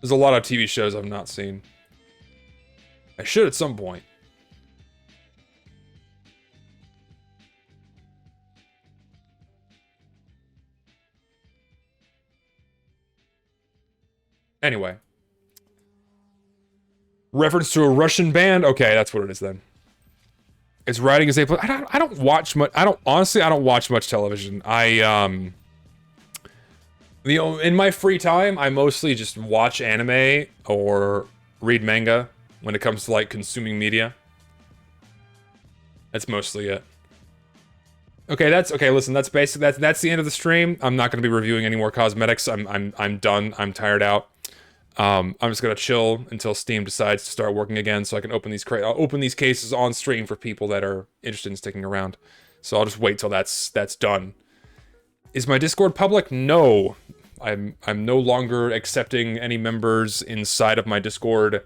There's a lot of TV shows I've not seen. I should at some point. Anyway. Reference to a Russian band? Okay, that's what it is then. It's writing as they play. I don't watch much. Honestly, I don't watch much television. You know, in my free time, I mostly just watch anime or read manga when it comes to like consuming media. That's mostly it. Okay, listen, that's basic. That's the end of the stream. I'm not going to be reviewing any more cosmetics. I'm done. I'm tired out. I'm just gonna chill until Steam decides to start working again, so I can open these cases on stream for people that are interested in sticking around. So I'll just wait till that's done. Is my Discord public? No, I'm no longer accepting any members inside of my Discord,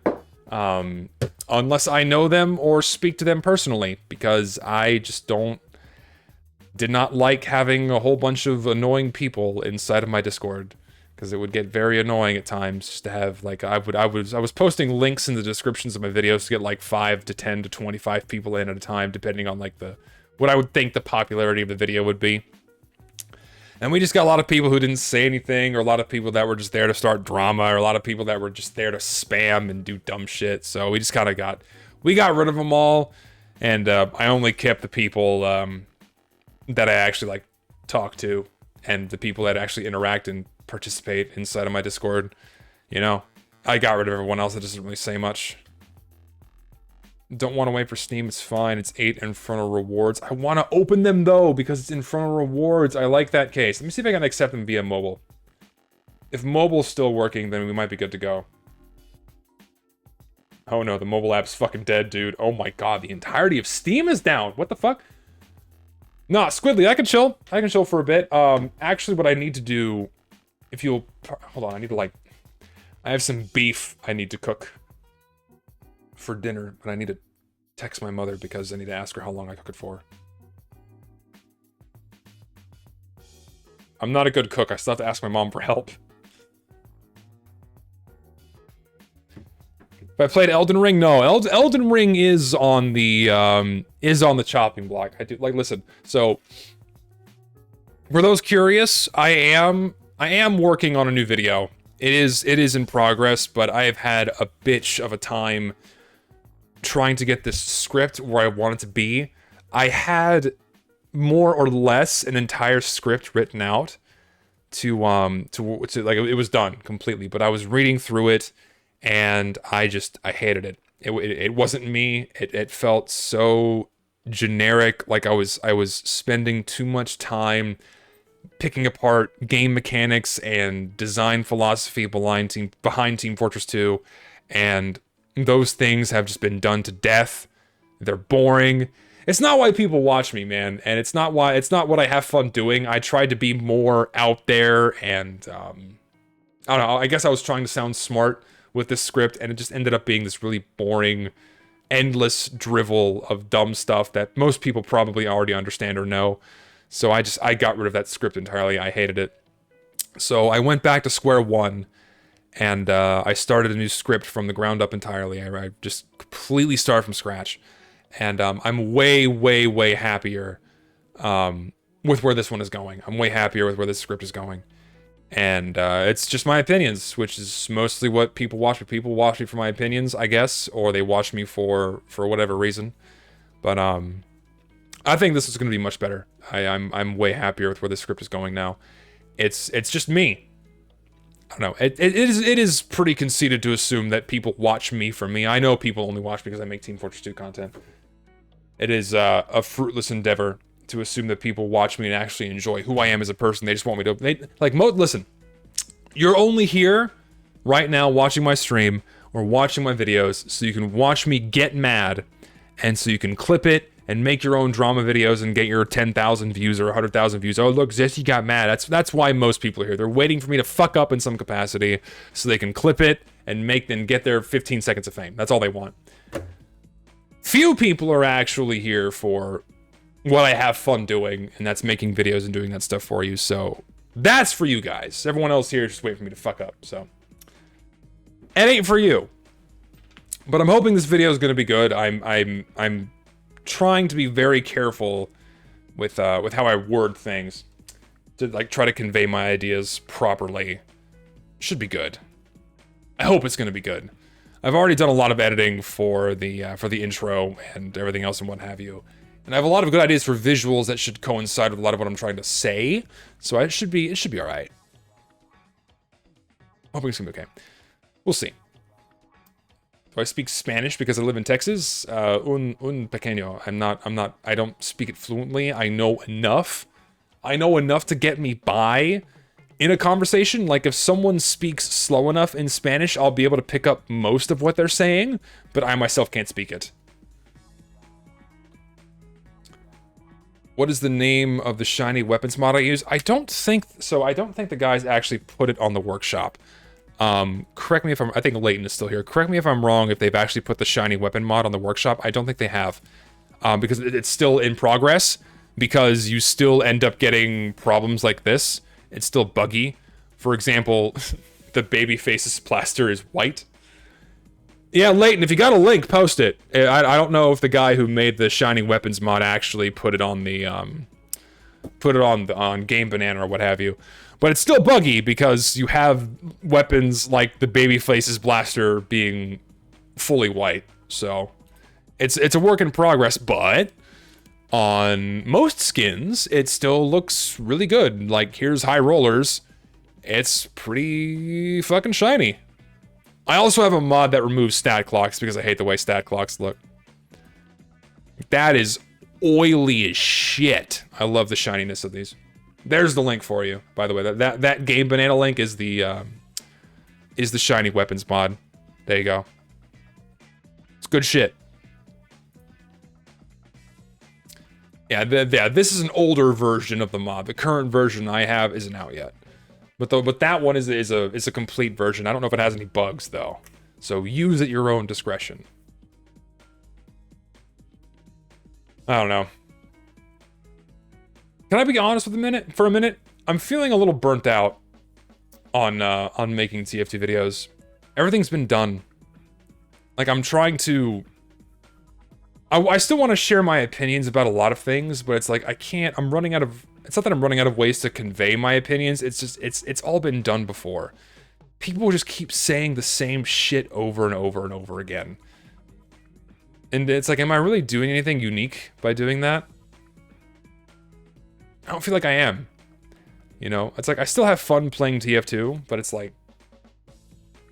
unless I know them or speak to them personally, because I just did not like having a whole bunch of annoying people inside of my Discord. Because it would get very annoying at times just to have, like, I was posting links in the descriptions of my videos to get like 5 to 10 to 25 people in at a time, depending on like what I would think the popularity of the video would be. And we just got a lot of people who didn't say anything, or a lot of people that were just there to start drama, or a lot of people that were just there to spam and do dumb shit. So we just kind of got rid of them all, and I only kept the people that I actually like talk to, and the people that actually interact and participate inside of my Discord. You know, I got rid of everyone else that doesn't really say much. Don't want to wait for Steam, it's fine. It's 8 Infernal Rewards. I want to open them though, because it's Infernal Rewards. I like that case. Let me see if I can accept them via mobile. If mobile's still working, then we might be good to go. Oh no, the mobile app's fucking dead, dude. Oh my god, the entirety of Steam is down. What the fuck? Nah, Squidly, I can chill. I can chill for a bit. Actually, what I need to do, if you'll... Hold on, I need to, like... I have some beef I need to cook for dinner, but I need to text my mother because I need to ask her how long I cook it for. I'm not a good cook. I still have to ask my mom for help. If I played Elden Ring, no. Elden Ring is on the chopping block. I do like listen. So for those curious, I am working on a new video. It is in progress, but I have had a bitch of a time trying to get this script where I want it to be. I had more or less an entire script written out to like it was done completely, but I was reading through it and I hated it. It wasn't me. It felt so generic, like I was spending too much time picking apart game mechanics and design philosophy behind Team Fortress 2, and those things have just been done to death. They're boring. It's not why people watch me, man, and it's not what I have fun doing. I tried to be more out there, and I don't know, I guess I was trying to sound smart with this script, and it just ended up being this really boring, endless drivel of dumb stuff that most people probably already understand or know. So I got rid of that script entirely. I hated it. So I went back to square one, and I started a new script from the ground up entirely. I just completely started from scratch. And I'm way, way, way happier with where this one is going. I'm way happier with where this script is going. And it's just my opinions, which is mostly what people watch me. People watch me for my opinions, I guess, or they watch me for whatever reason. But I think this is going to be much better. I'm way happier with where this script is going now. It's just me. I don't know. It is pretty conceited to assume that people watch me for me. I know people only watch because I make Team Fortress 2 content. It is a fruitless endeavor to assume that people watch me and actually enjoy who I am as a person. They just want me to... listen. You're only here right now watching my stream or watching my videos so you can watch me get mad, and so you can clip it and make your own drama videos and get your 10,000 views or 100,000 views. Oh, look, Zesty got mad. That's why most people are here. They're waiting for me to fuck up in some capacity so they can clip it and get their 15 seconds of fame. That's all they want. Few people are actually here for what I have fun doing, and that's making videos and doing that stuff for you. So that's for you guys. Everyone else here is just waiting for me to fuck up. So it ain't for you. But I'm hoping this video is going to be good. I'm trying to be very careful with how I word things to like try to convey my ideas properly. Should be good. I hope it's going to be good. I've already done a lot of editing for the intro and everything else and what have you, and I have a lot of good ideas for visuals that should coincide with a lot of what I'm trying to say. So it should be all right. Hoping it's gonna be okay. We'll see. Do I speak Spanish because I live in Texas? Un pequeño. I don't speak it fluently. I know enough. I know enough to get me by in a conversation. Like, if someone speaks slow enough in Spanish, I'll be able to pick up most of what they're saying, but I myself can't speak it. What is the name of the shiny weapons mod I use? I don't think the guys actually put it on the workshop. Correct me if I think Leighton is still here. Correct me if I'm wrong if they've actually put the shiny weapon mod on the workshop. I don't think they have. Because it's still in progress, because you still end up getting problems like this. It's still buggy. For example, the babyface's plaster is white. Yeah, Leighton, if you got a link, post it. I don't know if the guy who made the shiny weapons mod actually put it on the on Game Banana or what have you. But it's still buggy because you have weapons like the babyface's blaster being fully white. So it's a work in progress, but on most skins, it still looks really good. Like, here's High Rollers. It's pretty fucking shiny. I also have a mod that removes stat clocks because I hate the way stat clocks look. That is oily as shit. I love the shininess of these. There's the link for you, by the way. That Game Banana link is the shiny weapons mod. There you go. It's good shit. Yeah, this is an older version of the mod. The current version I have isn't out yet. But that one is a complete version. I don't know if it has any bugs though. So use at your own discretion. I don't know. Can I be honest for a minute? I'm feeling a little burnt out on making TF2 videos. Everything's been done. Like, I'm trying to... I still want to share my opinions about a lot of things, but it's like, I can't... I'm running out of... It's not that I'm running out of ways to convey my opinions, it's just... It's all been done before. People just keep saying the same shit over and over and over again. And it's like, am I really doing anything unique by doing that? I don't feel like I am. You know? It's like, I still have fun playing TF2, but it's like...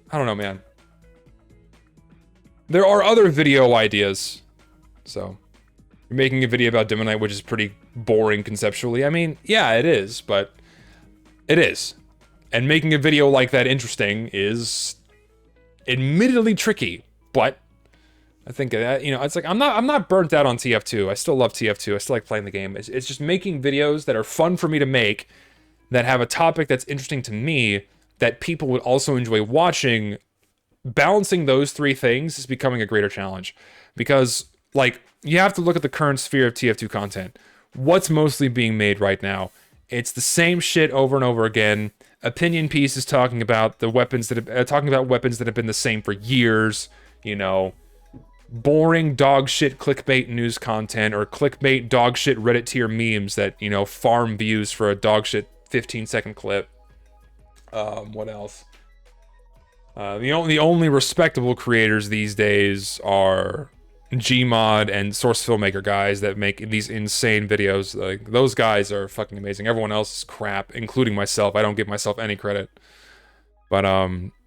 I don't know, man. There are other video ideas. So, you're making a video about Demonite, which is pretty boring conceptually. I mean, yeah, it is, but it is. And making a video like that interesting is admittedly tricky, but I think that, you know, it's like, I'm not burnt out on TF2. I still love TF2. I still like playing the game. It's just making videos that are fun for me to make, that have a topic that's interesting to me, that people would also enjoy watching. Balancing those three things is becoming a greater challenge. Because, like, you have to look at the current sphere of TF2 content. What's mostly being made right now? It's the same shit over and over again. Opinion pieces talking about the weapons that have been the same for years. You know, boring dog shit clickbait news content, or clickbait dog shit Reddit tier memes that, you know, farm views for a dog shit 15-second clip. What else? The only respectable creators these days are Gmod and Source Filmmaker guys that make these insane videos. Like, those guys are fucking amazing. Everyone else is crap, including myself. I don't give myself any credit. But,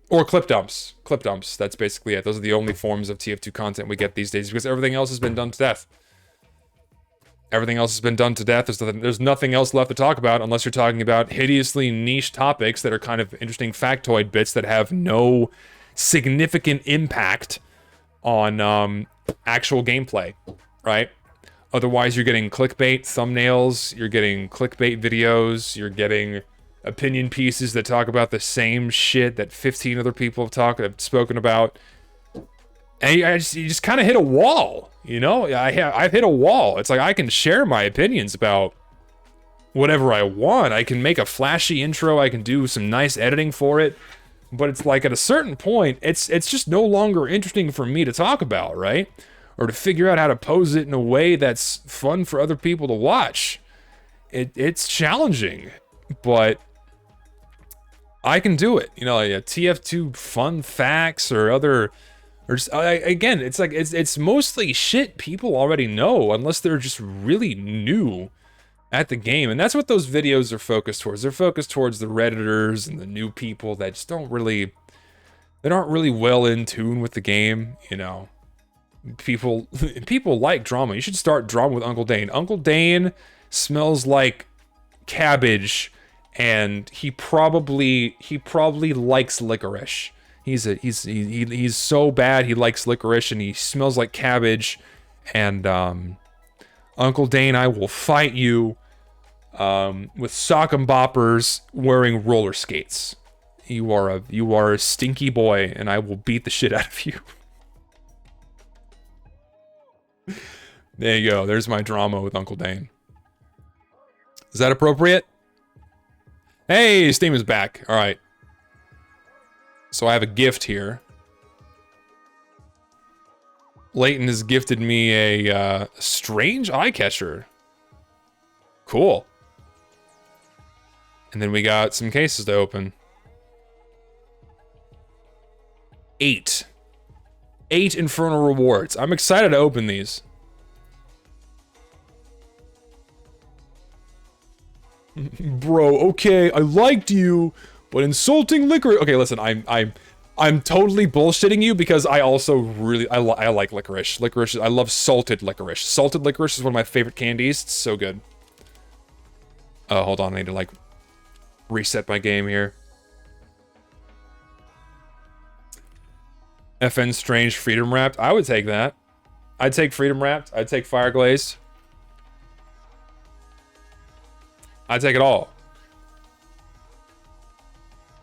or clip dumps. Clip dumps. That's basically it. Those are the only forms of TF2 content we get these days, because everything else has been done to death. Everything else has been done to death. There's nothing else left to talk about, unless you're talking about hideously niche topics that are kind of interesting factoid bits that have no significant impact on actual gameplay, right? Otherwise, you're getting clickbait thumbnails, you're getting clickbait videos, you're getting opinion pieces that talk about the same shit that 15 other people have spoken about. And you just kind of hit a wall, you know? I've hit a wall. It's like, I can share my opinions about whatever I want. I can make a flashy intro. I can do some nice editing for it. But it's like, at a certain point, it's just no longer interesting for me to talk about, right? Or to figure out how to pose it in a way that's fun for other people to watch. It's challenging, but I can do it. You know, like TF2 fun facts or other... Or just, again, it's like, it's mostly shit people already know, unless they're just really new at the game. And that's what those videos are focused towards. They're focused towards the Redditors and the new people that just aren't really well in tune with the game, you know. People like drama. You should start drama with Uncle Dane. Uncle Dane smells like cabbage, and he probably likes licorice. He's so bad he likes licorice, and he smells like cabbage. And Uncle Dane, I will fight you with sock and boppers wearing roller skates. You are a stinky boy, and I will beat the shit out of you. There you go. There's my drama with Uncle Dane. Is that appropriate? Hey, Steam is back. All right. So I have a gift here. Leighton has gifted me a strange eye catcher. Cool. And then we got some cases to open. 8 infernal rewards. I'm excited to open these. Bro, okay, I liked you, but insulting licorice. Okay, listen, I'm totally bullshitting you, because I also really I like licorice. Licorice, I love salted licorice. Salted licorice is one of my favorite candies. It's so good. Oh, hold on, I need to like reset my game here. FN Strange Freedom Wrapped. I would take that. I'd take Freedom Wrapped. I'd take Fire Glazed. I take it all.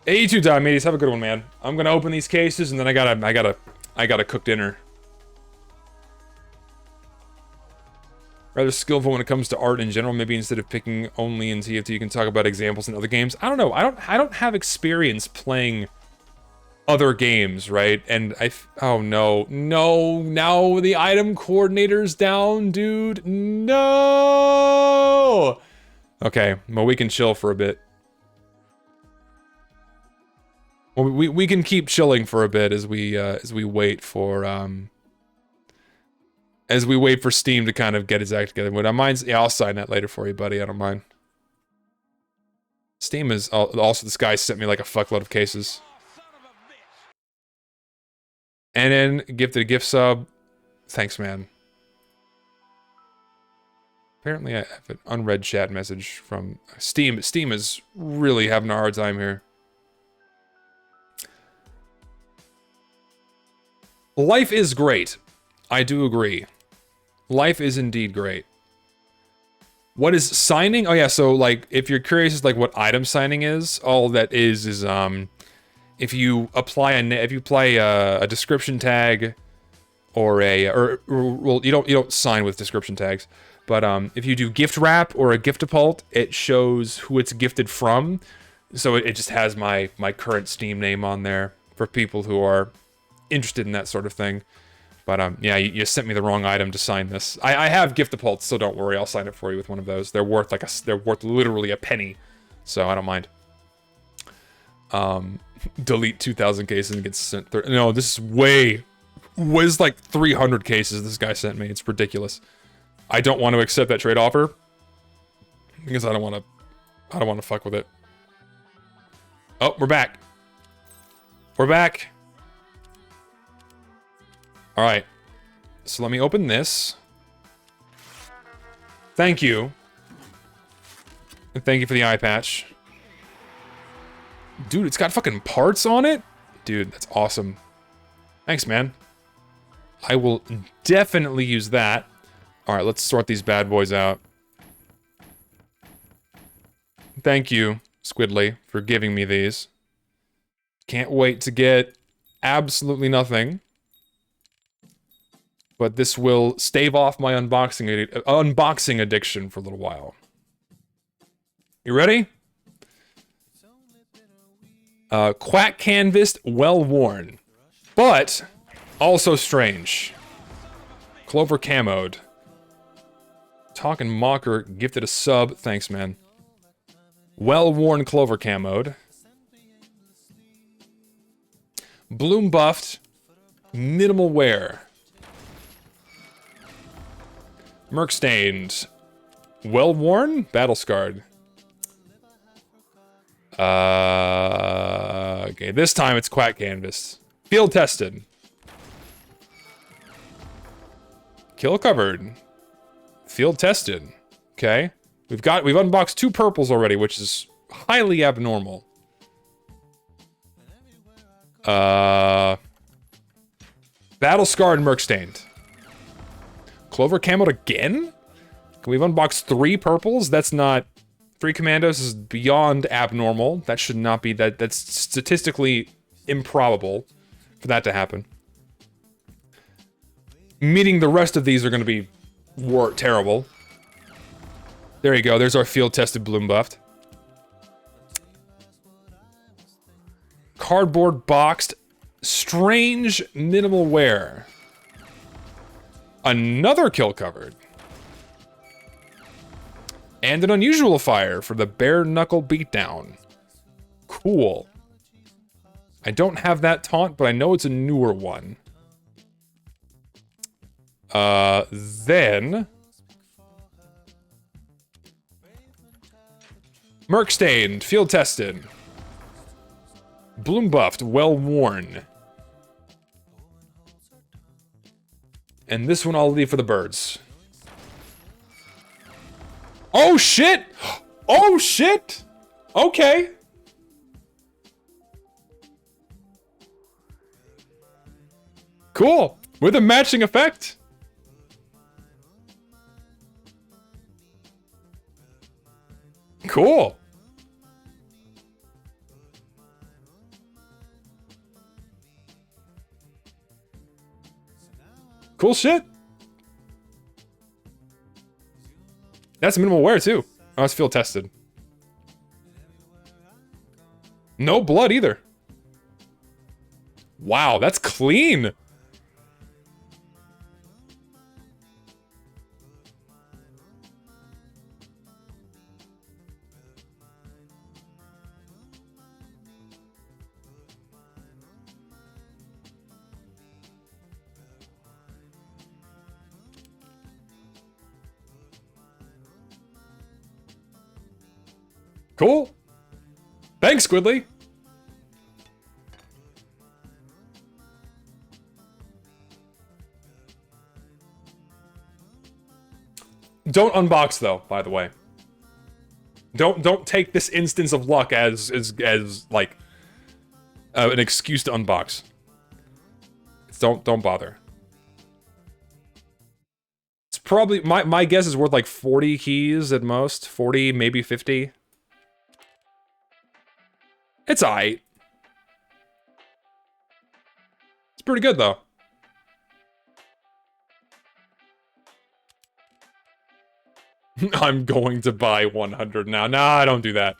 82 Diomedes, have a good one, man. I'm gonna open these cases and then I gotta cook dinner. Rather skillful when it comes to art in general. Maybe instead of picking only in TF2, you can talk about examples in other games. I don't know. I don't have experience playing other games, right? And oh no, now the item coordinator's down, dude. No. Okay, well we can chill for a bit. Well, we can keep chilling for a bit as we wait for Steam to kind of get its act together. When I mind, yeah, I'll sign that later for you, buddy. I don't mind. Steam is also, this guy sent me like a fuckload of cases. And then gifted a gift sub. Thanks, man. Apparently I have an unread chat message from Steam. Steam is really having a hard time here. Life is great. I do agree. Life is indeed great. What is signing? Oh yeah, so like if you're curious as like what item signing is, all that is if you apply a description tag or well you don't sign with description tags, but if you do gift wrap or a giftapult, it shows who it's gifted from. So it just has my current Steam name on there for people who are interested in that sort of thing. But yeah, you sent me the wrong item to sign this. I have giftapults, so don't worry, I'll sign it for you with one of those. They're worth literally a penny, so I don't mind. Delete 2,000 cases and get sent. No, this is was like 300 cases this guy sent me. It's ridiculous. I don't want to accept that trade offer because I don't want to fuck with it. Oh, we're back. We're back. All right, so let me open this. Thank you. And thank you for the eye patch. Dude, it's got fucking parts on it? Dude, that's awesome. Thanks, man. I will definitely use that. All right, let's sort these bad boys out. Thank you, Squidly, for giving me these. Can't wait to get absolutely nothing. But this will stave off my unboxing addiction for a little while. You ready? Quack canvassed, well worn, but also strange. Clover camoed. Talking Mocker gifted a sub. Thanks, man. Well worn Clover camoed. Bloom buffed. Minimal wear. Merc stained. Well worn. Battle scarred. Okay, this time it's quack canvas. Field tested. Kill covered. Field tested. Okay. We've unboxed 2 purples already, which is highly abnormal. Battle scarred, merc stained. Clover camoed again? We've unboxed 3 purples? That's not... 3 commandos is beyond abnormal. That should not be... That's statistically improbable for that to happen. Meaning the rest of these are going to be terrible. There you go. There's our field-tested bloom buffed. Cardboard boxed. Strange minimal wear. Another kill covered. And an unusual fire for the bare knuckle beatdown. Cool. I don't have that taunt, but I know it's a newer one. Then... Merc stained, field tested. Bloom buffed, well worn. And this one I'll leave for the birds. Oh shit! Oh shit! Okay. Cool. With a matching effect. Cool. Cool shit. That's minimal wear too. Oh, it's field tested. No blood either. Wow, that's clean. Cool. Thanks, Squidly. Don't unbox though, by the way. Don't take this instance of luck as like an excuse to unbox. Don't bother. It's probably my guess is worth like 40 keys at most, 40 maybe 50. It's aight. It's pretty good though. I'm going to buy 100 now. Nah, don't do that.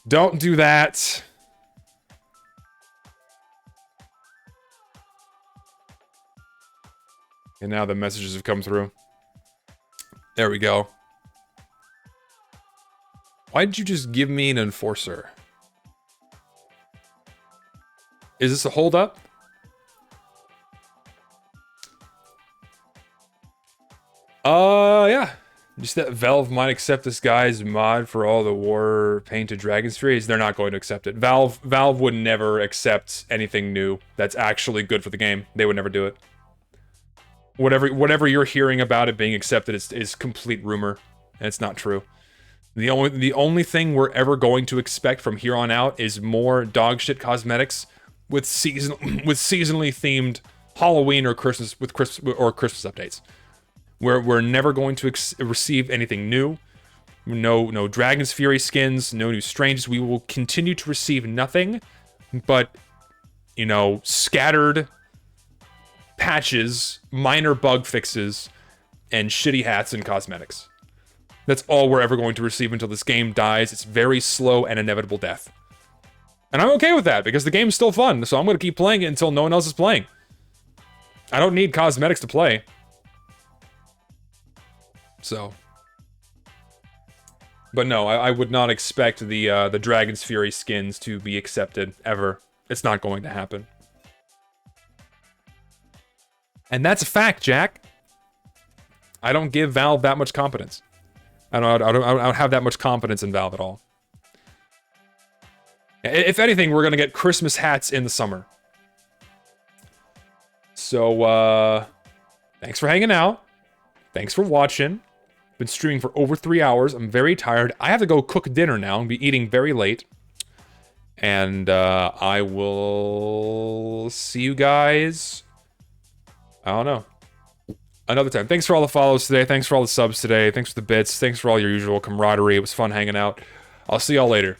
Don't do that. And now the messages have come through. There we go. Why did you just give me an enforcer? Is this a holdup? Yeah. Just that Valve might accept this guy's mod for all the war painted Dragon's Furies. They're not going to accept it. Valve would never accept anything new that's actually good for the game. They would never do it. Whatever you're hearing about it being accepted is complete rumor, and it's not true. The only thing we're ever going to expect from here on out is more dogshit cosmetics with seasonally themed Halloween or Christmas updates. We're never going to receive anything new. No Dragon's Fury skins, no new stranges. We will continue to receive nothing but, you know, scattered patches, minor bug fixes, and shitty hats and cosmetics. That's all we're ever going to receive until this game dies. It's very slow and inevitable death. And I'm okay with that, because the game's still fun, so I'm going to keep playing it until no one else is playing. I don't need cosmetics to play. So, but no, I would not expect the Dragon's Fury skins to be accepted ever. It's not going to happen, and that's a fact, Jack. I don't give Valve that much confidence. I don't have that much confidence in Valve at all. If anything, we're gonna get Christmas hats in the summer. So, thanks for hanging out. Thanks for watching. Been streaming for over 3 hours. I'm very tired. I have to go cook dinner now and be eating very late. And I will see you guys, I don't know, another time. Thanks for all the follows today. Thanks for all the subs today. Thanks for the bits. Thanks for all your usual camaraderie. It was fun hanging out. I'll see y'all later.